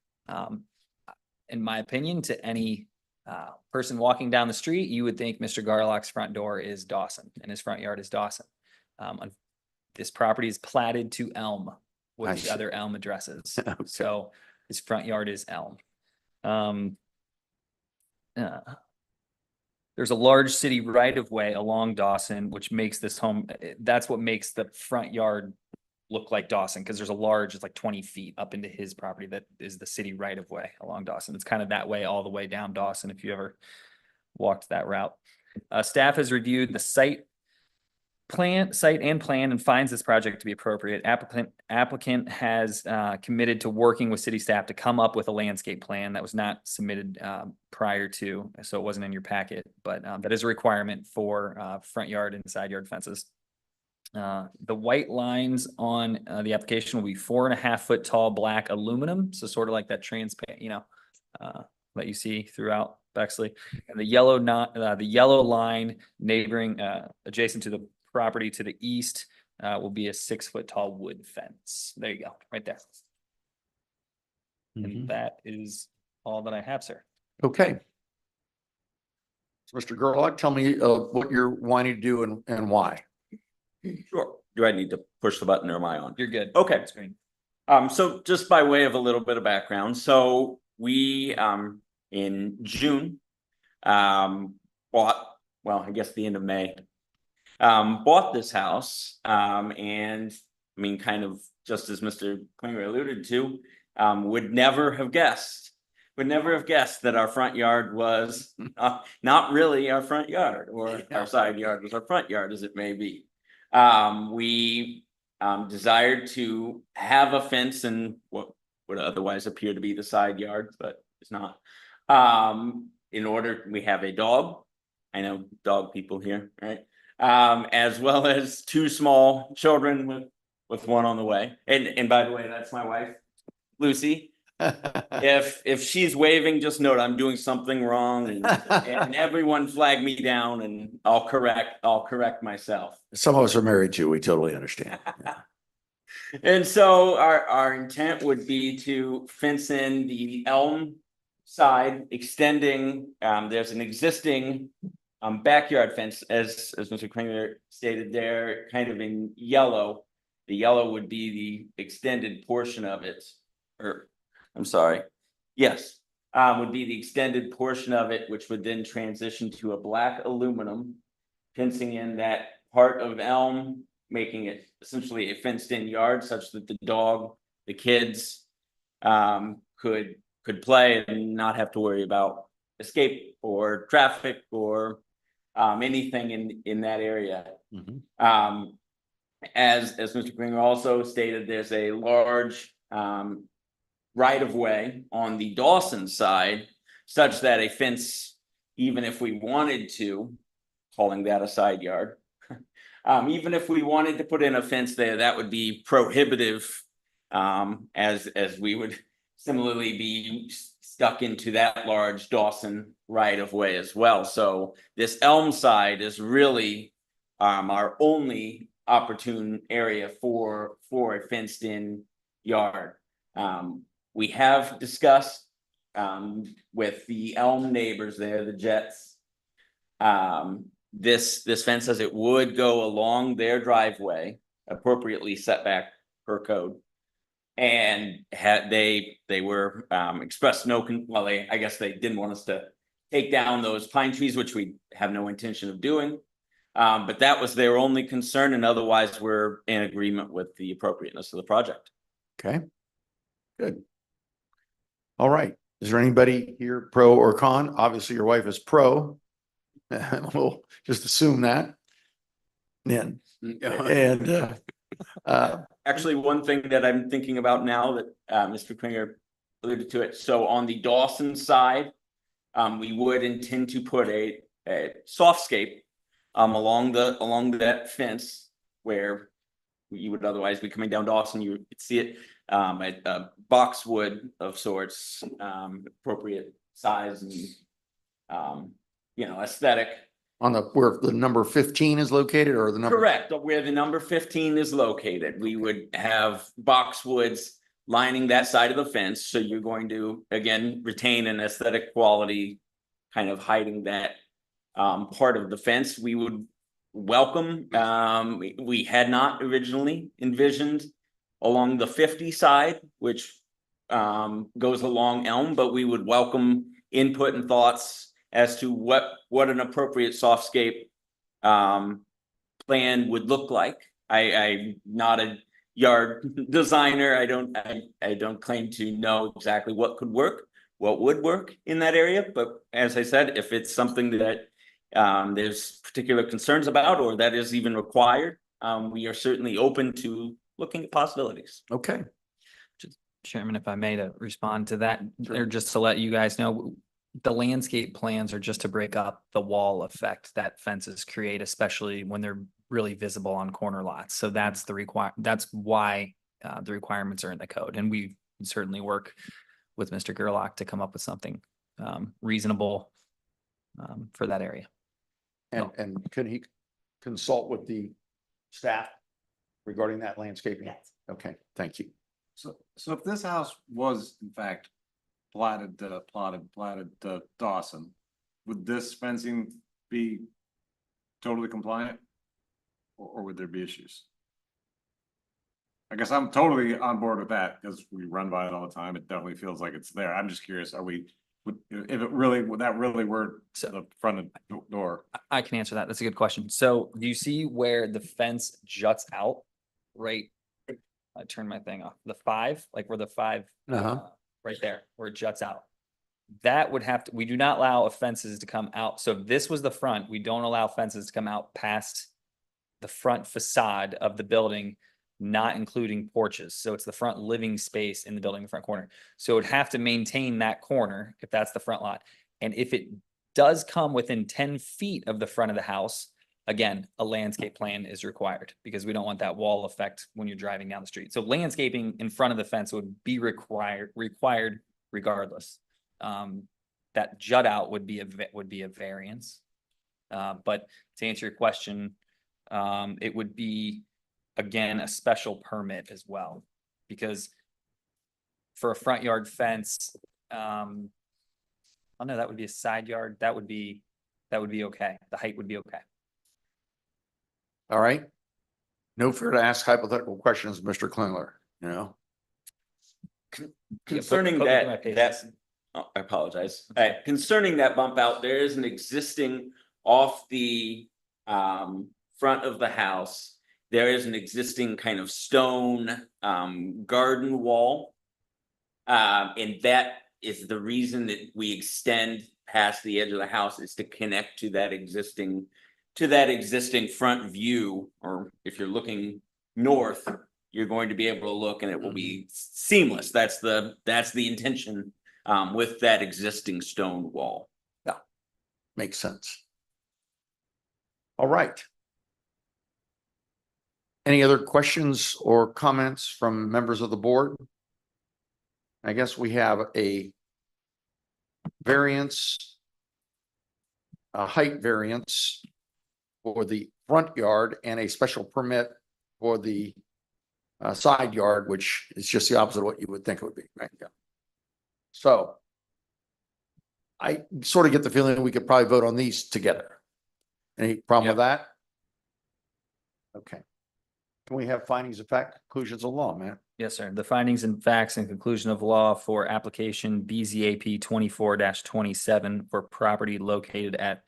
my opinion, to any person walking down the street, you would think Mr. Gerlach's front door is Dawson and his front yard is Dawson. This property is platted to Elm I with see. the other Elm addresses. Okay. So his front yard is Elm. There's a large city right of way along Dawson, which makes this home, that's what makes the front yard look like Dawson, because there's a large, it's like 20 feet up into his property that is the city right of way along Dawson. It's kind of that way all the way down Dawson if you ever walked that route. Staff has reviewed the site and plan and finds this project to be appropriate. Applicant has committed to working with city staff to come up with a landscape plan that was not submitted prior to, so it wasn't in your packet, but that is a requirement for front yard and side yard fences. The white lines on the application will be 4.5 foot tall black aluminum, so sort of like that transparent, that you see throughout Bexley. And the yellow line neighboring adjacent to the property to the east will be a 6 foot tall wood fence. There you go, right there. And that is all that I have, sir. Okay. So Mr. Gerlach, tell me what you're wanting to do and why. Sure. Do I need to push the button or am I on? You're good. Okay. So just by way of a little bit of background, so we in June bought, well, I guess the end of May, bought this house, and I mean, kind of just as Mr. Klinger alluded to, would never have guessed that our front yard was not really our front yard, or our side yard was our front yard, as it may be. We desired to have a fence in what would otherwise appear to be the side yard, but it's not. In order, we have a dog. I know dog people here, right? As well as 2 small children with one on the way. And by the way, that's my wife, Lucy. If she's waving, just note I'm doing something wrong, and everyone flag me down, and I'll correct myself. Some of us are married too. We totally understand. Yeah. And so our intent would be to fence in the elm side, extending. There's an existing backyard fence, as Mr. Klinger stated there, kind of in yellow. The yellow would be the extended portion of it, or I'm sorry. Yes, would be the extended portion of it, which would then transition to a black aluminum fencing in that part of elm, making it essentially a fenced-in yard such that the dog, the kids, could play and not have to worry about escape or traffic or anything in that area. As Mr. Klinger also stated, there's a large right of way on the Dawson side, such that a fence, even if we wanted to, calling that a side yard, even if we wanted to put in a fence there, that would be prohibitive, as we would similarly be stuck into that large Dawson right of way as well. So this elm side is really our only opportune area for a fenced in yard. We have discussed with the elm neighbors there, the Jets, this fence says it would go along their driveway, appropriately set back per code. And they were expressed I guess they didn't want us to take down those pine trees, which we have no intention of doing. But that was their only concern, and otherwise we're in agreement with the appropriateness of the project. Okay, good. All right. Is there anybody here pro or con? Obviously, your wife is pro. We'll just assume that. And actually, one thing that I'm thinking about now that Mr. Klinger alluded to it. So on the Dawson side, we would intend to put a softscape along that fence where you would otherwise be coming down Dawson. You would see it a boxwood of sorts, appropriate size and aesthetic. On where the number 15 is located, or the number? Correct, where the number 15 is located, we would have boxwoods lining that side of the fence. So you're going to, again, retain an aesthetic quality, kind of hiding that part of the fence. We would welcome, we had not originally envisioned along the 50 side, which goes along Elm, but we would welcome input and thoughts as to what an appropriate softscape plan would look like. I'm not a yard designer. I don't claim to know exactly what could work, what would work in that area. But as I said, if it's something that there's particular concerns about, or that is even required, we are certainly open to looking at possibilities. Okay. Chairman, if I may to respond to that, or just to let you guys know, the landscape plans are just to break up the wall effect that fences create, especially when they're really visible on corner lots. So that's that's why the requirements are in the code. And we certainly work with Mr. Gerlach to come up with something reasonable for that area. And can he consult with the staff regarding that landscaping? Yes. Okay, thank you. So if this house was in fact platted Dawson, would this fencing be totally compliant? Or would there be issues? I guess I'm totally on board with that because we run by it all the time. It definitely feels like it's there. I'm just curious, if it really, would that really were the front door? I can answer that. That's a good question. So do you see where the fence juts out? Right. I turned my thing off. The 5, like where the 5, right there, where it juts out. That would have to, we do not allow fences to come out. So if this was the front, we don't allow fences to come out past the front facade of the building, not including porches. So it's the front living space in the building, the front corner. So it would have to maintain that corner if that's the front lot. And if it does come within 10 feet of the front of the house, again, a landscape plan is required because we don't want that wall effect when you're driving down the street. So landscaping in front of the fence would be required regardless. That jut out would be a variance. But to answer your question, it would be, again, a special permit as well, because for a front yard fence, oh no, that would be a side yard. That would be okay. The height would be okay. All right. No fear to ask hypothetical questions, Mr. Klingler, Concerning that oh, I apologize. Concerning that bump out, there is an existing off the front of the house. There is an existing kind of stone garden wall. And that is the reason that we extend past the edge of the house, is to connect to that existing front view. Or if you're looking north, you're going to be able to look and it will be seamless. That's the intention with that existing stone wall. Yeah, makes sense. All right. Any other questions or comments from members of the board? I guess we have a variance, a height variance for the front yard and a special permit for the side yard, which is just the opposite of what you would think it would be, right? Yeah. So I sort of get the feeling we could probably vote on these together. Any problem with that? Okay. Can we have findings of fact, conclusions of law, man? Yes, sir. The findings and facts and conclusion of law for application BZAP 24-27 for property located at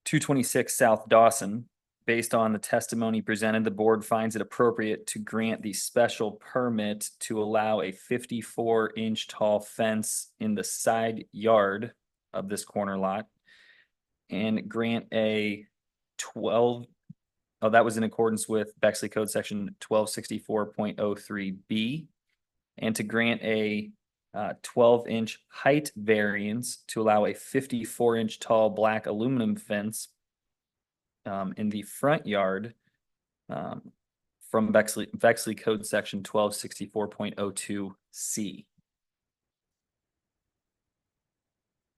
226 South Dawson. Based on the testimony presented, the board finds it appropriate to grant the special permit to allow a 54-inch tall fence in the side yard of this corner lot and grant a 12. Oh, that was in accordance with Bexley Code Section 1264.03B, and to grant a 12-inch height variance to allow a 54-inch tall black aluminum fence in the front yard from Bexley Code Section 1264.02C.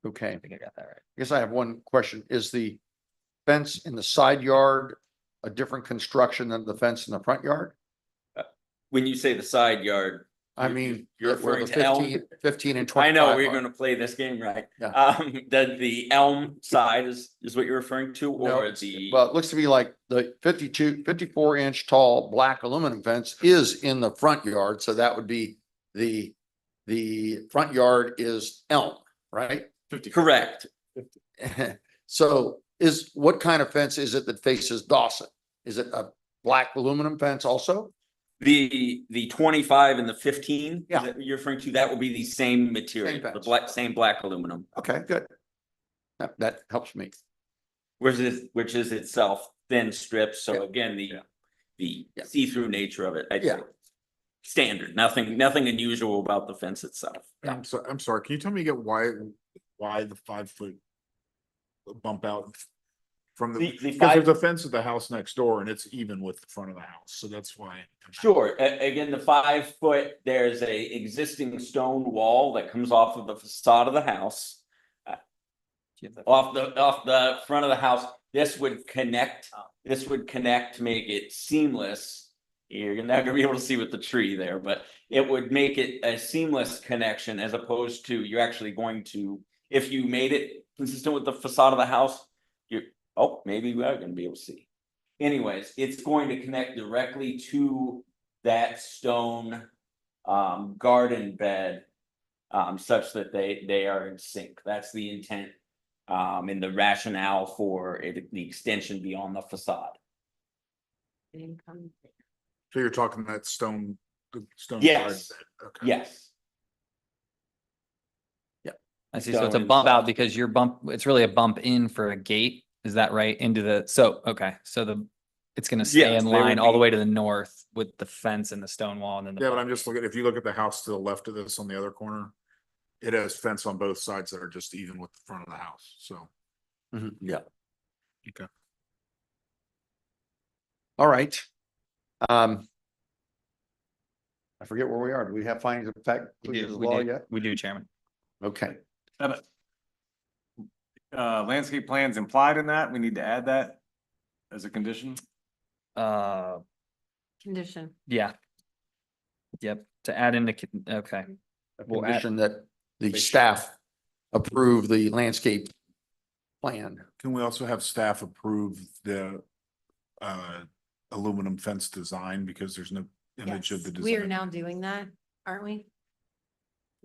Okay. I think I got that right. I guess I have one question. Is the fence in the side yard a different construction than the fence in the front yard? When you say the side yard, I mean, you're where referring the to elm? 15 and I 25. know we're are. going to play this game right. Yeah. The elm side is what you're referring to, No, or the well, it looks to me like the 54-inch tall black aluminum fence is in the front yard. So that would be the front yard is elm, right? correct. So what kind of fence is it that faces Dawson? Is it a black aluminum fence also? The 25 and the 15 Yeah. that you're referring to, that will be the same material, the same black aluminum, Okay, good. That helps me. which is itself thin strips. So Yeah. again, the Yeah. see-through nature of it, I'd Yeah. say standard, nothing unusual about the fence itself. I'm sorry, can you tell me again why the 5-foot bump out from The because there's a fence at the house next door and it's even with the front of the house, so that's why. Sure. Again, the 5-foot, there's a existing stone wall that comes off of the facade of the house. Off the front of the house. This would connect to make it seamless. You're not gonna be able to see with the tree there, but it would make it a seamless connection as opposed to you're actually going to, if you made it consistent with the facade of the house, maybe we are gonna be able to see. Anyways, it's going to connect directly to that stone garden bed such that they are in sync. That's the intent and the rationale for the extension beyond the facade. So you're talking that stone, the stone. Yes. garden bed. Okay. Yes. I see. So it's a bump out because it's really a bump in for a gate. Is that right? Okay. So it's going to stay Yes, in they line would all the be- way to the north with the fence and the stone wall and then Yeah, but I'm just looking, if you look at the house to the left of this on the other corner, it has fence on both sides that are just even with the front of the house, so. Yeah. Okay. All right. I forget where we are. Do we have findings of fact? conclusions of law yet? We do, Chairman. Okay. Landscape plans implied in that, we need to add that as a condition. Condition. Yeah. Yep. To add in okay. A We'll add- condition that the staff approve the landscape plan. Can we also have staff approve the aluminum fence design because there's no image of the design? We are now doing that, aren't we?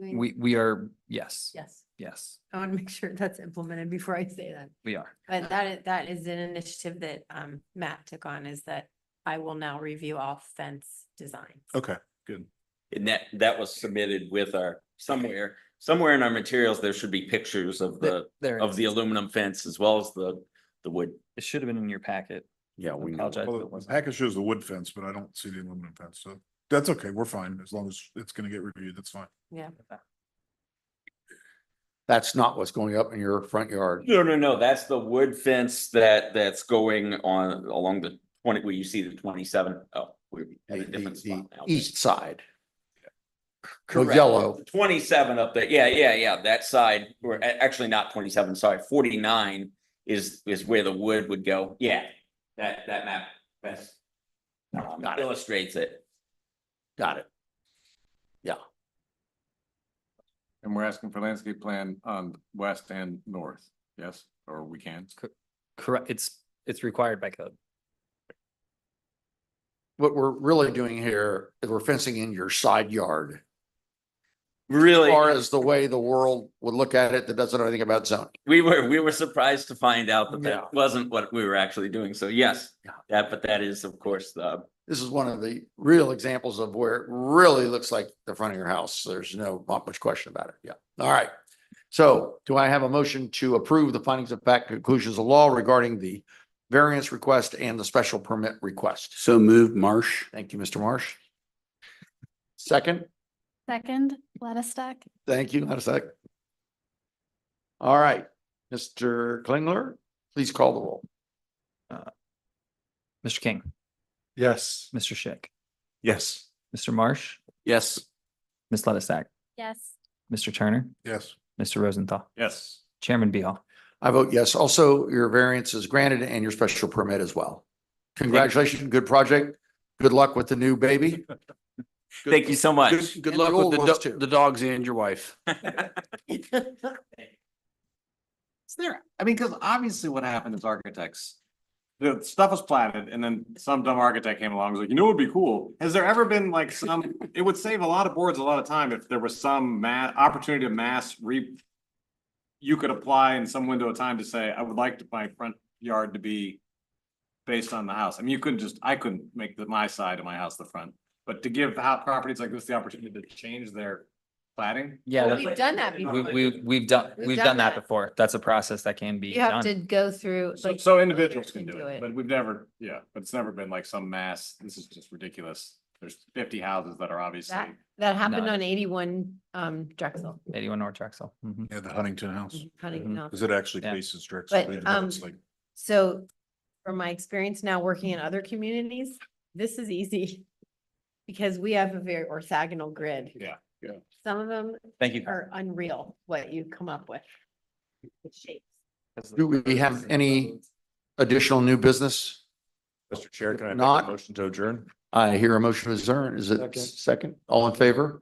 We are, yes, Yes, yes, I want to make sure that's implemented before I say that. we are. But that is an initiative that Matt took on, is that I will now review all fence designs. Okay, good. And that was submitted with our, somewhere in our materials, there should be pictures of There it of is. the aluminum fence as well as the wood. It should have been in your packet. Yeah, we know. Apologize if Well, it the wasn't. package shows the wood fence, but I don't see the aluminum fence, so that's okay. We're fine. As long as it's gonna get reviewed, that's fine. Yeah. That's not what's going up in your front yard. No, that's the wood fence that's going on along the 20, where you see the 27. Oh, we're at a different The spot now. east side. Correct. Yellow. 27 up there. Yeah. That side, or actually not 27, sorry, 49 is where the wood would go. Yeah, that map best illustrates it. Got it. Yeah. And we're asking for landscape plan on west and north, yes, or we can. Correct. It's required by code. What we're really doing here is we're fencing in your side yard. Really? As far as the way the world would look at it that doesn't know anything about zoning. We were surprised to find out that Yeah. that wasn't what we were actually doing. So yes, but that is of course This is one of the real examples of where it really looks like the front of your house. There's not much question about it. Yeah. All right. So do I have a motion to approve the findings of fact conclusions of law regarding the variance request and the special permit request? So moved, Marsh. Thank you, Mr. Marsh. Second, Second, Ledestak. thank you. Had a sec. All right, Mr. Klingler, please call the roll. Mr. King, Yes. Mr. Schick, Yes. Mr. Marsh, Yes. Ms. Ledestak, Yes. Mr. Turner, Yes. Mr. Rosenthal, Yes. Chairman Beal. I vote yes. Also, your variance is granted and your special permit as well. Congratulations, good project. Good luck with the new baby. thank you so much. Good And luck the old with ones too. the dogs and your wife. Is there, I mean, because obviously what happened is architects, the stuff was platted and then some dumb architect came along, and was like, you know, what would be cool. Has there ever been like some, it would save a lot of boards, a lot of time if there was some opportunity to you could apply in some window of time to say, I would like my front yard to be based on the house. I mean, I couldn't make my side of my house the front, but to give properties like this the opportunity to change their platting. Yeah, Well, that's- we've done that before. we've done that before. That's a process that can be You have done. to go through, like. So individuals can do do it, it. but we've never, but it's never been like some mass, this is just ridiculous. There's 50 houses that are obviously. That happened No. on 81 Drexel. 81 North Drexel. Mhm. Yeah, the Huntington house, Huntington House. because it actually Yeah. faces Drexel. But, even though it's like- So from my experience now working in other communities, this is easy. Because we have a very orthogonal grid. Yeah. Some of them Thank you. are unreal, what you come up with. With shapes. Do we have any additional new business? Mr. Chair, can I make Not- a motion to adjourn? I hear a motion to adjourn. Is it second? All in favor?